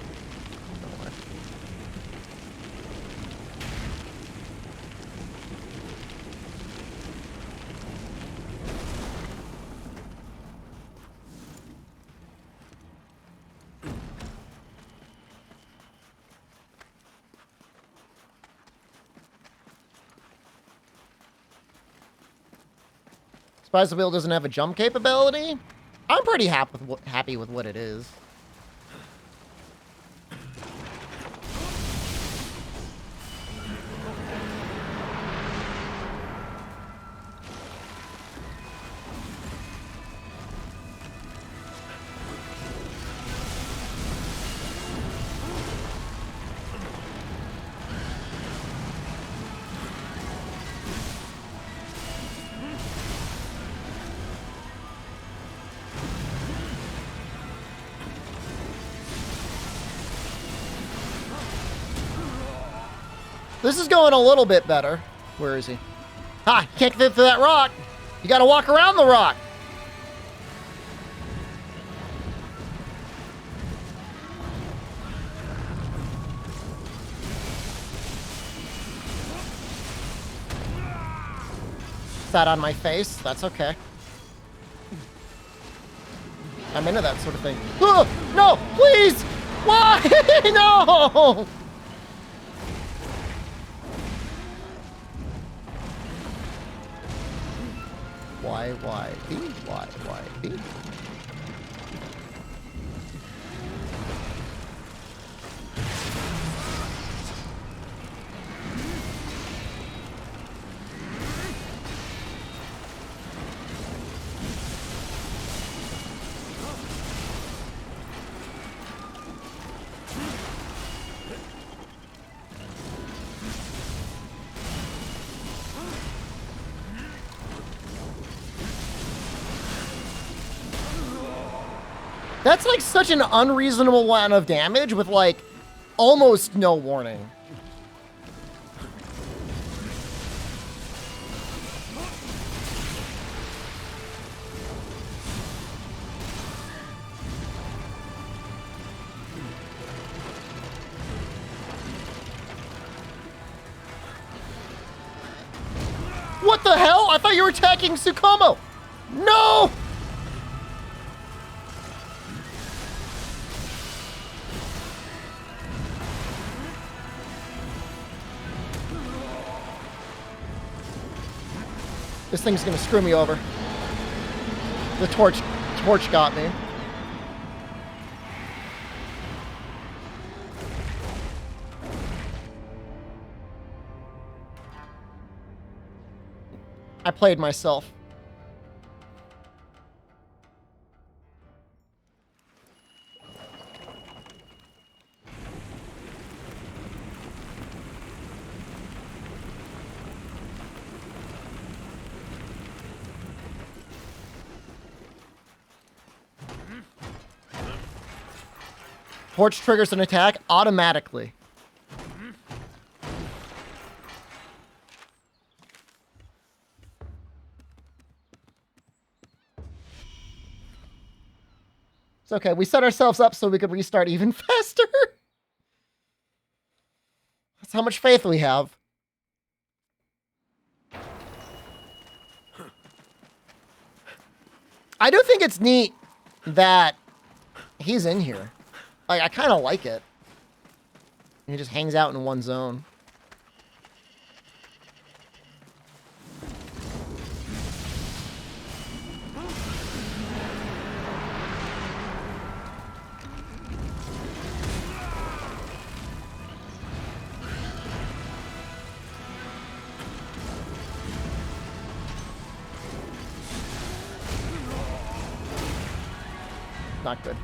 Surprised the wheel doesn't have a jump capability? I'm pretty happy with what it is. This is going a little bit better. Where is he? Ha! You can't fit through that rock. You gotta walk around the rock. Sat on my face. That's okay. I'm into that sort of thing. Oh, no, please! Why? No! Why, B? Why, B? That's like such an unreasonable amount of damage with like almost no warning. What the hell? I thought you were attacking Tsukumo. No! This thing's gonna screw me over. The torch got me. I played myself. Torch triggers an attack automatically. It's okay. We set ourselves up so we could restart even faster. That's how much faith we have. I do think it's neat that he's in here. Like, I kind of like it. He just hangs out in one zone. Not good.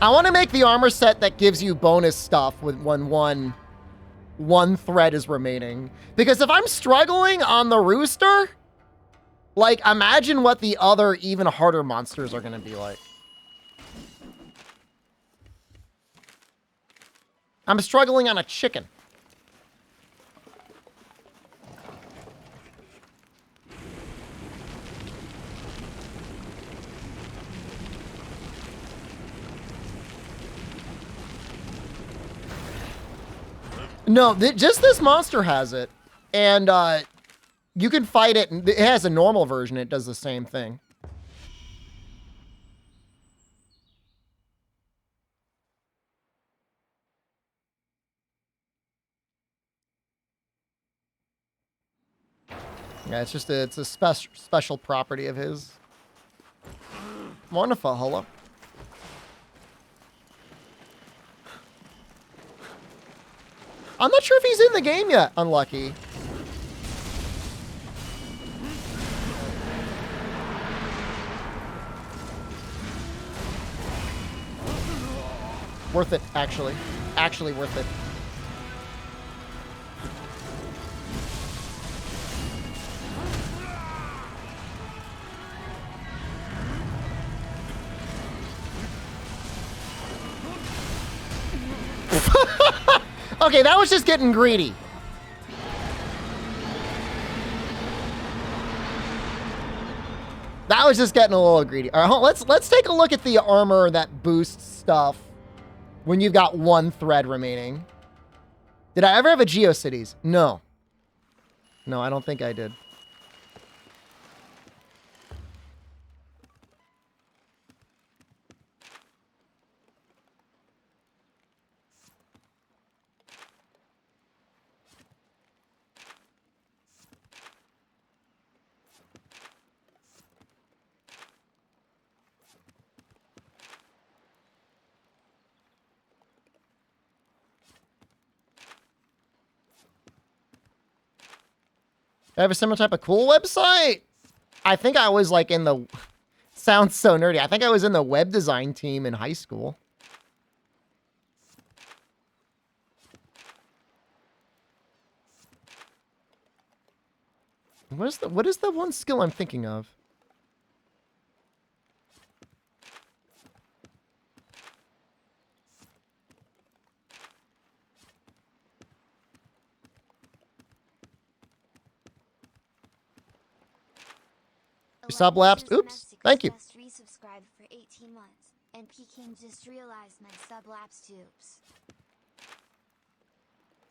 I want to make the armor set that gives you bonus stuff with when one thread is remaining. Because if I'm struggling on the rooster, like, imagine what the other even harder monsters are going to be like. I'm struggling on a chicken. No, just this monster has it. And you can fight it. And it has a normal version. It does the same thing. Yeah, it's just it's a special property of his. Wonderful, hello. I'm not sure if he's in the game yet. Unlucky. Worth it, actually. Actually worth it. Okay, that was just getting greedy. That was just getting a little greedy. All right, let's take a look at the armor that boosts stuff when you've got one thread remaining. Did I ever have a GeoCities? No. No, I don't think I did. I have a similar type of cool website. I think I was like in the, sounds so nerdy. I think I was in the web design team in high school. What is the one skill I'm thinking of? Sub lapsed. Oops. Thank you. Just resubscribed for 18 months, and Peking just realized my sub lapsed tubes.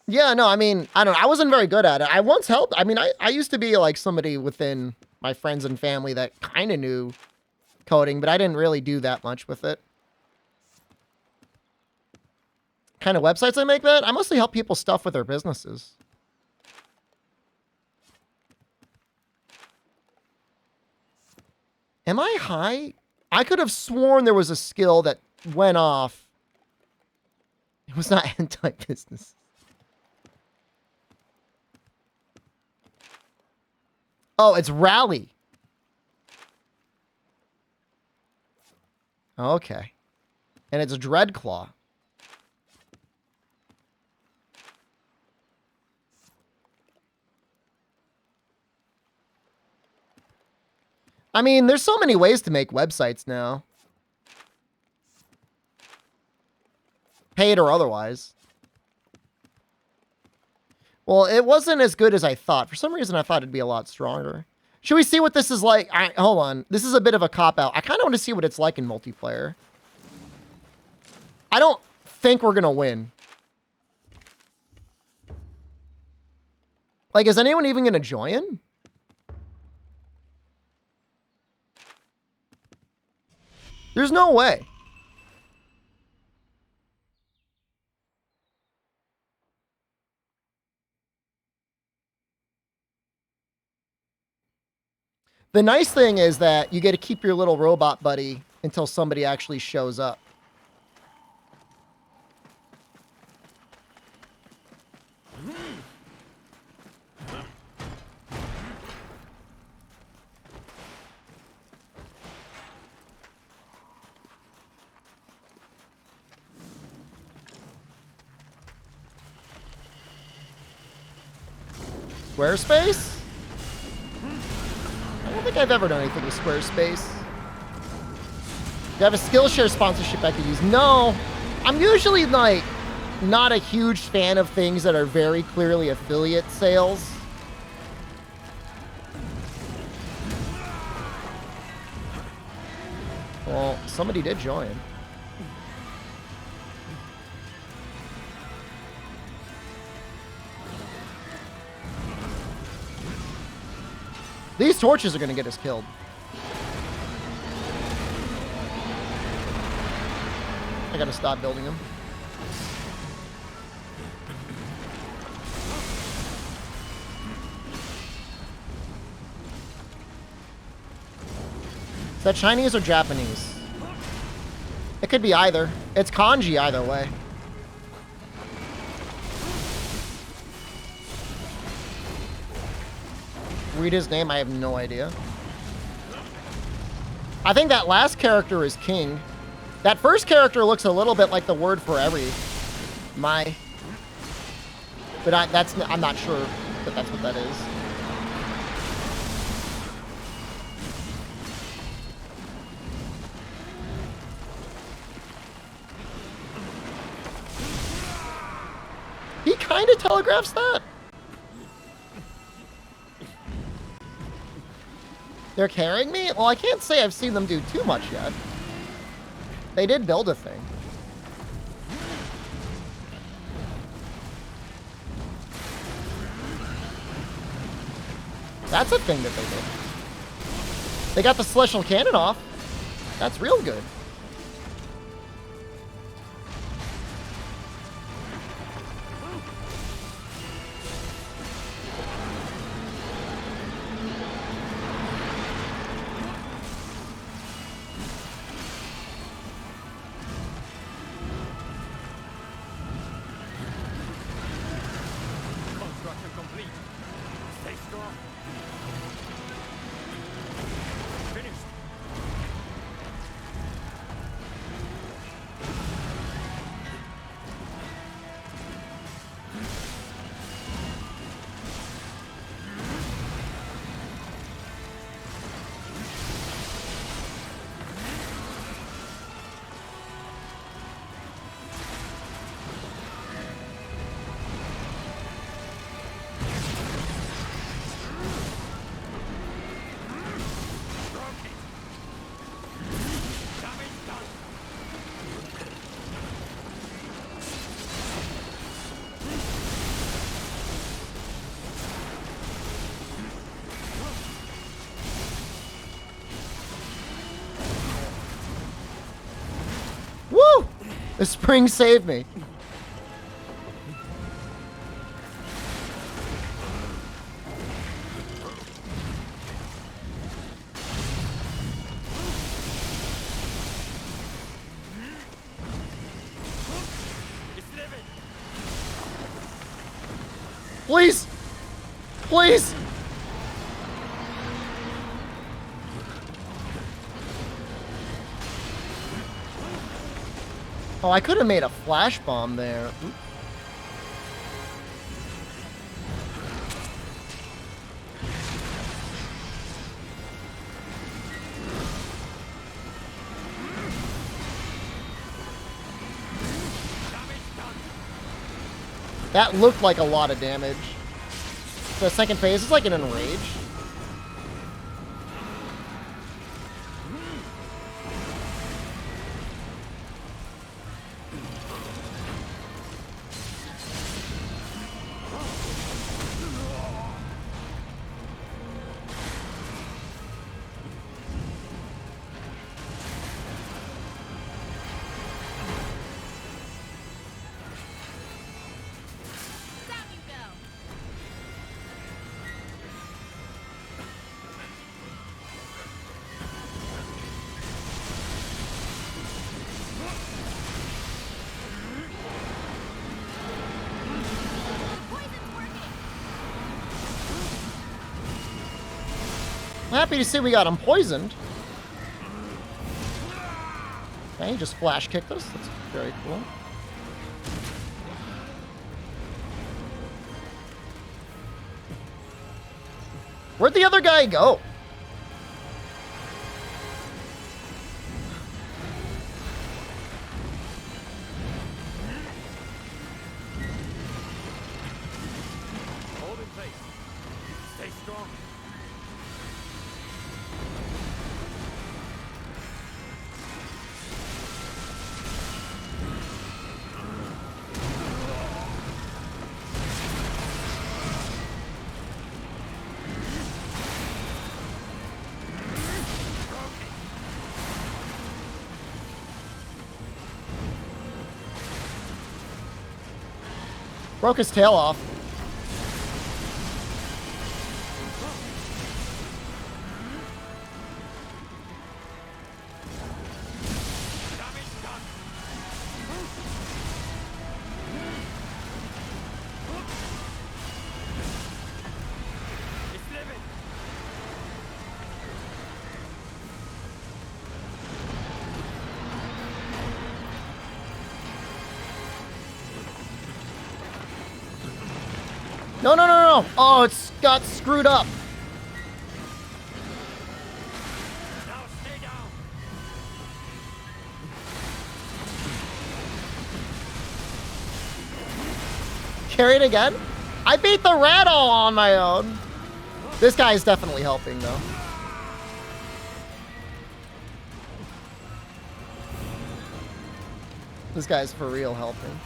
Yeah, no, I mean, I don't know. I wasn't very good at it. I once helped. I mean, I used to be like somebody within my friends and family that kind of knew coding, but I didn't really do that much with it. Kind of websites I make, that I mostly help people stuff with their businesses. Am I high? I could have sworn there was a skill that went off. It was not anti-business. Oh, it's rally. Okay. And it's Dreadclaw. I mean, there's so many ways to make websites now. Paid or otherwise. Well, it wasn't as good as I thought. For some reason, I thought it'd be a lot stronger. Should we see what this is like? Hold on. This is a bit of a cop-out. I kind of want to see what it's like in multiplayer. I don't think we're going to win. Like, is anyone even going to join? There's no way. The nice thing is that you get to keep your little robot buddy until somebody actually shows up. Squarespace? I don't think I've ever done anything with Squarespace. Do you have a Skillshare sponsorship I could use? No. I'm usually, like, not a huge fan of things that are very clearly affiliate sales. Well, somebody did join. These torches are going to get us killed. I got to stop building them. Is that Chinese or Japanese? It could be either. It's kanji either way. Read his name, I have no idea. I think that last character is king. That first character looks a little bit like the word for every. My. But I'm not sure that that's what that is. kind of telegraphs that. They're carrying me? Well, I can't say I've seen them do too much yet. They did build a thing. That's a thing that they did. They got the Celestial Cannon off. That's real good. Construction complete. Stay strong. Finished. Woo! The spring saved me. Please! Please! Oh, I could have made a flash bomb there. Oop. That looked like a lot of damage. The second phase is like an enrage. I'm happy to see we got him poisoned. Okay, he just flash kicked us. That's very cool. Where'd the other guy go? Hold in place. Stay strong. Broke his tail off. No, no, no, no. Oh, it's got screwed up. Now stay down. carry it again? I beat the rat all on my own. This guy is definitely helping, though. This guy's for real helping.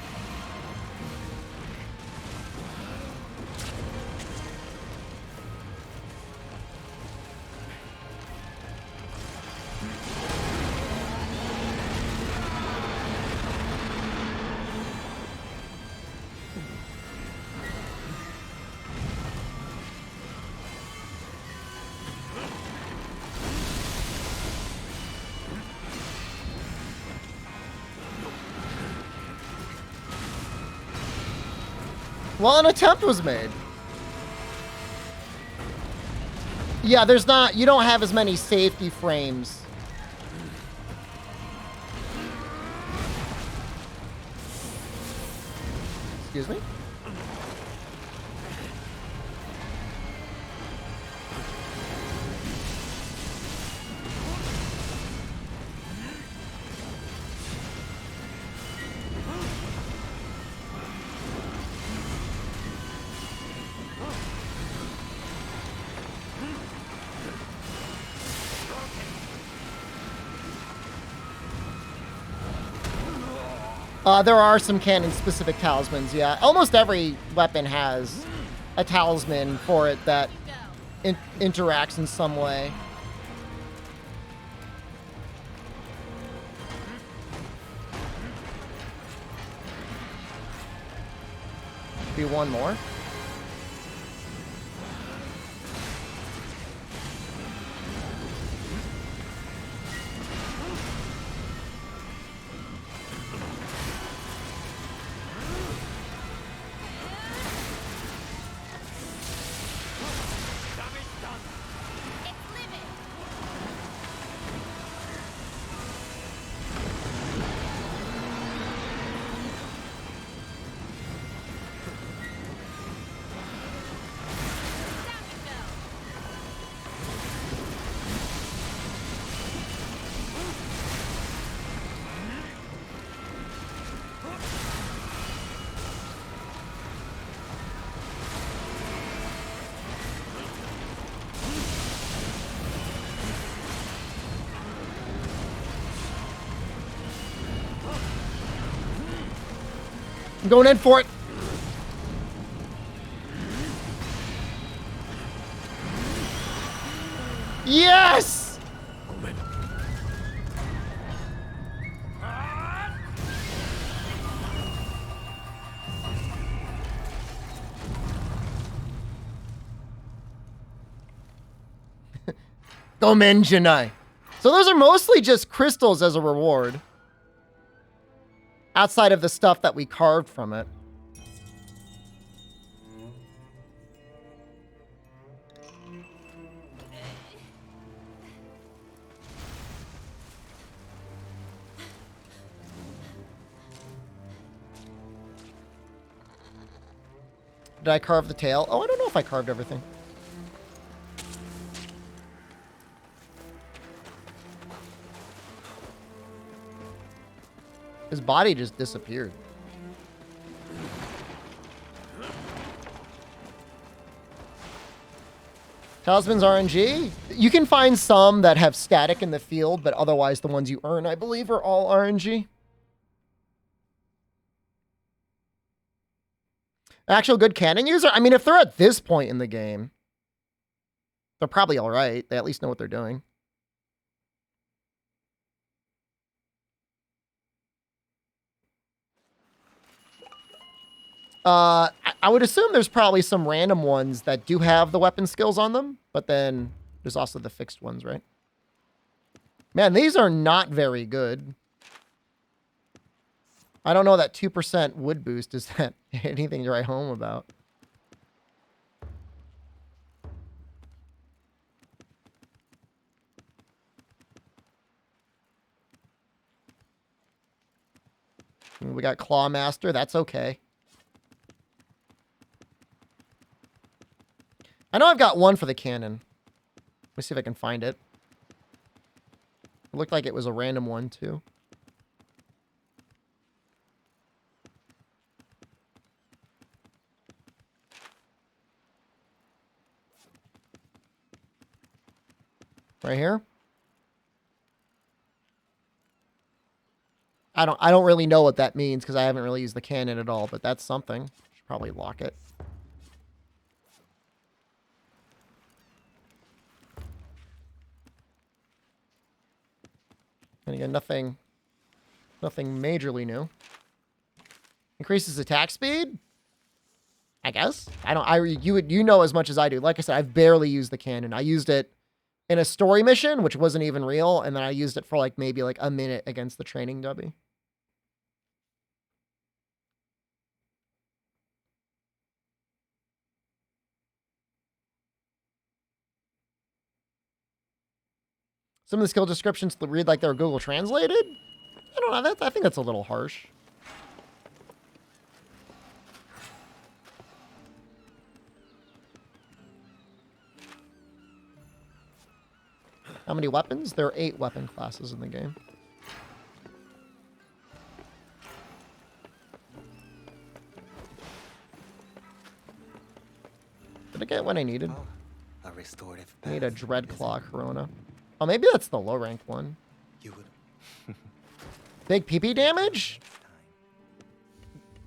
Well, an attempt was made. Yeah, there's not, you don't have as many safety frames. Excuse me? There are some cannon-specific talismans, yeah. Almost every weapon has a talisman for it that interacts in some way. Be one more. I'm going in for it. Yes! Gomen Janai. So those are mostly just crystals as a reward. Outside of the stuff that we carved from it. Did I carve the tail? Oh, I don't know if I carved everything. His body just disappeared. Talisman's RNG? You can find some that have static in the field, but otherwise the ones you earn, I believe, are all RNG. Actual good cannon user? I mean, if they're at this point in the game, they're probably all right. They at least know what they're doing. I would assume there's probably some random ones that do have the weapon skills on them, but then there's also the fixed ones, right? Man, these are not very good. I don't know that 2% wood boost is that anything to write home about. We got Claw Master. That's okay. I know I've got one for the cannon. Let me see if I can find it. It looked like it was a random one, too. Right here. I don't really know what that means because I haven't really used the cannon at all, but that's something. Should probably lock it. And again, nothing majorly new. Increases attack speed? I guess. You know as much as I do. Like I said, I've barely used the cannon. I used it in a story mission, which wasn't even real, and then I used it for like maybe like a minute against the training dubby. Some of the skill descriptions read like they're Google translated. I don't know. I think that's a little harsh. How many weapons? There are 8 weapon classes in the game. Did I get what I needed? Oh, a restorative I need a bath, Dreadclaw is it? Corona. Oh, maybe that's the low ranked one. You would Big PP damage? next time.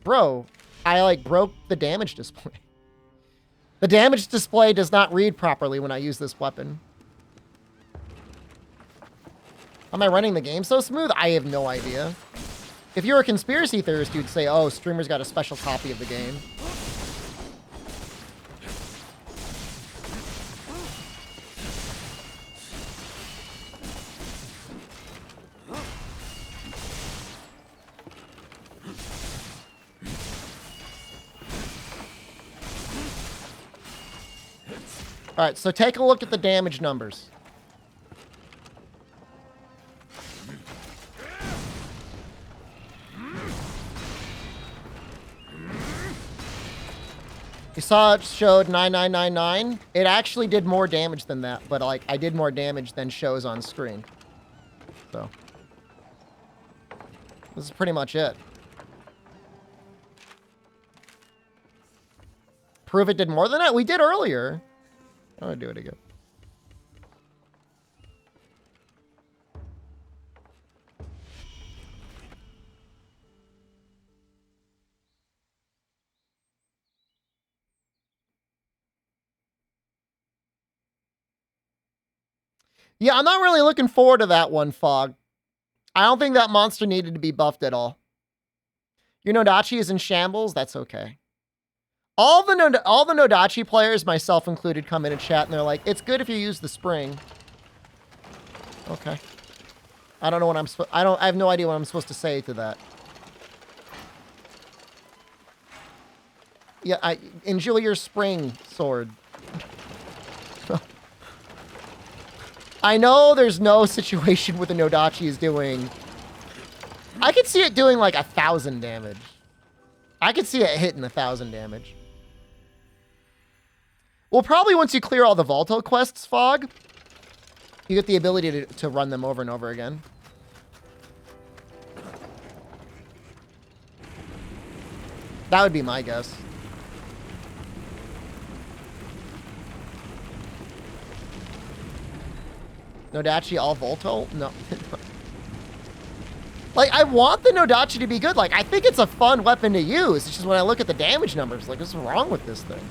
Bro, I like broke the damage display. The damage display does not read properly when I use this weapon. Am I running the game so smooth? I have no idea. If you're a conspiracy theorist, you'd say, oh, streamers got a special copy of the game. All right, so take a look at the damage numbers. You saw it showed 9999. It actually did more damage than that, but like I did more damage than shows on screen. So this is pretty much it. Prove it did more than that? We did earlier. I'm gonna do it again. Yeah, I'm not really looking forward to that one, Fog. I don't think that monster needed to be buffed at all. Your Nodachi is in shambles? That's okay. All the Nodachi players, myself included, come in and chat and they're like, it's good if you use the spring. Okay. I don't know what I have no idea what I'm supposed to say to that. Yeah, enjoy your spring sword. I know there's no situation where the Nodachi is doing... I could see it doing like 1,000 damage. I could see it hitting 1,000 damage. Well, probably once you clear all the Volto quests, Fog, you get the ability to run them over and over again. That would be my guess. Nodachi all Volto? No. Like, I want the Nodachi to be good. Like, I think it's a fun weapon to use. It's just when I look at the damage numbers, like, what's wrong with this thing?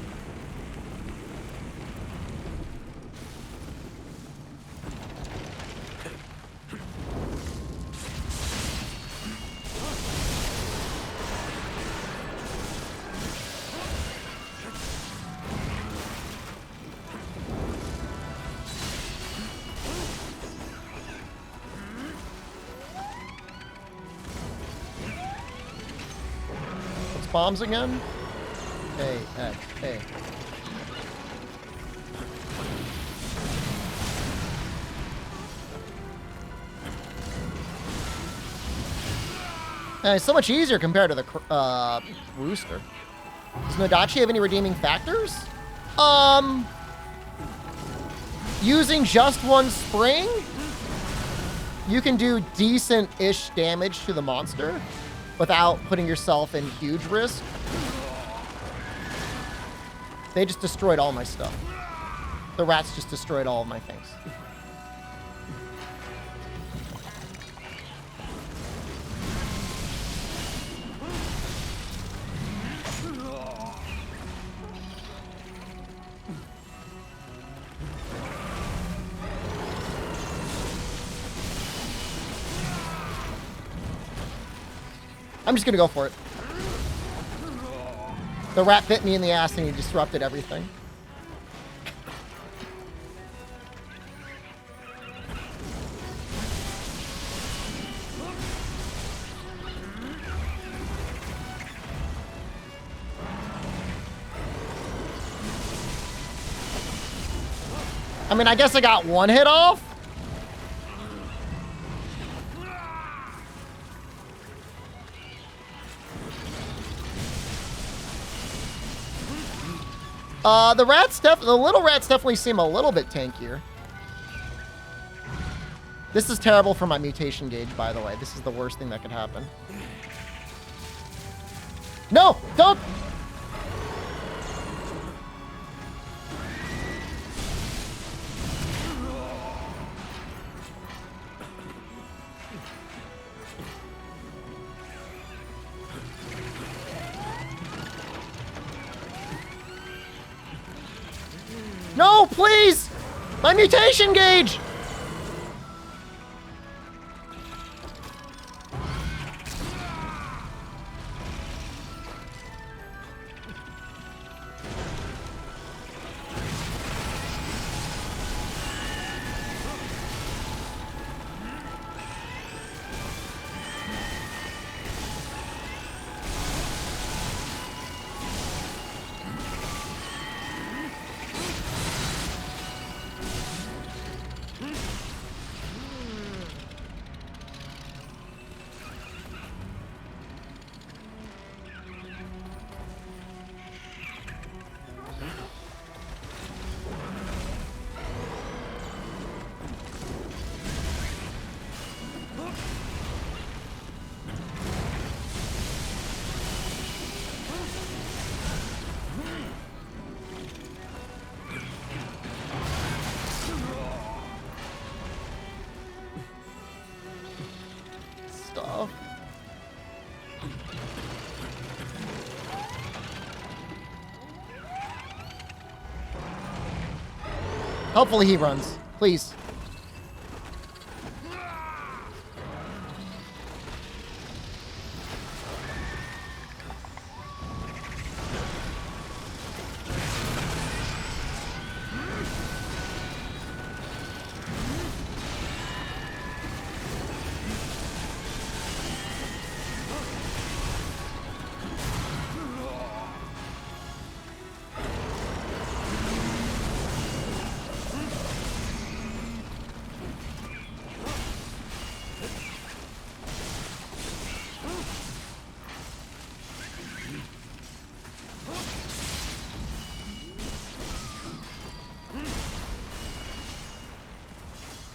Bombs again? Hey, hey, hey. It's so much easier compared to the Rooster. Does Nodachi have any redeeming factors? Using just one spring, you can do decent-ish damage to the monster without putting yourself in huge risk. They just destroyed all my stuff. The rats just destroyed all of my things. I'm just gonna go for it. The rat bit me in the ass and he disrupted everything. I mean, I guess I got one hit off. The little rats definitely seem a little bit tankier. This is terrible for my mutation gauge, by the way. This is the worst thing that could happen. No, don't. No, please! My mutation gauge! Stuff. Hopefully he runs. Please.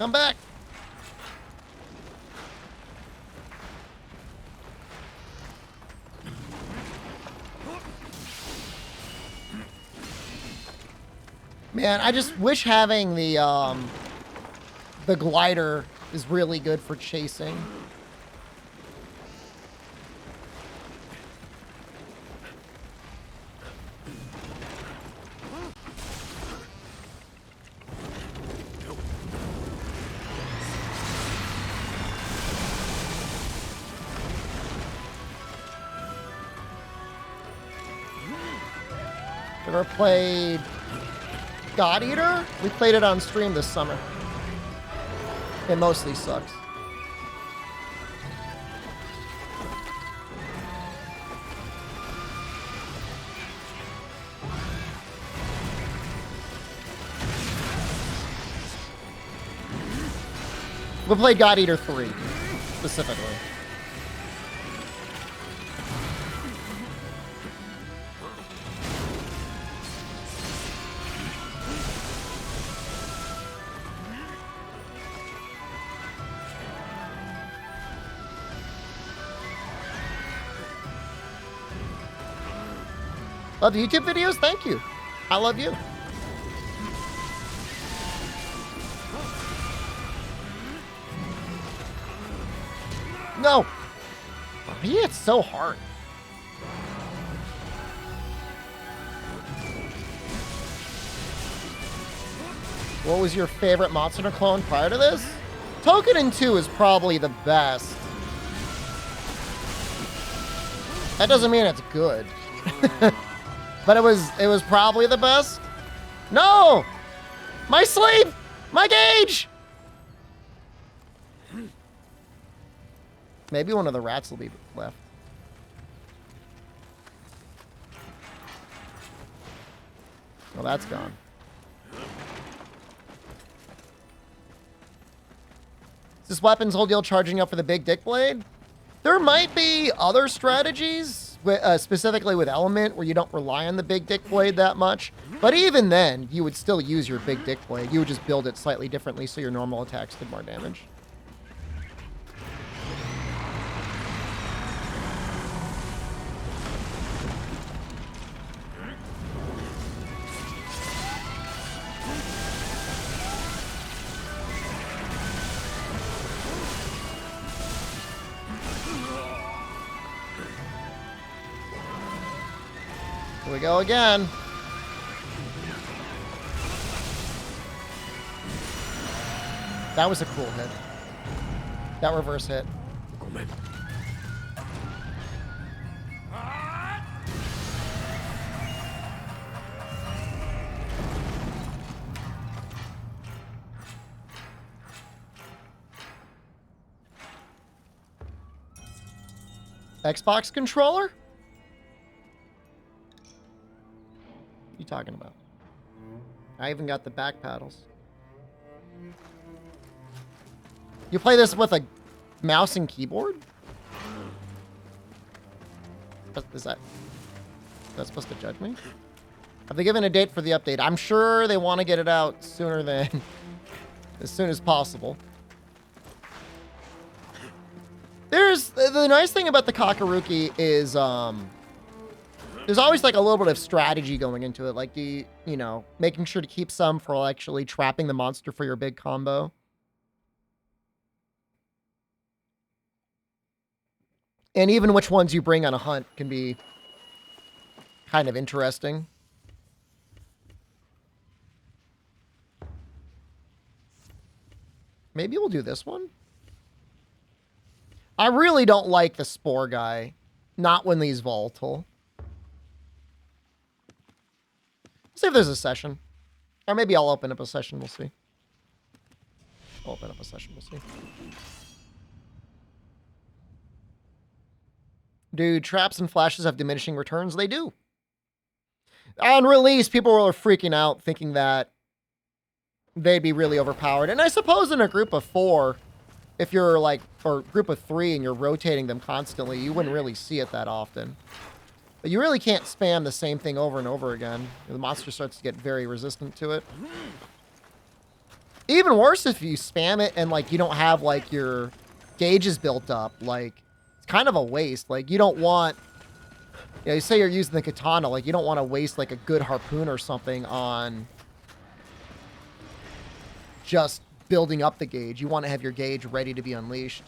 Come back. Man, I just wish having the glider is really good for chasing. Ever played God Eater? We played it on stream this summer. It mostly sucks. We played God Eater 3, specifically. Love the YouTube videos? Thank you. I love you. No. Oh, he hits so hard. What was your favorite Monster Hunter clone prior to this? Token 2 is probably the best. That doesn't mean it's good. But it was probably the best. No! My sleep! My gauge! Maybe one of the rats will be left. Well, that's gone. Is this weapon's whole deal charging up for the big dick blade? There might be other strategies, specifically with Element, where you don't rely on the big dick blade that much. But even then, you would still use your big dick blade. You would just build it slightly differently so your normal attacks did more damage. Here we go again. That was a cool hit. That reverse hit. Xbox controller? What are you talking about? I even got the back paddles. You play this with a mouse and keyboard? Is that supposed to judge me? Have they given a date for the update? I'm sure they want to get it out sooner than as soon as possible. There's the nice thing about the Kakaruki is there's always like a little bit of strategy going into it, like you know, making sure to keep some for actually trapping the monster for your big combo. And even which ones you bring on a hunt can be kind of interesting. Maybe we'll do this one. I really don't like the Spore guy. Not when he's volatile. See if there's a session. Or maybe I'll open up a session, we'll see. I'll open up a session, we'll see. Do traps and flashes have diminishing returns? They do. On release, people were freaking out, thinking that they'd be really overpowered. And I suppose in a group of 4, if you're like, or group of 3 and you're rotating them constantly, you wouldn't really see it that often. But you really can't spam the same thing over and over again. The monster starts to get very resistant to it. Even worse if you spam it and like you don't have like your gauges built up. Like, it's kind of a waste. Like, you don't want, you know, you say you're using the katana, like you don't want to waste like a good harpoon or something on just building up the gauge. You want to have your gauge ready to be unleashed.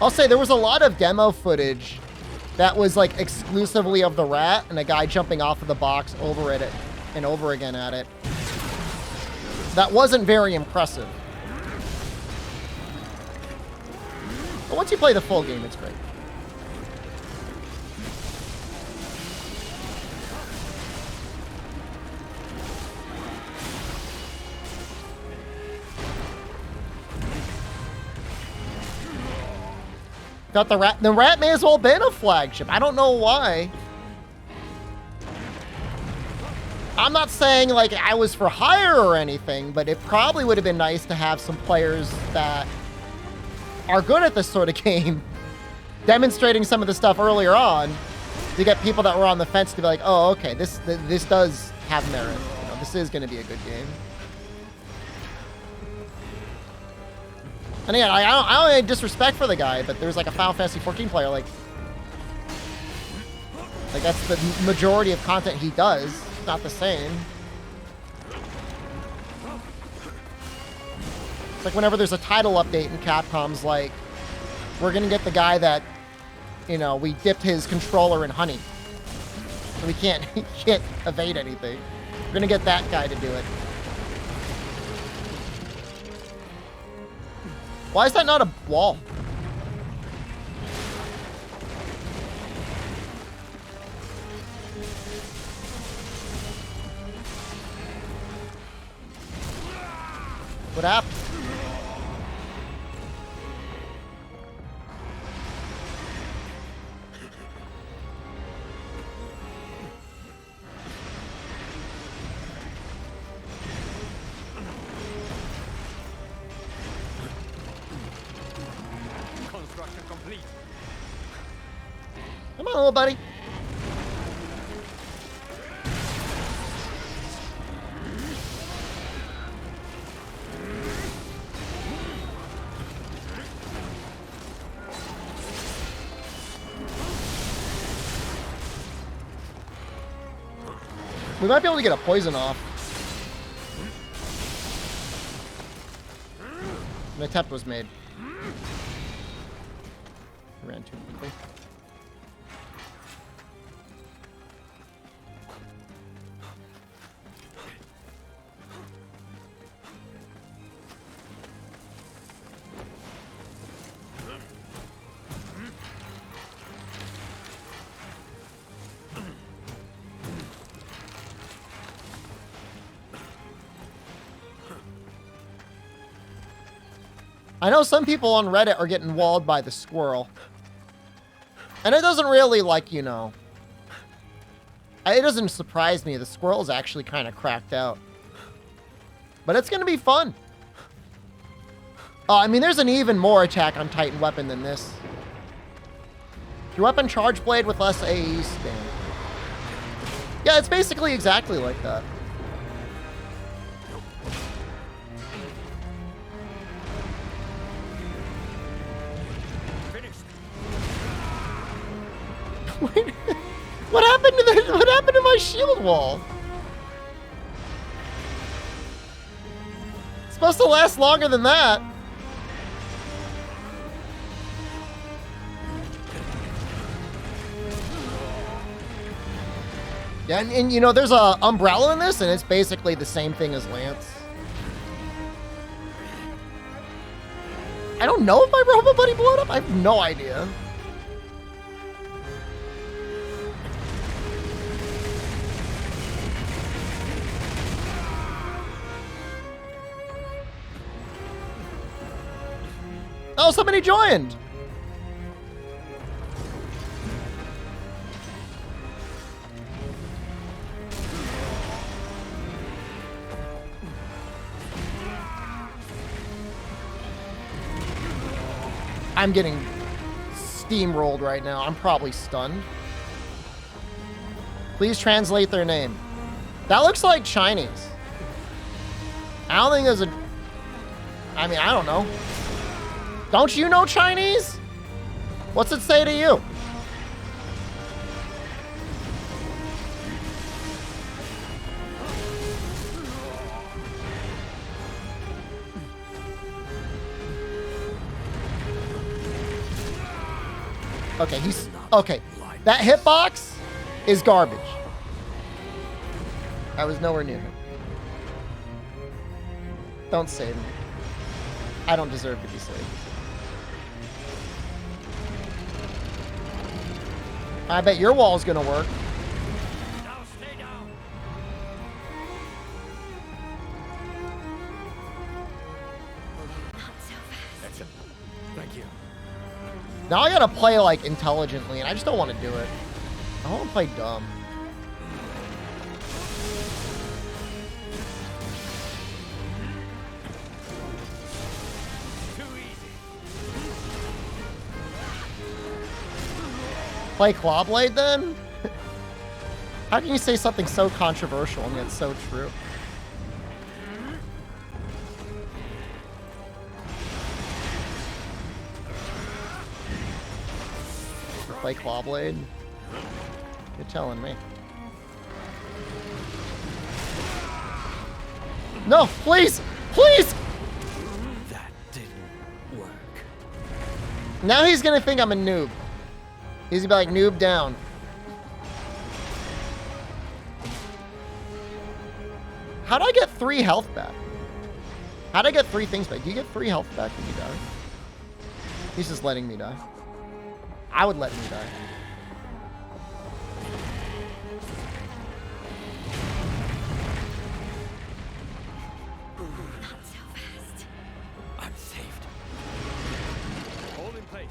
I'll say there was a lot of demo footage that was like exclusively of the rat and a guy jumping off of the box over it and over again at it. That wasn't very impressive. But once you play the full game, it's great. Thought the rat may as well have been a flagship. I don't know why. I'm not saying like I was for hire or anything, but it probably would have been nice to have some players that are good at this sort of game demonstrating some of the stuff earlier on to get people that were on the fence to be like, oh, okay, this does have merit. You know, this is going to be a good game. And again, I don't have any disrespect for the guy, but there's like a Final Fantasy 14 player, like that's the majority of content he does. It's not the same. It's like whenever there's a title update and Capcom's like, we're gonna get the guy that, you know, we dipped his controller in honey. So he can't evade anything. We're gonna get that guy to do it. Why is that not a wall? What happened? Construction complete. Come on, little buddy. We might be able to get a poison off. An attempt was made. I ran too quickly. I know some people on Reddit are getting walled by the squirrel. And it doesn't really, like, you know... It doesn't surprise me. The squirrel is actually kind of cracked out. But it's going to be fun. I mean, there's an even more attack on Titan weapon than this. Your weapon charge blade with less AE spin. Yeah, it's basically exactly like that. Wait, what happened to my shield wall? It's supposed to last longer than that. Yeah, and you know, there's a umbrella in this, and it's basically the same thing as Lance. I don't know if my Robo Buddy blew it up. I have no idea. Oh, somebody joined! I'm getting steamrolled right now. I'm probably stunned. Please translate their name. That looks like Chinese. I don't think there's a... I mean, I don't know. Don't you know Chinese? What's it say to you? Okay, he's... Okay, that hitbox is garbage. I was nowhere near him. Don't save me. I don't deserve to be saved. I bet your wall's gonna work. Now stay down. Not so fast. That's it. Thank you. Now I gotta play, like, intelligently, and I just don't want to do it. I want to play dumb. Too easy. Play Clawblade then? How can you say something so controversial and yet so true? Play Clawblade? You're telling me. No, please! Please! That didn't work. Now he's gonna think I'm a noob. He's gonna be like, noob down. How'd I get 3 health back? How'd I get 3 things back? Do you get 3 health back when you die? He's just letting me die. I would let me die. Not so fast. I'm saved. Hold in place.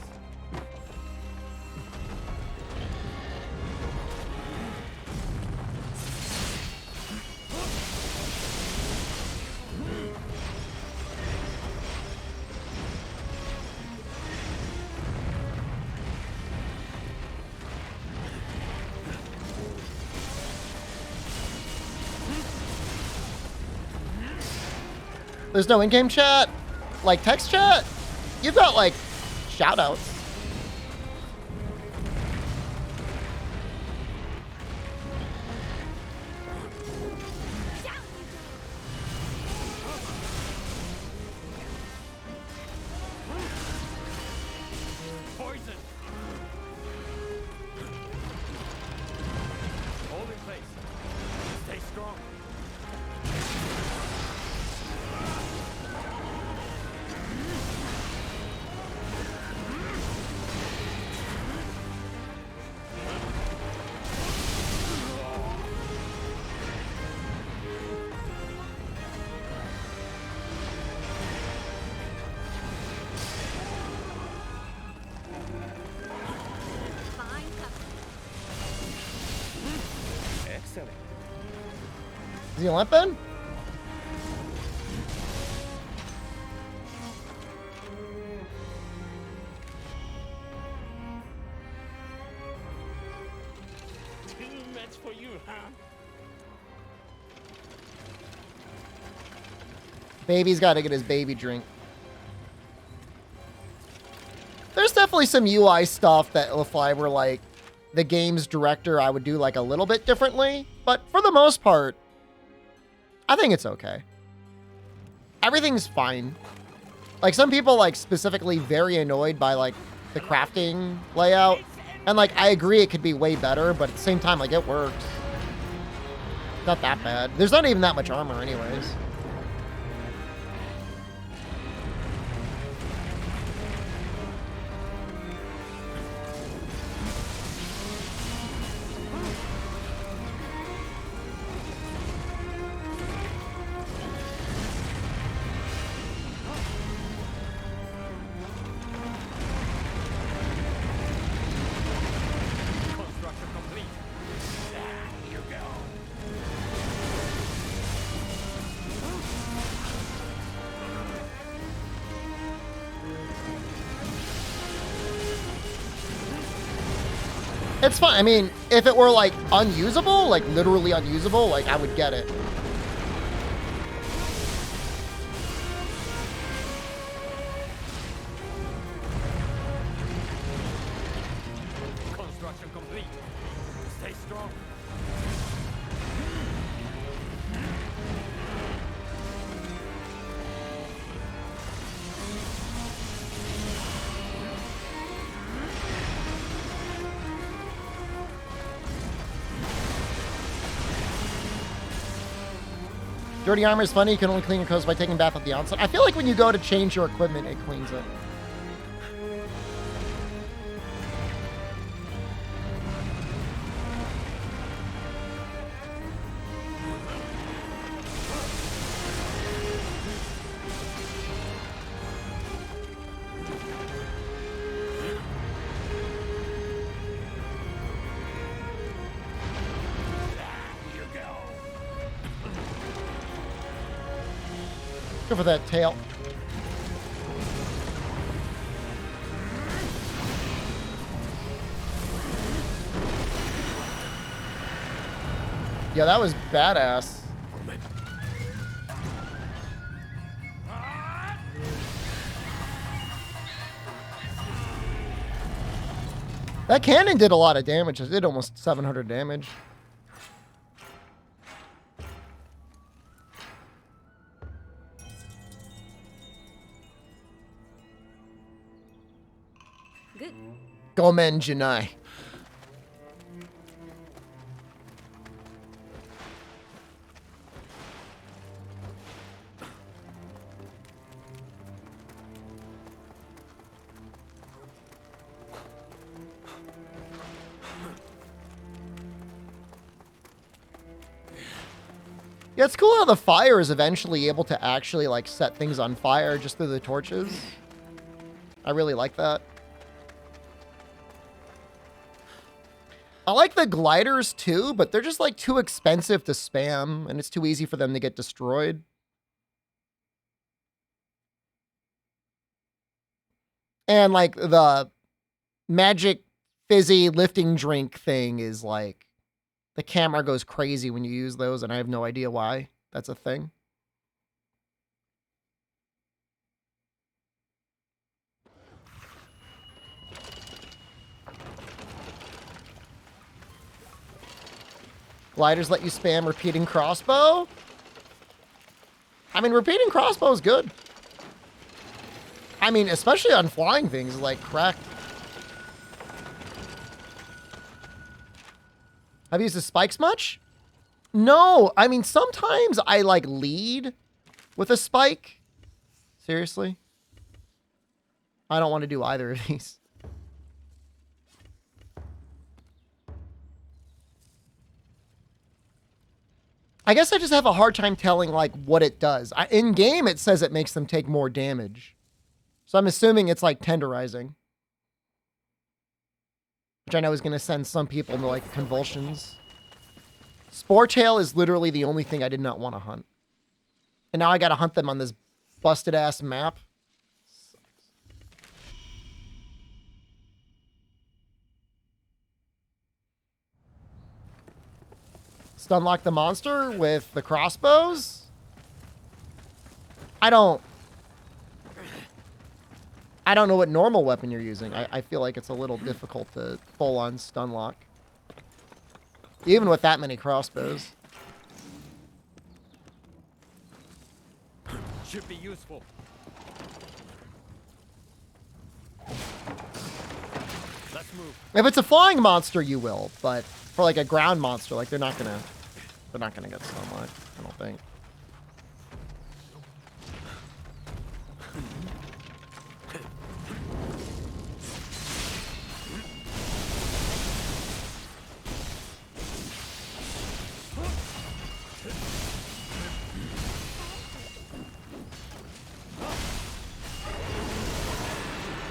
There's no in-game chat? Like text chat? You've got like shout-outs. Poison. Hold in place. Stay strong. Fine cover. Excellent. Is he limping? Too much for you, huh? Baby's got to get his baby drink. There's definitely some UI stuff that if I were like the game's director, I would do like a little bit differently. But for the most part, I think it's okay. Everything's fine. Like some people like specifically very annoyed by like the crafting layout. And like, I agree it could be way better, but at the same time, like it works. Not that bad. There's not even that much armor anyways. Construction complete. There you go. It's fine. I mean, if it were like unusable, like literally unusable, like I would get it. Construction complete. Stay strong. Dirty armor is funny. You can only clean your clothes by taking a bath at the onset. I feel like when you go to change your equipment, it cleans it. Go for that tail. Yeah, that was badass. That cannon did a lot of damage. It did almost 700 damage. Good. Gomen Janai. Yeah, it's cool how the fire is eventually able to actually, like, set things on fire just through the torches. I really like that. I like the gliders, too, but they're just, like, too expensive to spam, and it's too easy for them to get destroyed. And, like, the magic fizzy lifting drink thing is, like, the camera goes crazy when you use those, and I have no idea why that's a thing. Gliders let you spam repeating crossbow? I mean, repeating crossbow is good. I mean, especially on flying things like crack. Have you used the spikes much? No, I mean, sometimes I, like, lead with a spike. Seriously? I don't want to do either of these. I guess I just have a hard time telling, like, what it does. In game, it says it makes them take more damage. So I'm assuming it's, like, tenderizing. Which I know is going to send some people into, like, convulsions. Sportail is literally the only thing I did not want to hunt. And now I got to hunt them on this busted-ass map. Stunlock the monster with the crossbows? I don't know what normal weapon you're using. I feel like it's a little difficult to full-on stunlock. Even with that many crossbows. Should be useful. Let's move. If it's a flying monster, you will, but for like a ground monster, like they're not gonna get stunlocked, I don't think.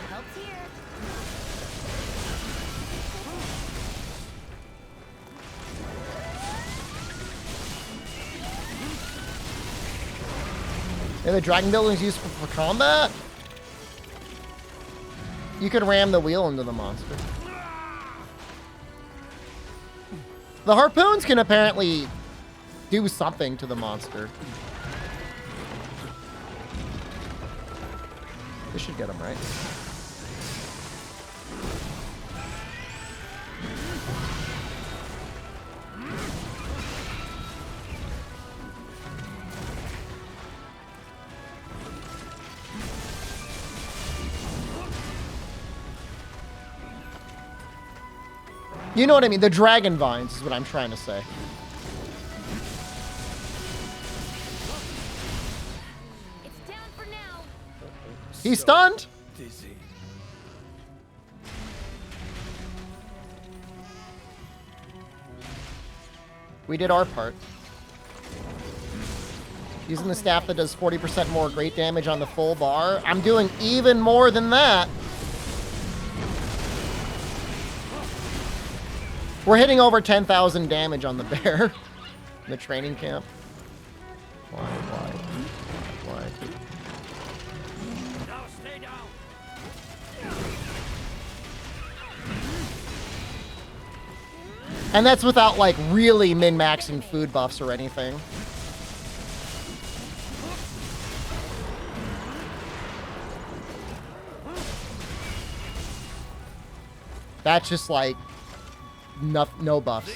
Help's here. Yeah, the dragon building is useful for combat. You can ram the wheel into the monster. The harpoons can apparently do something to the monster. This should get him, right? You know what I mean? The dragon vines is what I'm trying to say. It's down for now. He's stunned. Dizzy. We did our part. Using the staff that does 40% more great damage on the full bar. I'm doing even more than that. We're hitting over 10,000 damage on the bear in the training camp. Why? Now stay down. And that's without, like, really min-maxing food buffs or anything. That's just, like, no buffs.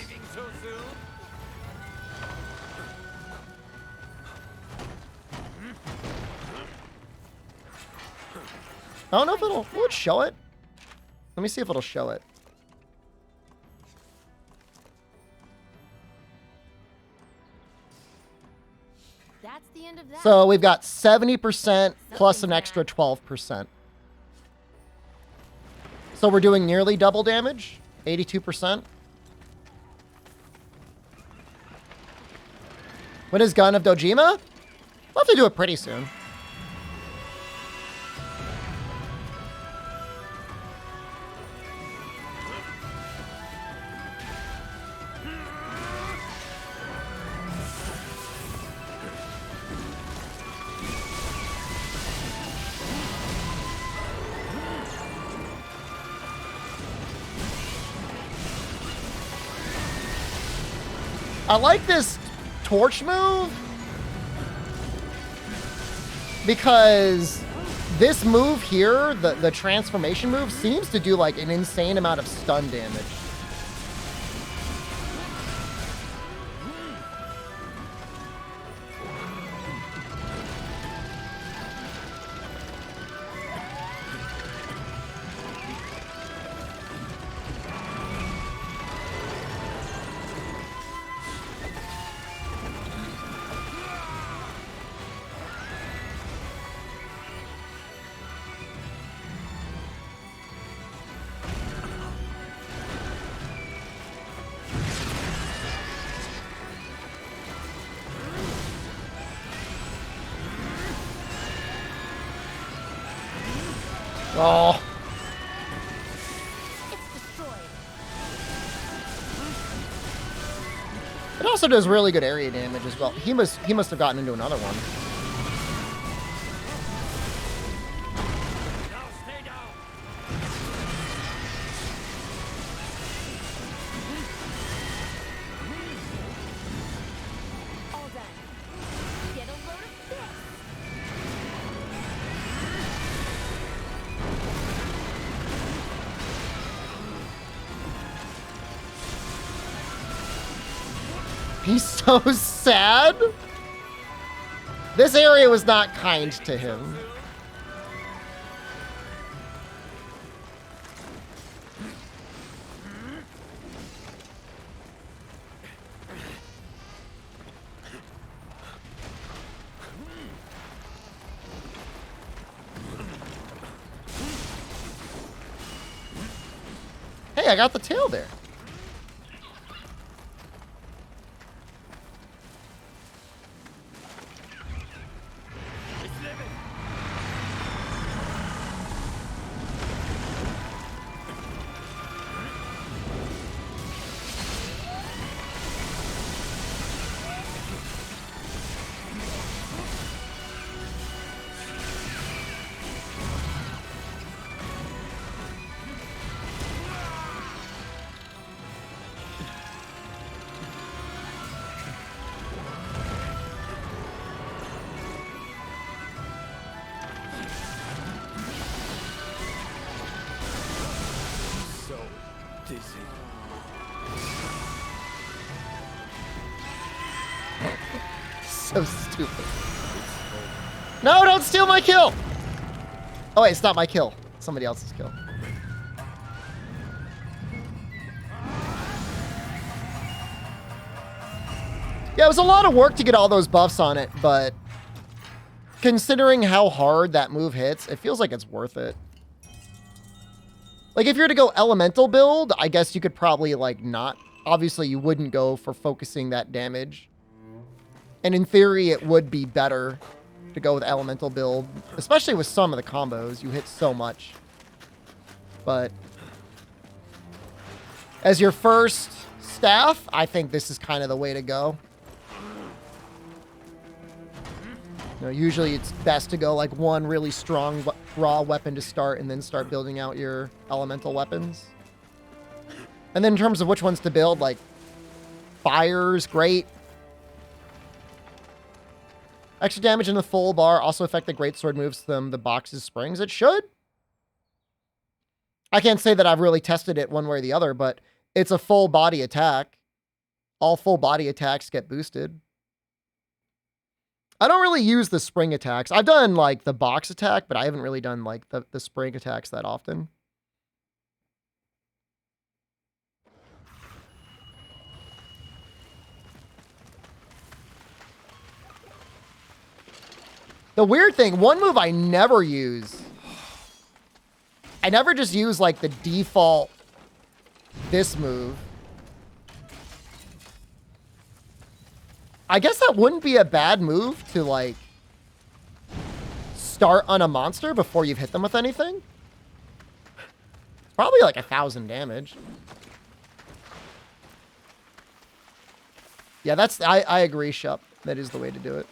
I don't know if will it show it? Let me see if it'll show it. That's the end of that. So we've got 70% plus an extra 12%. So we're doing nearly double damage, 82%. When is Gun of Dojima? We'll have to do it pretty soon. I like this torch move because this move here, the transformation move, seems to do like an insane amount of stun damage. Oh. It's destroyed. It also does really good area damage as well. He must have gotten into another one. Now stay down. All done. Get a load of this. He's so sad. This area was not kind to him. Hey, I got the tail there. So dizzy. So stupid. No, don't steal my kill! Oh wait, it's not my kill. It's somebody else's kill. Yeah, it was a lot of work to get all those buffs on it, but considering how hard that move hits, it feels like it's worth it. Like, if you're to go elemental build, I guess you could probably, like, not. Obviously, you wouldn't go for focusing that damage. And in theory, it would be better to go with elemental build, especially with some of the combos. You hit so much. But as your first staff, I think this is kind of the way to go. You know, usually it's best to go like one really strong raw weapon to start and then start building out your elemental weapons. And then in terms of which ones to build, like Fire's great. Extra damage in the full bar also affect the greatsword moves them the box's springs. It should. I can't say that I've really tested it one way or the other, but it's a full body attack. All full body attacks get boosted. I don't really use the spring attacks. I've done like the box attack, but I haven't really done like the spring attacks that often. The weird thing, one move I never use. I never just use like the default this move. I guess that wouldn't be a bad move to like start on a monster before you've hit them with anything. Probably like 1,000 damage. Yeah, that's I agree, Shup. That is the way to do it.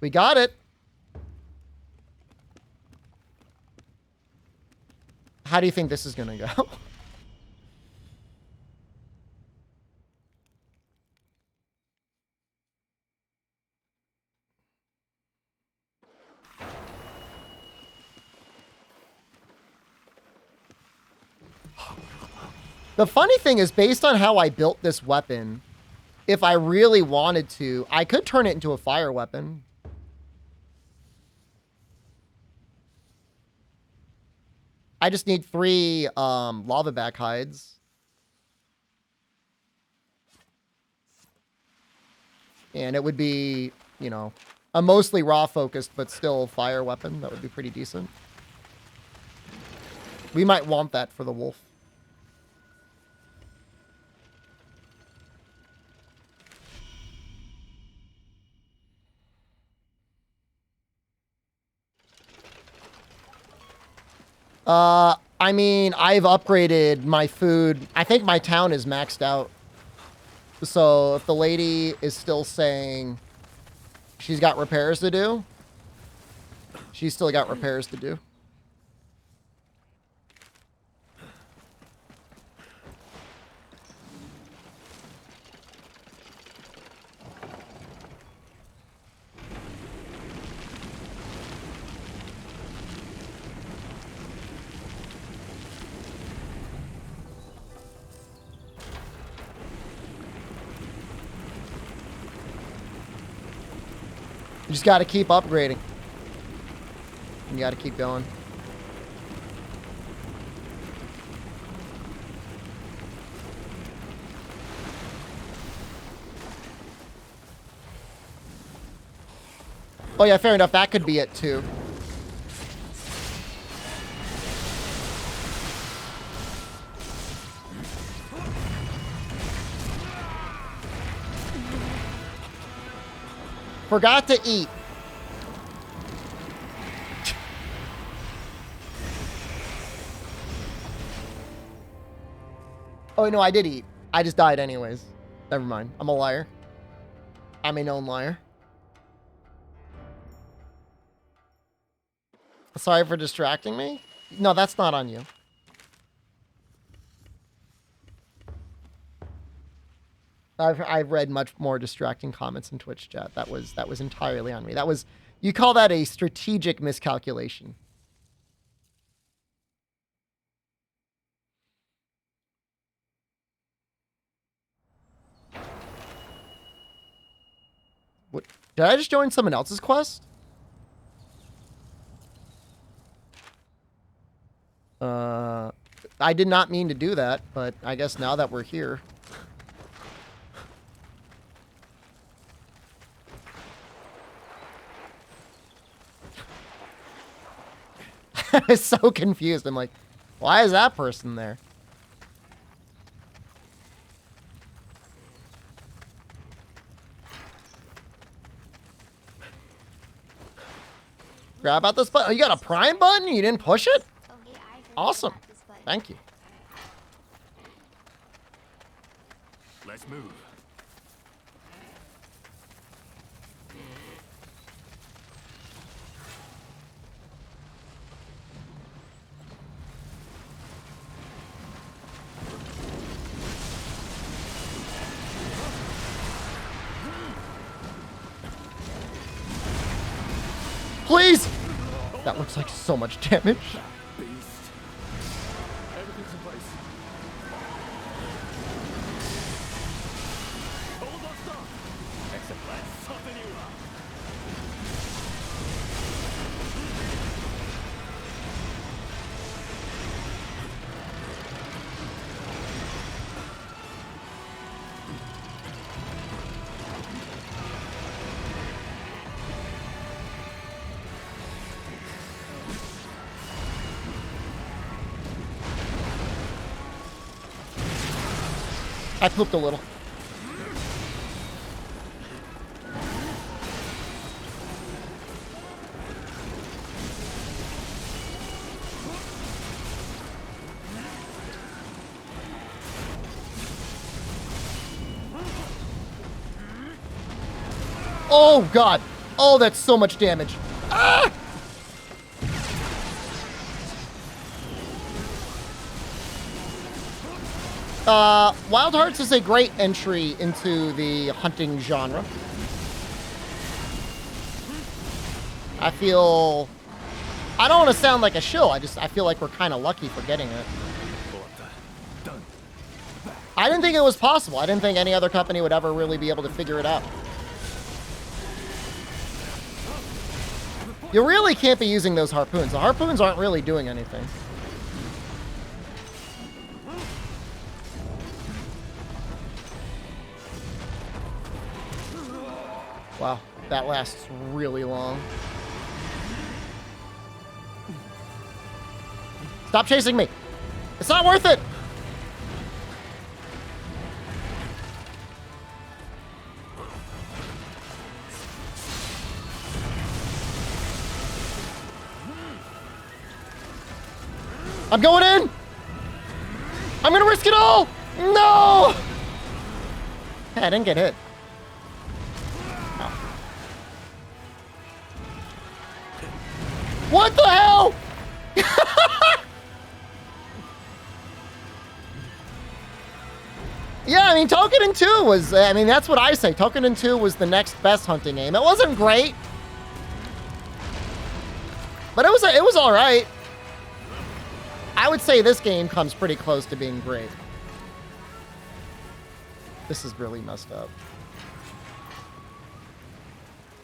We got it. How do you think this is going to go? The funny thing is, based on how I built this weapon, if I really wanted to, I could turn it into a fire weapon. I just need 3 lava back hides. And it would be, you know, a mostly raw focused, but still fire weapon. That would be pretty decent. We might want that for the wolf. I mean, I've upgraded my food. I think my town is maxed out. So if the lady is still saying she's got repairs to do, she's still got repairs to do. You just got to keep upgrading. You got to keep going. Oh yeah, fair enough. That could be it too. Forgot to eat. Oh, no, I did eat. I just died anyways. Never mind. I'm a liar. I'm a known liar. Sorry for distracting me. No, that's not on you. I've read much more distracting comments in Twitch chat. That was entirely on me. That was, you call that a strategic miscalculation. What? Did I just join someone else's quest? I did not mean to do that, but I guess now that we're here. I was so confused. I'm like, why is that person there? Grab out this button. Oh, you got a prime button? You didn't push it? Oh, yeah, I heard Awesome. about this button. Thank you. Let's move. Please! That looks like so much damage. Beast. Everything's in place. Hold on, stop. Exit plan. Something you are. I pooped a little. Oh, God. Oh, that's so much damage. Ah! Wild Hearts is a great entry into the hunting genre. I don't want to sound like a shill. I feel like we're kind of lucky for getting it. Done. I didn't think it was possible. I didn't think any other company would ever really be able to figure it out. You really can't be using those harpoons. The harpoons aren't really doing anything. Wow, that lasts really long. Stop chasing me. It's not worth it. I'm going in. I'm gonna risk it all. No. Hey, I didn't get hit. What the hell? Yeah, I mean, Token 2 was, I mean, that's what I say. Token 2 was the next best hunting game. It wasn't great, but it was all right. I would say this game comes pretty close to being great. This is really messed up.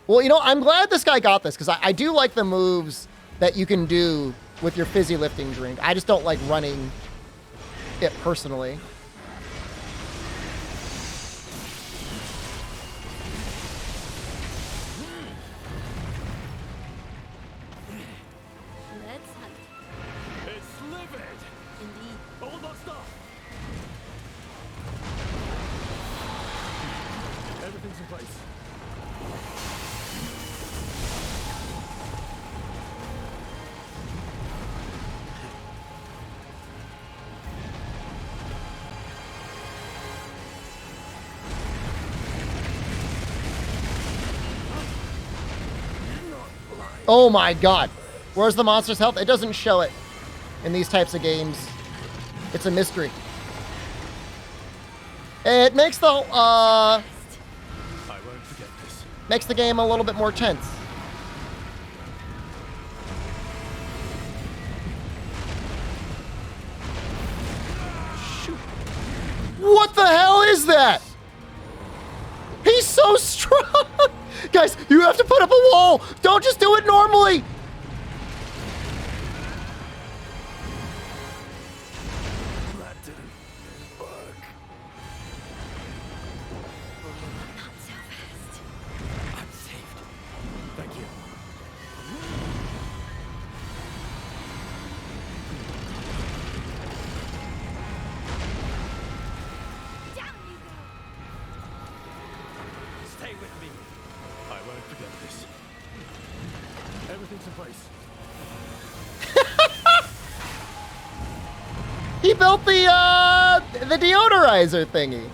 Well, you know, I'm glad this guy got this, because I do like the moves that you can do with your fizzy lifting drink. I just don't like running it personally. Let's hunt. It's livid. Indeed. Hold on, stop. Everything's in place. Oh my God. Where's the monster's health? It doesn't show it in these types of games. It's a mystery. It makes the, I won't forget this. makes the game a little bit more tense. Shoot. What the hell is that? He's so strong. Guys, you have to put up a wall. Don't just do it normally. That didn't work. Not so fast. I'm saved. Thank you. Down you go. Stay with me. I won't forget this. Everything's in place. He built the deodorizer thingy.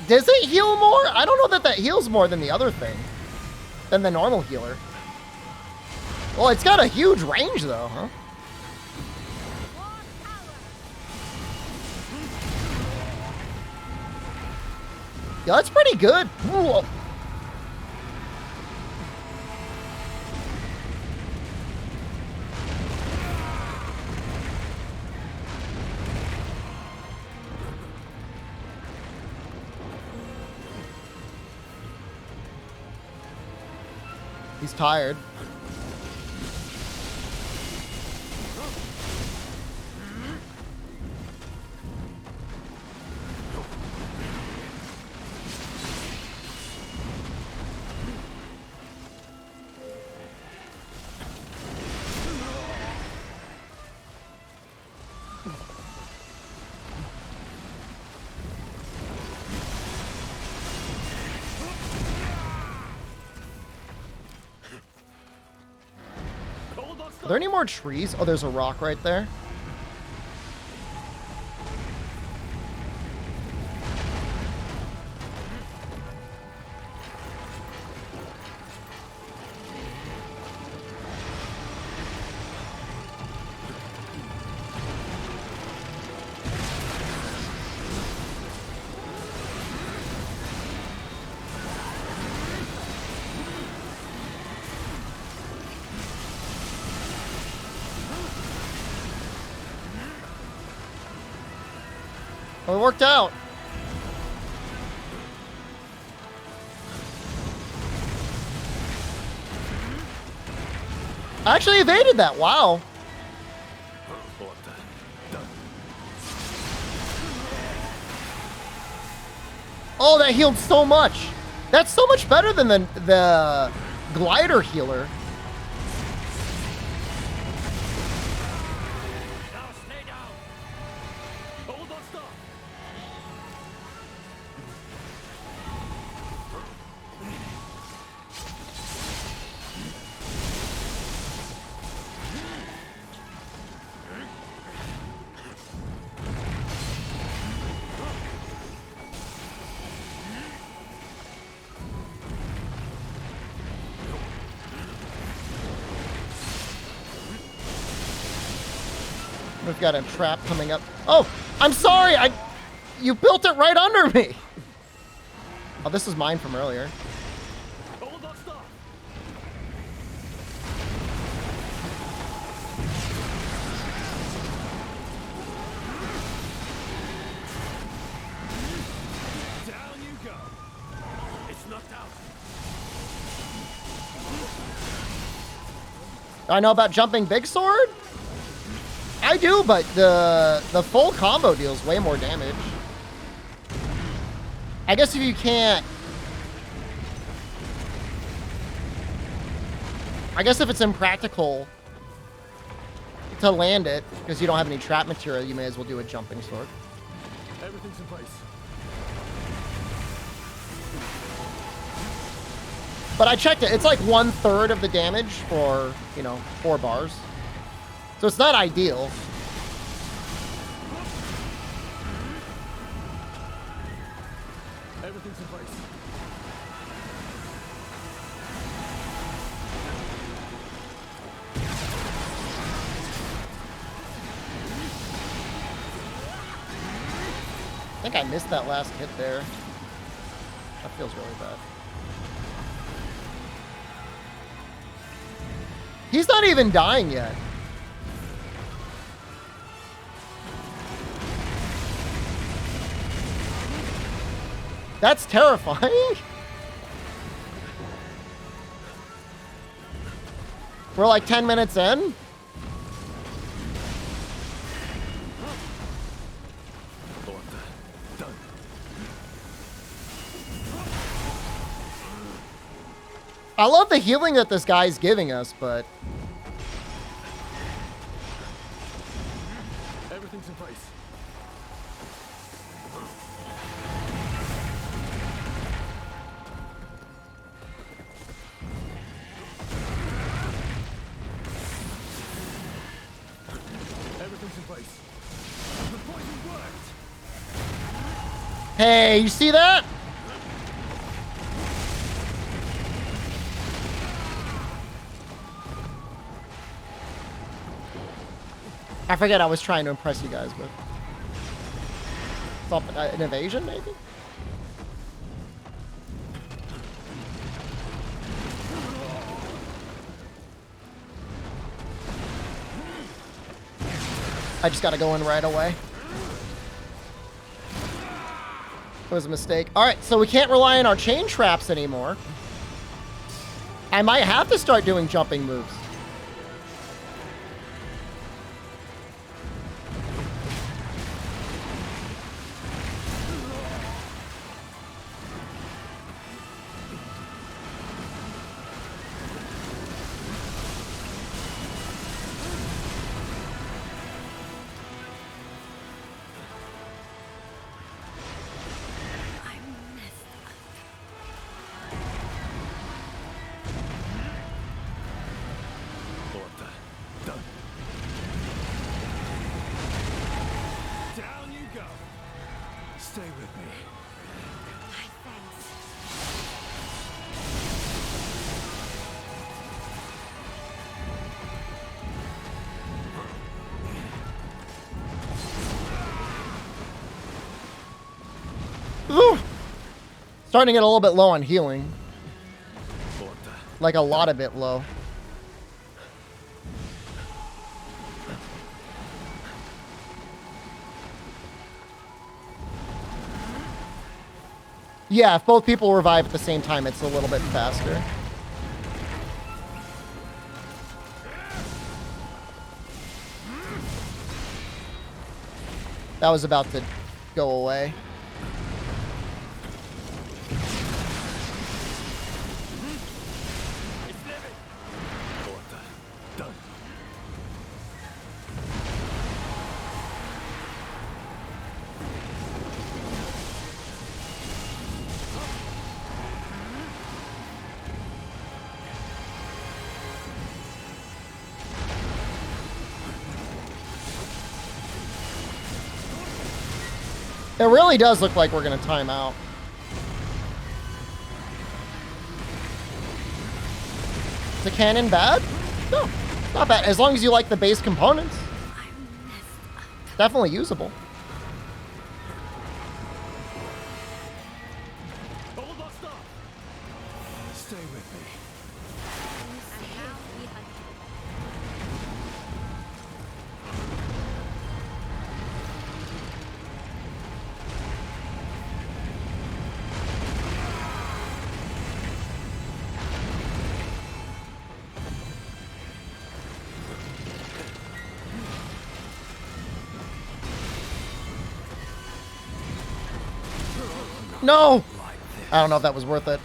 Does it heal more? I don't know that that heals more than the other thing, than the normal healer. Well, it's got a huge range though, huh? Yeah, that's pretty good. Ooh. He's tired. Are there any more trees? Oh, there's a rock right there. Well, it worked out. I actually evaded that. Wow. Oh, that healed so much. That's so much better than the glider healer. We've got a trap coming up. Oh, I'm sorry. You built it right under me. Oh, this is mine from earlier. Down you go. It's knocked out. I know about jumping big sword. I do, but the full combo deals way more damage. I guess if you can't... I guess if it's impractical to land it, because you don't have any trap material, you may as well do a jumping sword. Everything's in place. But I checked it. It's like 1/3 of the damage for, 4 bars. So it's not ideal. Everything's in place. I think I missed that last hit there. That feels really bad. He's not even dying yet. That's terrifying. We're like 10 minutes in. I love the healing that this guy's giving us, but... Everything's in place. Everything's in place. The poison worked. Hey, you see that? I forget I was trying to impress you guys with. Something, an evasion, maybe? I just gotta go in right away. It was a mistake. All right, so we can't rely on our chain traps anymore. I might have to start doing jumping moves. Orta, done. Down you go. Stay with me. Hi, thanks. Ooh. Starting to get a little bit low on healing. Orta. Like a lot of it low. Yeah, if both people revive at the same time, it's a little bit faster. That was about to go away. Orta, done. It really does look like we're going to time out. Is the cannon bad? No, not bad. As long as you like the base components. Definitely usable. Hold us up. Stay with me. And now we hunt. No! I don't know if that was worth it.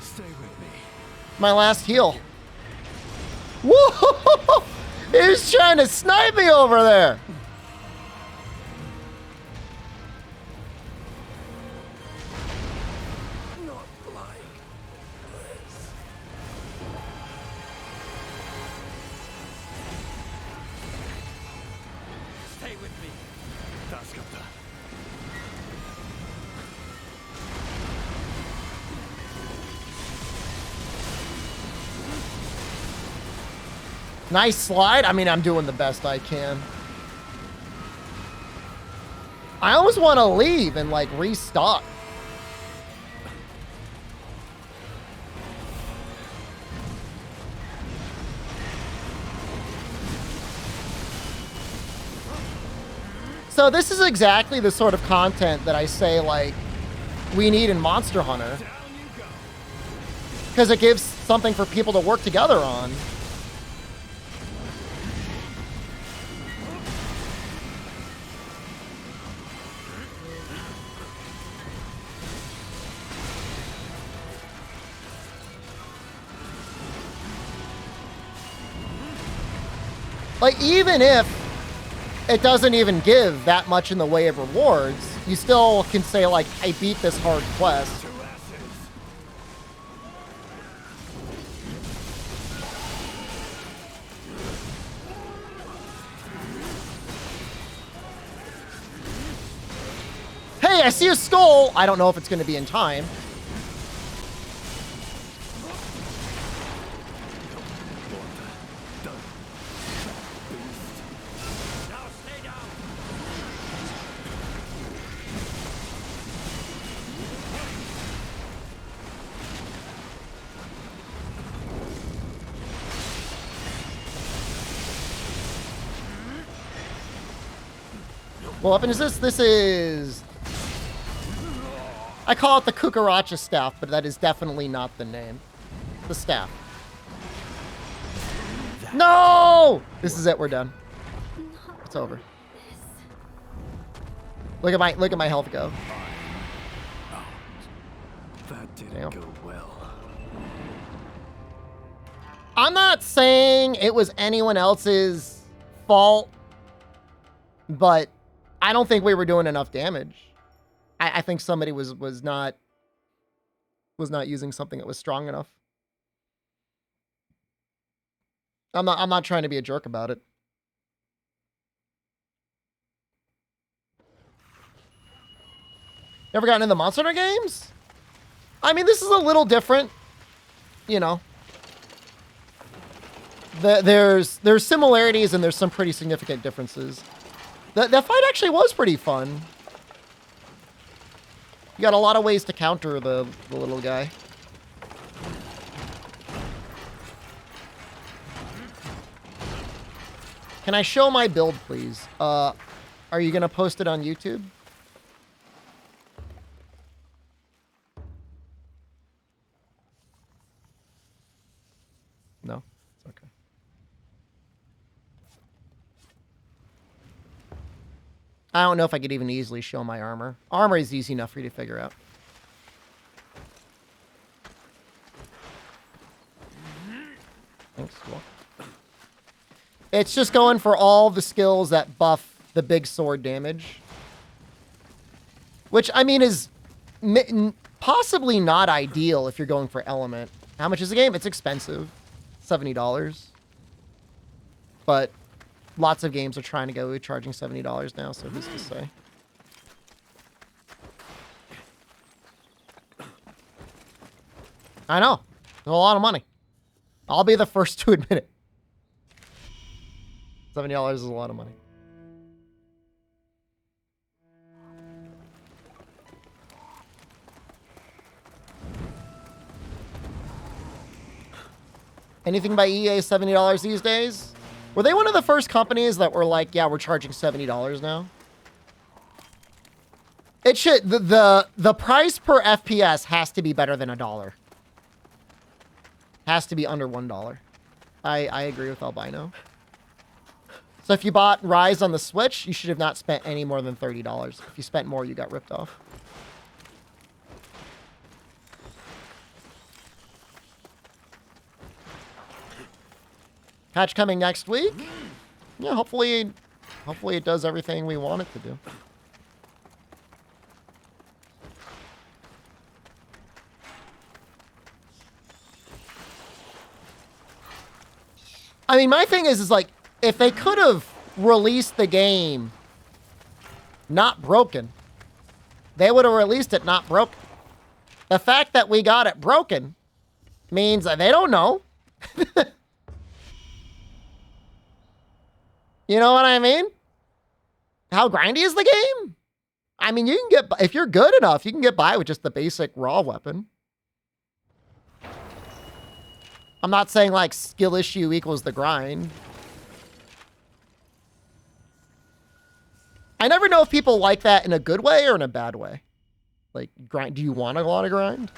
Stay with me. My last heal. Whoa! He's trying to snipe me over there. Not like this. Stay with me. Daskata. Nice slide. I mean, I'm doing the best I can. I almost want to leave and like restock. So this is exactly the sort of content that I say like we need in Monster Hunter. Down you go. Because it gives something for people to work together on. Like, even if it doesn't even give that much in the way of rewards, you still can say, like, I beat this hard quest. Two asses. Hey, I see a skull! I don't know if it's going to be in time. Now stay down. What weapon is this? This is... I call it the Cucaracha staff, but that is definitely not the name. The staff. No! This is it. We're done. It's over. Look at my health go. That didn't Damn. go well. I'm not saying it was anyone else's fault, but I don't think we were doing enough damage. I think somebody was not using something that was strong enough. I'm not trying to be a jerk about it. Never gotten into Monster Hunter games? I mean, this is a little different, you know. There's similarities and there's some pretty significant differences. That fight actually was pretty fun. You got a lot of ways to counter the little guy. Can I show my build, please? Are you gonna post it on YouTube? No? It's okay. I don't know if I could even easily show my armor. Armor is easy enough for you to figure out. Thanks. Cool. It's just going for all the skills that buff the big sword damage. Which, I mean, is possibly not ideal if you're going for element. How much is the game? It's expensive. $70. But lots of games are trying to go charging $70 now, so who's to say? I know. It's a lot of money. I'll be the first to admit it. $70 is a lot of money. Anything by EA is $70 these days? Were they one of the first companies that were like, yeah, we're charging $70 now? It should, the price per FPS has to be better than $1. Has to be under $1. I agree with Albino. So if you bought Rise on the Switch, you should have not spent any more than $30. If you spent more, you got ripped off. Patch coming next week. Yeah, hopefully it does everything we want it to do. I mean, my thing is like, if they could have released the game not broken, they would have released it not broken. The fact that we got it broken means that they don't know. You know what I mean? How grindy is the game? I mean, you can get, if you're good enough, you can get by with just the basic raw weapon. I'm not saying like skill issue equals the grind. I never know if people like that in a good way or in a bad way. Like, grind. Do you want a lot of grind?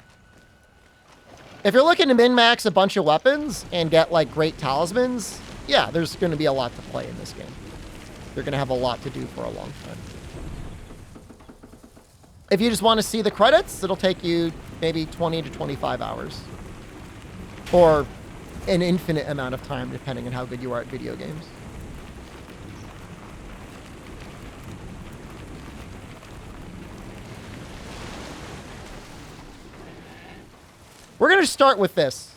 If you're looking to min-max a bunch of weapons and get like great talismans, yeah, there's going to be a lot to play in this game. You're going to have a lot to do for a long time. If you just want to see the credits, it'll take you maybe 20 to 25 hours. Or an infinite amount of time, depending on how good you are at video games. We're going to start with this.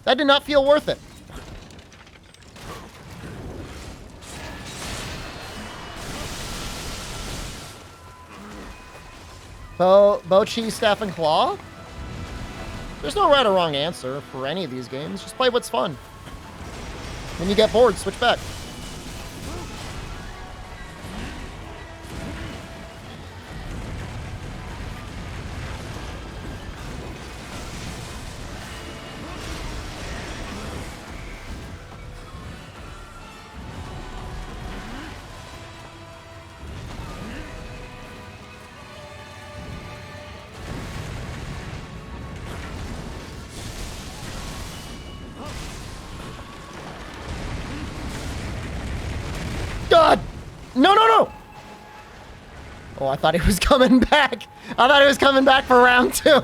That did not feel worth it. Bow, cheese, staff, and claw? There's no right or wrong answer for any of these games. Just play what's fun. When you get bored, switch back. No, no, no! Oh, I thought he was coming back. I thought he was coming back for round 2.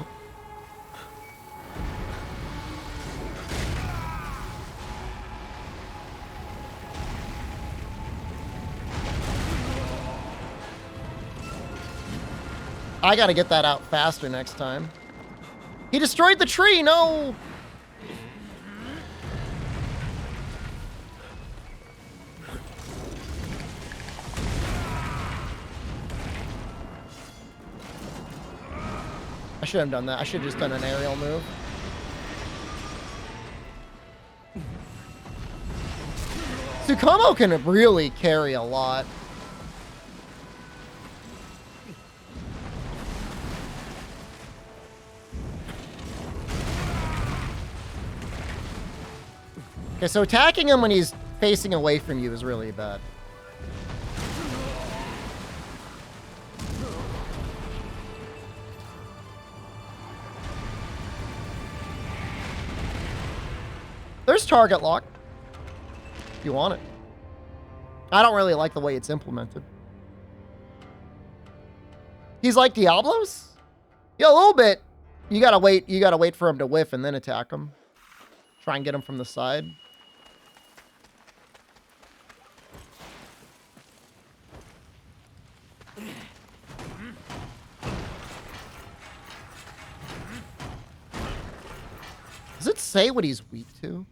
I gotta get that out faster next time. He destroyed the tree, no! I shouldn't have done that. I should have just done an aerial move. Tsukumo can really carry a lot. Okay, so attacking him when he's facing away from you is really bad. There's target lock. If you want it. I don't really like the way it's implemented. He's like Diablos? Yeah, a little bit. You gotta wait for him to whiff and then attack him. Try and get him from the side. Does it say what he's weak to?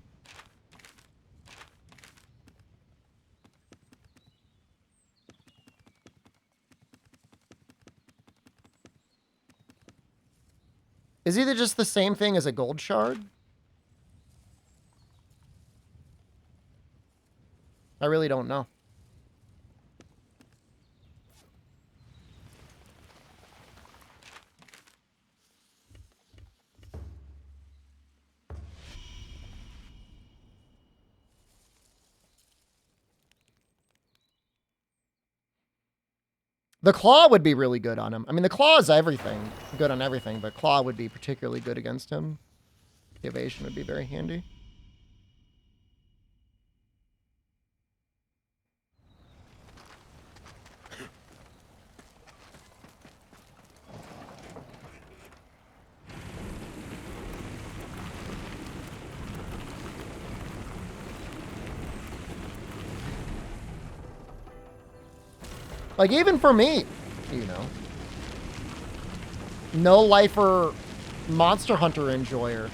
Is either just the same thing as a gold shard? I really don't know. The claw would be really good on him. I mean, the claw is everything. Good on everything, but claw would be particularly good against him. The evasion would be very handy. Like, even for me, you know. No lifer Monster Hunter enjoyer.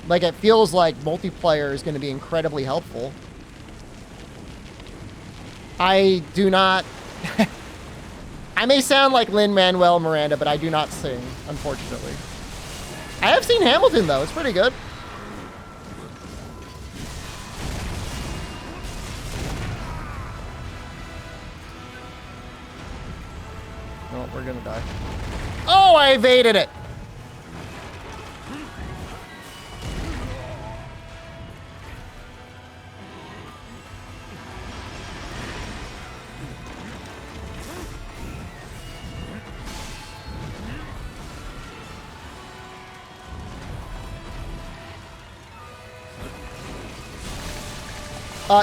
Like, it feels like multiplayer is going to be incredibly helpful. I do not... I may sound like Lin-Manuel Miranda, but I do not sing, unfortunately. I have seen Hamilton, though. It's pretty good. Oh, we're gonna die. Oh, I evaded it!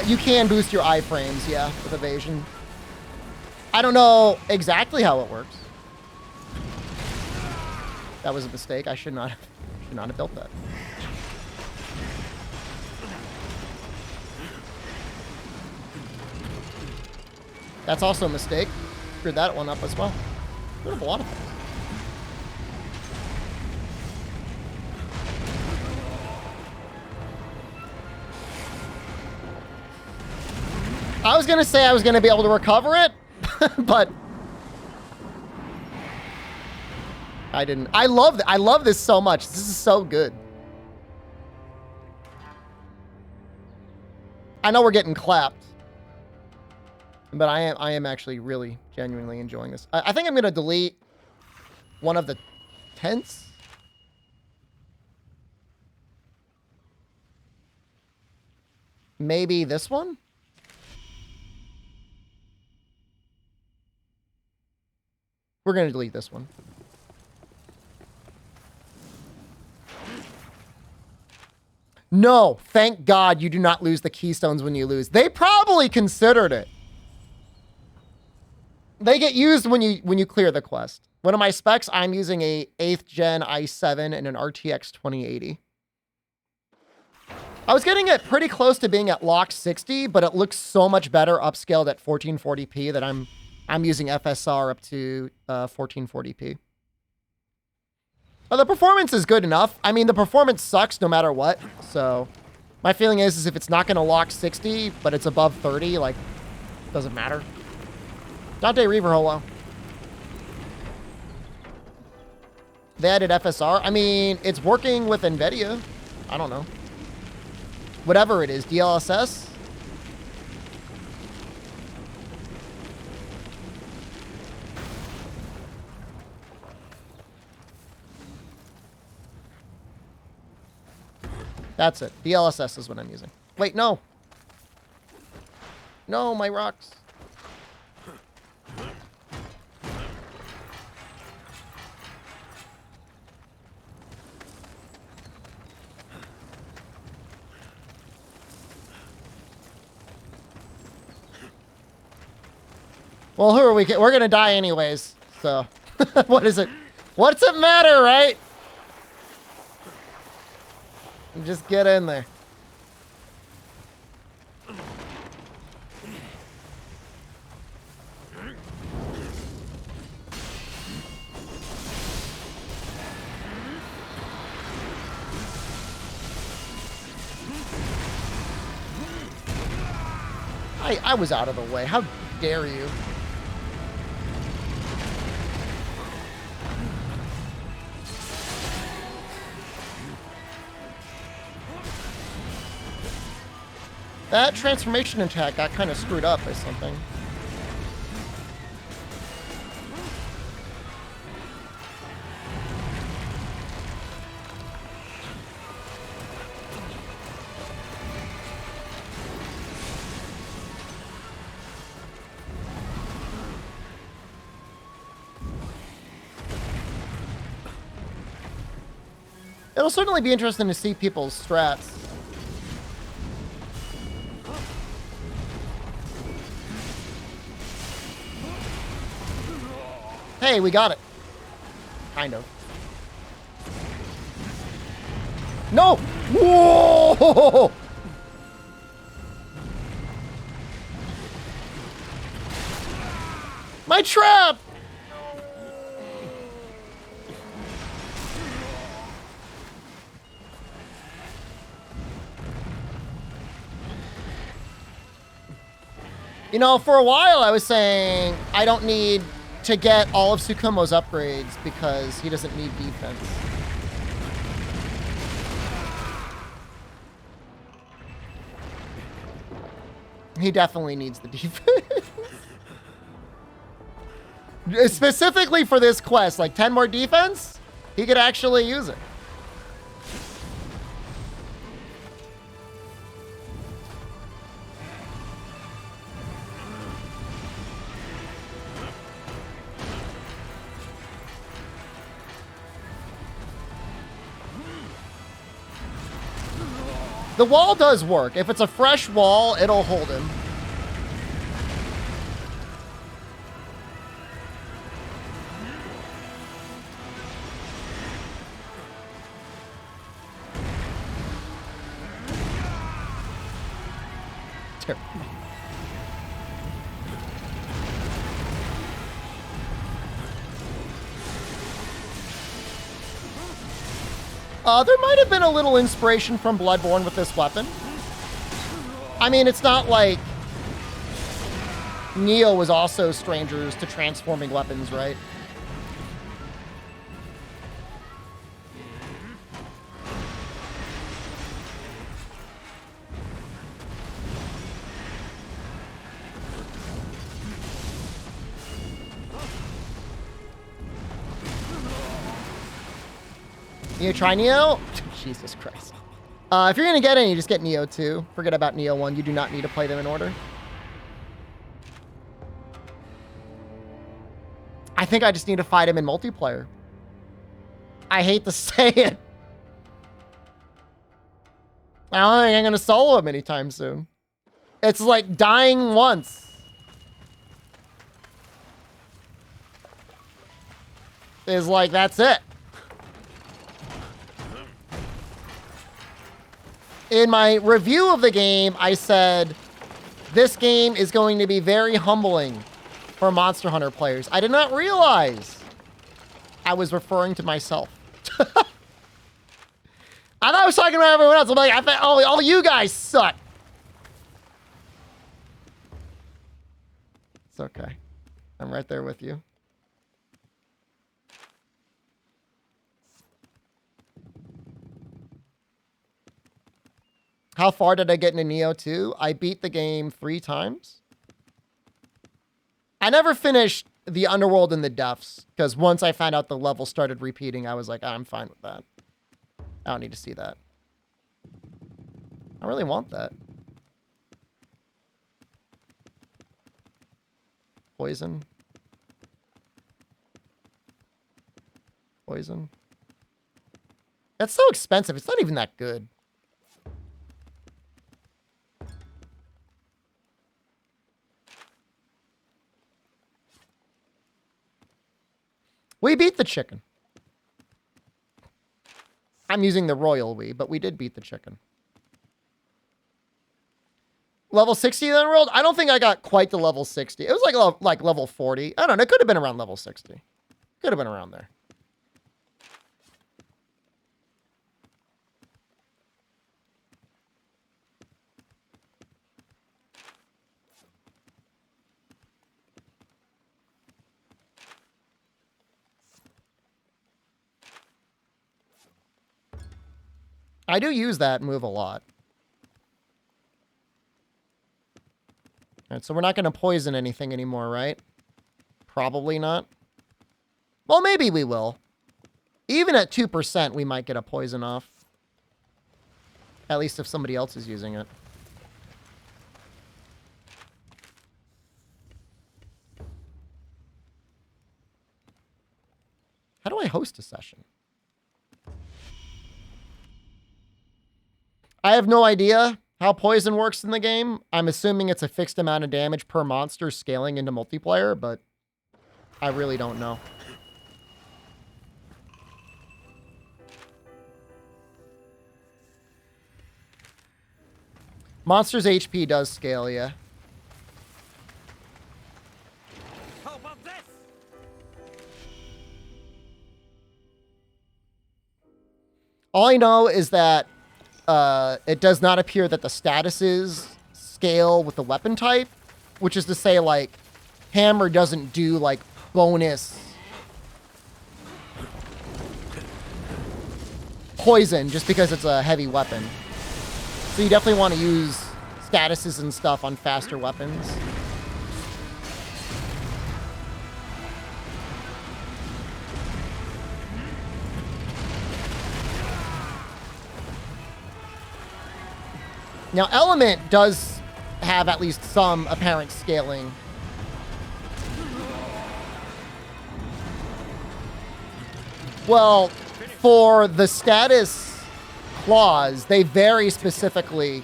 You can boost your iframes, yeah, with evasion. I don't know exactly how it works. That was a mistake. I should not have built that. That's also a mistake. Screwed that one up as well. Screwed up a lot of things. I was gonna say I was gonna be able to recover it, but I didn't. I love this so much. This is so good. I know we're getting clapped, but I am actually really genuinely enjoying this. I think I'm gonna delete one of the tents. Maybe this one. We're going to delete this one. No, thank God you do not lose the keystones when you lose. They probably considered it. they get used when you clear the quest. One of my specs, I'm using a 8th gen i7 and an RTX 2080. I was getting it pretty close to being at lock 60, but it looks so much better upscaled at 1440p that I'm using FSR up to 1440p. But the performance is good enough. I mean, the performance sucks no matter what. So my feeling is if it's not going to lock 60, but it's above 30, like, doesn't matter. Dante Reaver, hello. They added FSR. I mean, it's working with NVIDIA. I don't know. Whatever it is, DLSS. That's it. DLSS is what I'm using. Wait, no. No, my rocks. Well, who are we? We're gonna die anyways. So, what is it? What's it matter, right? Just get in there. I was out of the way. How dare you? That transformation attack got kind of screwed up by something. It'll certainly be interesting to see people's strats. Hey, we got it. Kind of. No! Whoa! My trap! You know, for a while I was saying I don't need to get all of Tsukumo's upgrades because he doesn't need defense. He definitely needs the defense. Specifically for this quest, like 10 more defense, he could actually use it. The wall does work. If it's a fresh wall, it'll hold him. Terrible. There might have been a little inspiration from Bloodborne with this weapon. I mean, it's not like Neo was also strangers to transforming weapons, right? You try Neo? Jesus Christ. If you're going to get any, just get Neo 2. Forget about Neo 1. You do not need to play them in order. I think I just need to fight him in multiplayer. I hate to say it. I don't think I'm going to solo him anytime soon. It's like dying once. is like, that's it. In my review of the game, I said, this game is going to be very humbling for Monster Hunter players. I did not realize I was referring to myself. I thought I was talking about everyone else. I'm like, I thought, oh, all you guys suck. It's okay. I'm right there with you. How far did I get into Neo 2? I beat the game 3 times. I never finished the Underworld and the Depths, because once I found out the level started repeating, I was like, I'm fine with that. I don't need to see that. I really want that. Poison. Poison. That's so expensive. It's not even that good. We beat the chicken. I'm using the royal we, but we did beat the chicken. Level 60 then rolled? I don't think I got quite to level 60. It was like level 40. I don't know. It could have been around level 60. Could have been around there. I do use that move a lot. All right, so we're not going to poison anything anymore, right? Probably not. Well, maybe we will. Even at 2%, we might get a poison off. At least if somebody else is using it. How do I host a session? I have no idea how poison works in the game. I'm assuming it's a fixed amount of damage per monster scaling into multiplayer, but I really don't know. Monster's HP does scale, yeah. How about this? All I know is that it does not appear that the statuses scale with the weapon type, which is to say, like, hammer doesn't do, like, bonus poison just because it's a heavy weapon. So you definitely want to use statuses and stuff on faster weapons. Now, Element does have at least some apparent scaling. Well, for the status claws, they very specifically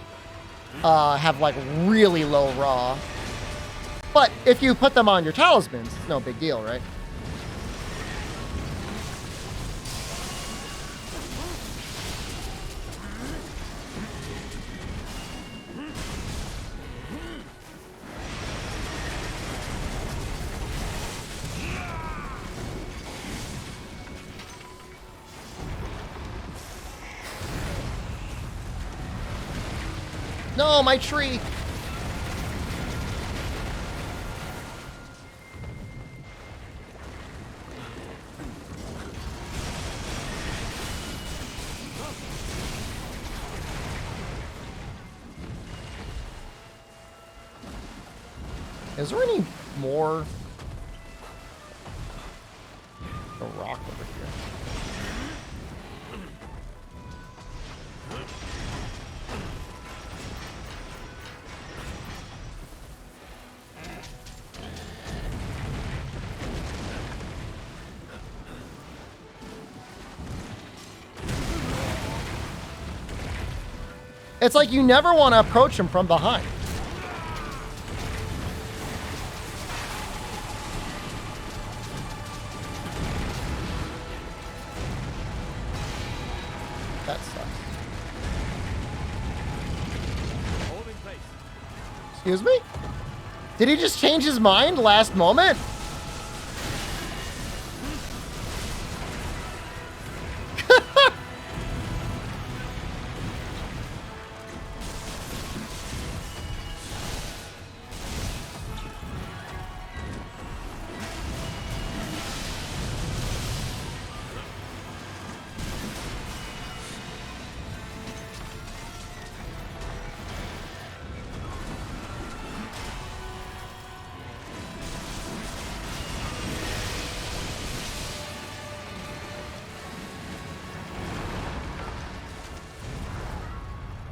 have like really low raw. But if you put them on your talismans, it's no big deal, right? No, my tree. Is there any more? A rock over here. It's like you never want to approach him from behind. That sucks. Holding place. Excuse me? Did he just change his mind last moment?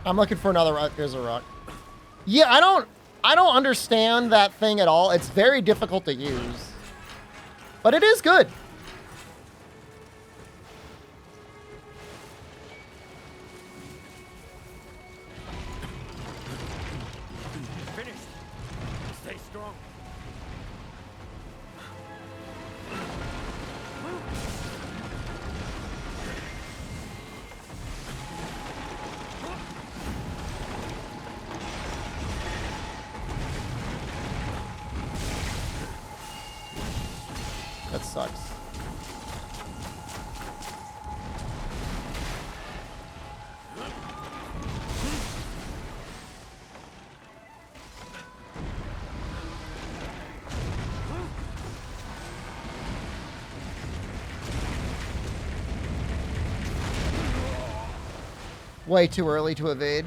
I'm looking for another rock. There's a rock. Yeah, I don't understand that thing at all. It's very difficult to use. But it is good. Finished. Stay strong. That sucks. Way too early to evade.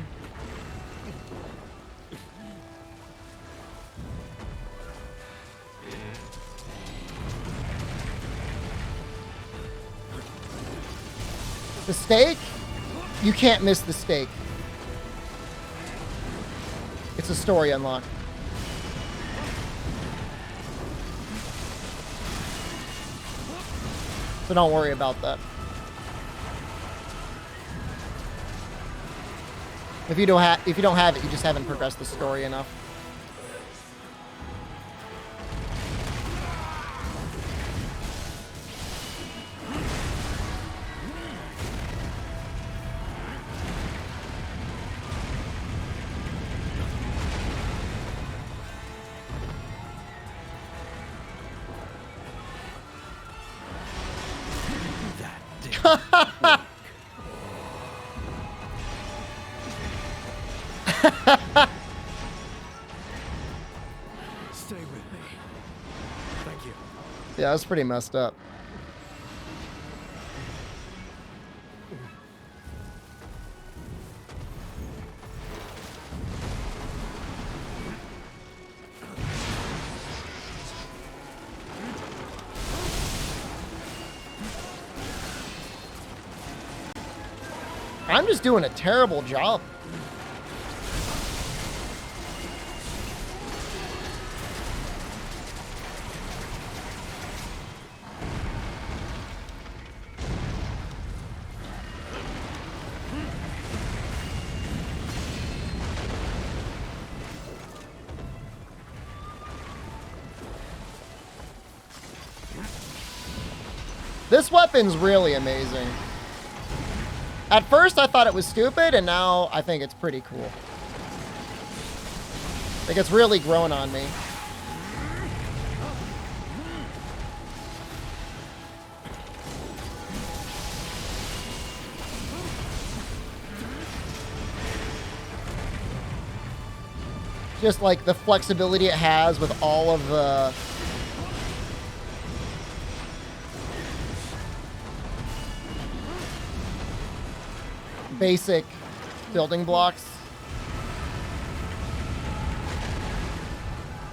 The stake? You can't miss the stake. It's a story unlock. So don't worry about that. If you don't have it, you just haven't progressed the story enough. Stay with me. Thank you. Yeah, that's pretty messed up. I'm just doing a terrible job. This weapon's really amazing. At first, I thought it was stupid, and now I think it's pretty cool. Like, it's really grown on me. Just like the flexibility it has with all of the basic building blocks.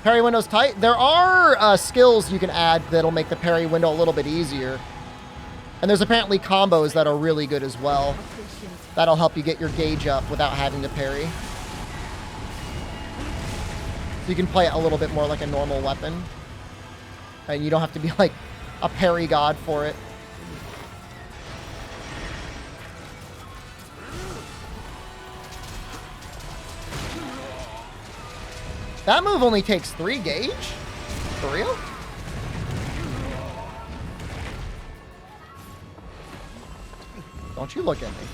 Parry window's tight. There are skills you can add that'll make the parry window a little bit easier. And there's apparently combos that are really good as well. That'll help you get your gauge up without having to parry. So you can play it a little bit more like a normal weapon. And you don't have to be like a parry god for it. That move only takes 3 gauge? For real? Don't you look at me.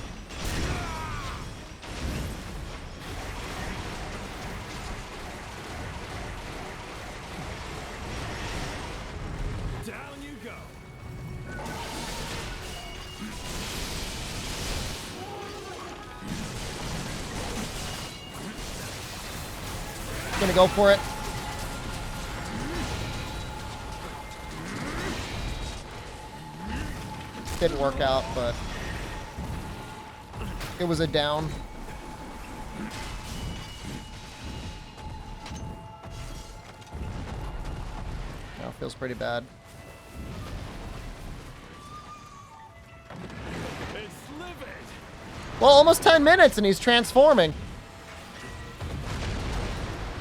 gonna go for it. Didn't work out, but it was a down. Now feels pretty bad. Well, almost 10 minutes and he's transforming.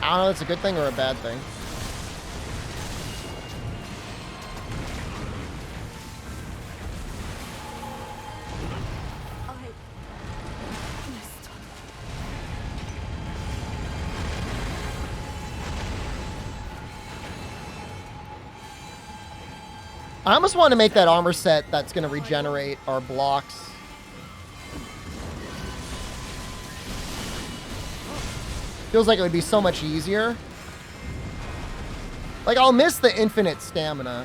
I don't know if it's a good thing or a bad thing. I almost want to make that armor set that's going to regenerate our blocks. Feels like it would be so much easier. Like, I'll miss the infinite stamina.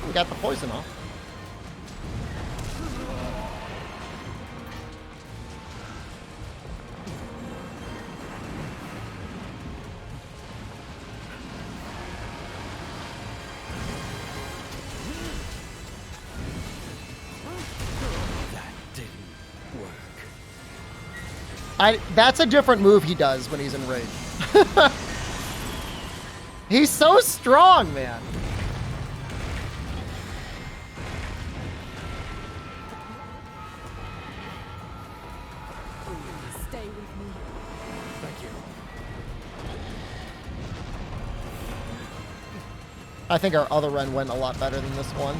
We got the poison off. That's a different move he does when he's in rage. He's so strong, man. Stay with me. Thank you. I think our other run went a lot better than this one.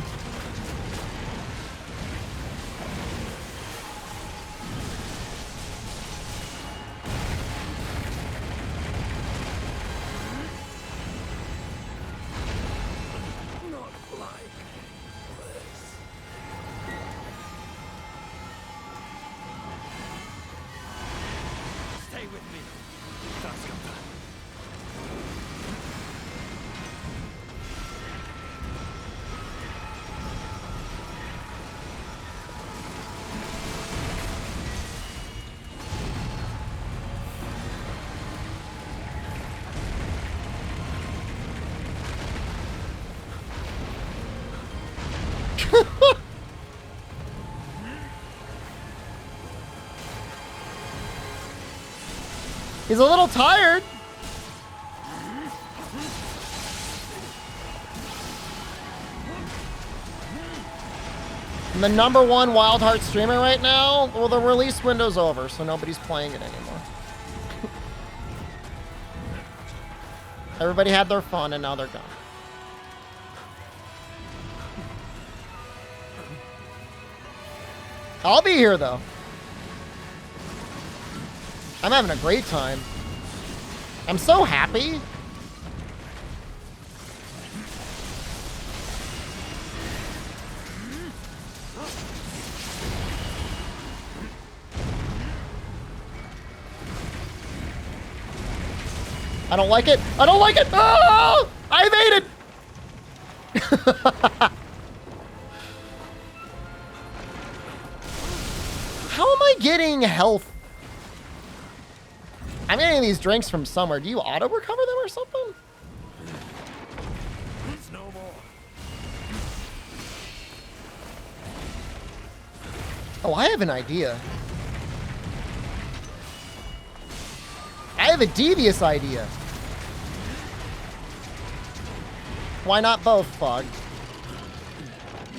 He's a little tired. I'm the #1 Wild Heart streamer right now. Well, the release window's over, so nobody's playing it anymore. Everybody had their fun, and now they're gone. I'll be here, though. I'm having a great time. I'm so happy. I don't like it. I don't like it. Oh! I evaded. How am I getting health? I'm getting these drinks from somewhere. Do you auto recover them or something? It's no more. Oh, I have an idea. I have a devious idea. Why not both, Fog?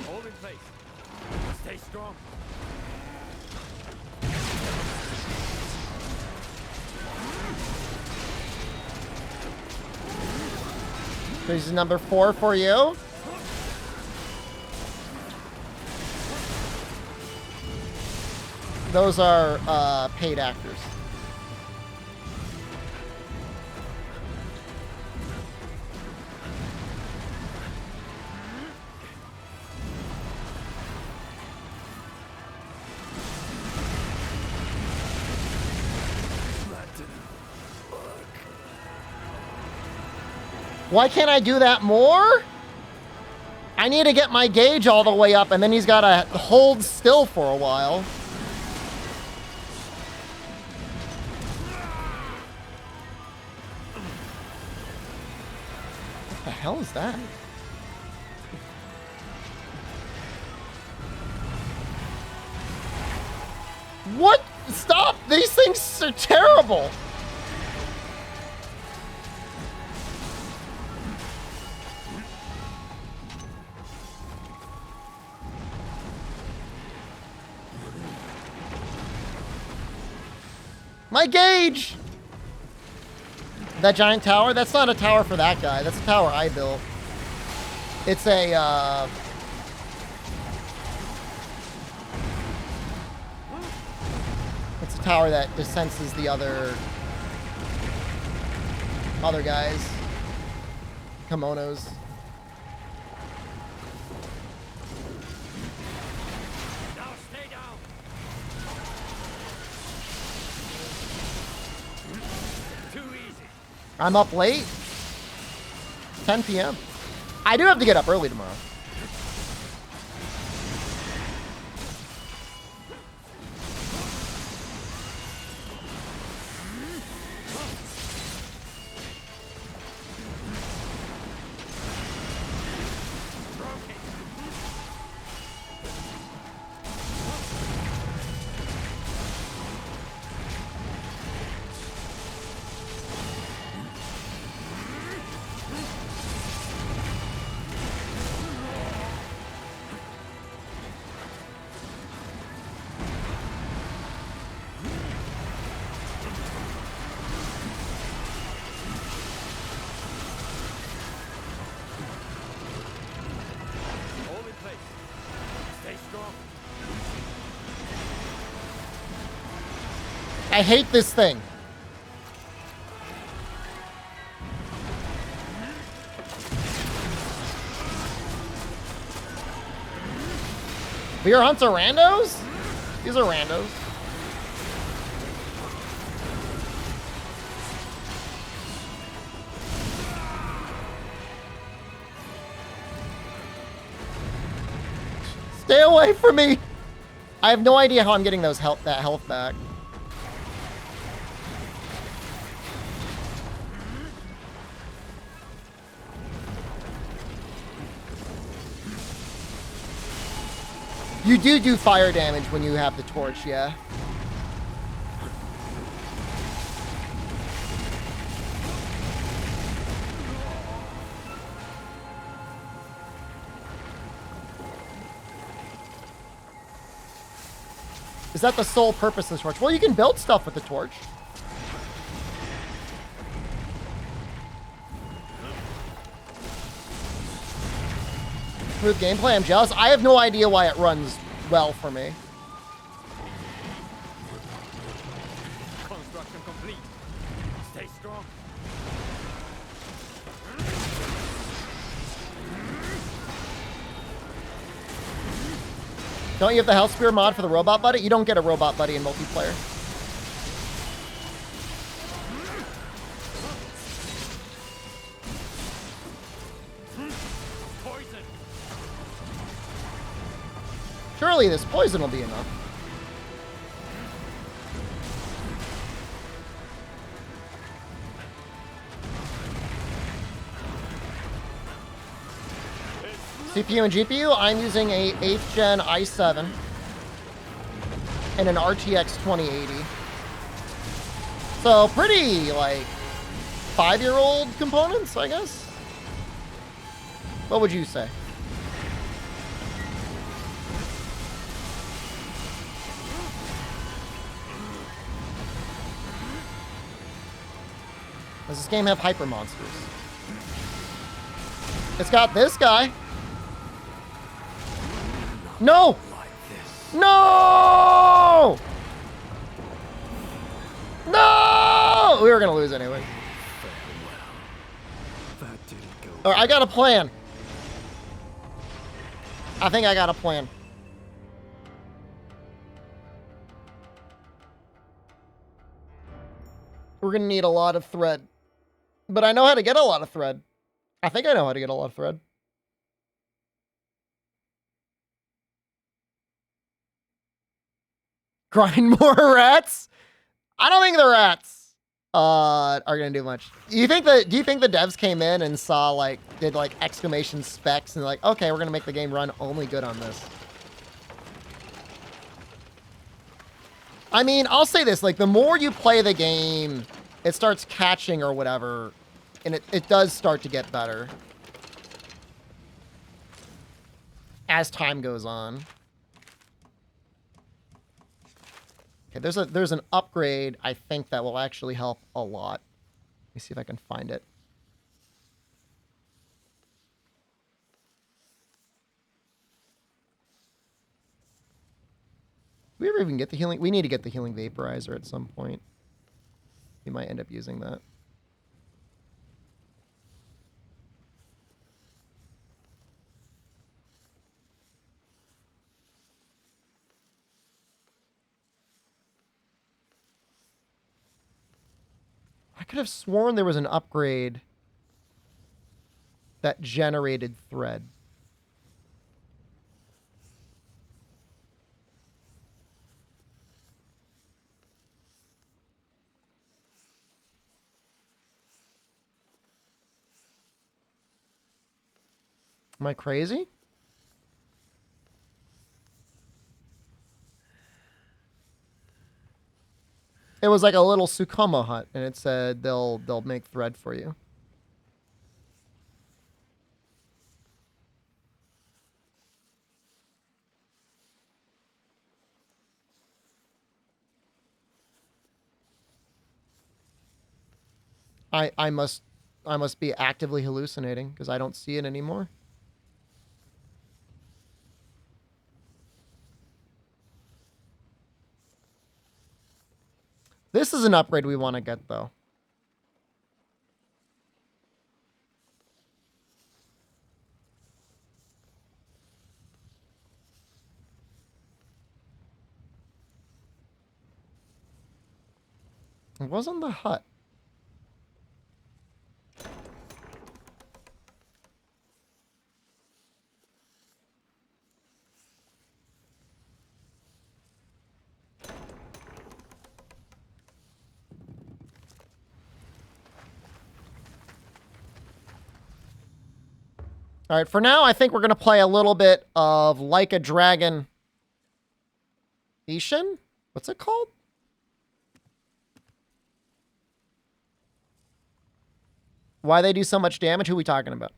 Hold in place. Stay strong. This is #4 for you. Those are paid actors. Why can't I do that more? I need to get my gauge all the way up, and then he's got to hold still for a while. What the hell is that? What? Stop! These things are terrible! My gauge! That giant tower? That's not a tower for that guy. That's a tower I built. It's a, it's a tower that just senses the other guys. Kimonos. Now stay down. Too easy. I'm up late. 10 p.m. I do have to get up early tomorrow. Hold in place. Stay strong. I hate this thing. Beer hunts are randos? These are randos. Stay away from me! I have no idea how I'm getting that health back. You do fire damage when you have the torch, yeah. Is that the sole purpose of the torch? Well, you can build stuff with the torch. Smooth gameplay, I'm jealous. I have no idea why it runs well for me. Construction complete. Stay strong. Don't you have the Hell Spear mod for the robot buddy? You don't get a robot buddy in multiplayer. Poison. Surely this poison will be enough. CPU and GPU, I'm using a 8th gen i7 and an RTX 2080. So pretty, like, 5-year-old components, I guess? What would you say? Does this game have hyper monsters? It's got this guy. No! No! No! We were gonna lose anyway. That didn't go. All right, I got a plan. I think I got a plan. We're gonna need a lot of thread. But I know how to get a lot of thread. I think I know how to get a lot of thread. Grind more rats? I don't think the rats are gonna do much. Do you think the devs came in and saw like did like exclamation specs and like, okay, we're gonna make the game run only good on this? I mean, I'll say this, like the more you play the game, it starts catching or whatever, and it does start to get better as time goes on. Okay, there's an upgrade I think that will actually help a lot. Let me see if I can find it. Do we ever even get the healing? We need to get the healing vaporizer at some point. We might end up using that. I could have sworn there was an upgrade that generated thread. Am I crazy? It was like a little Sukoma hut, and it said they'll make thread for you. I must be actively hallucinating because I don't see it anymore. This is an upgrade we want to get, though. It wasn't the hut. All right, for now, I think we're going to play a little bit of Like a Dragon. Ishin? What's it called? Why they do so much damage? Who are we talking about?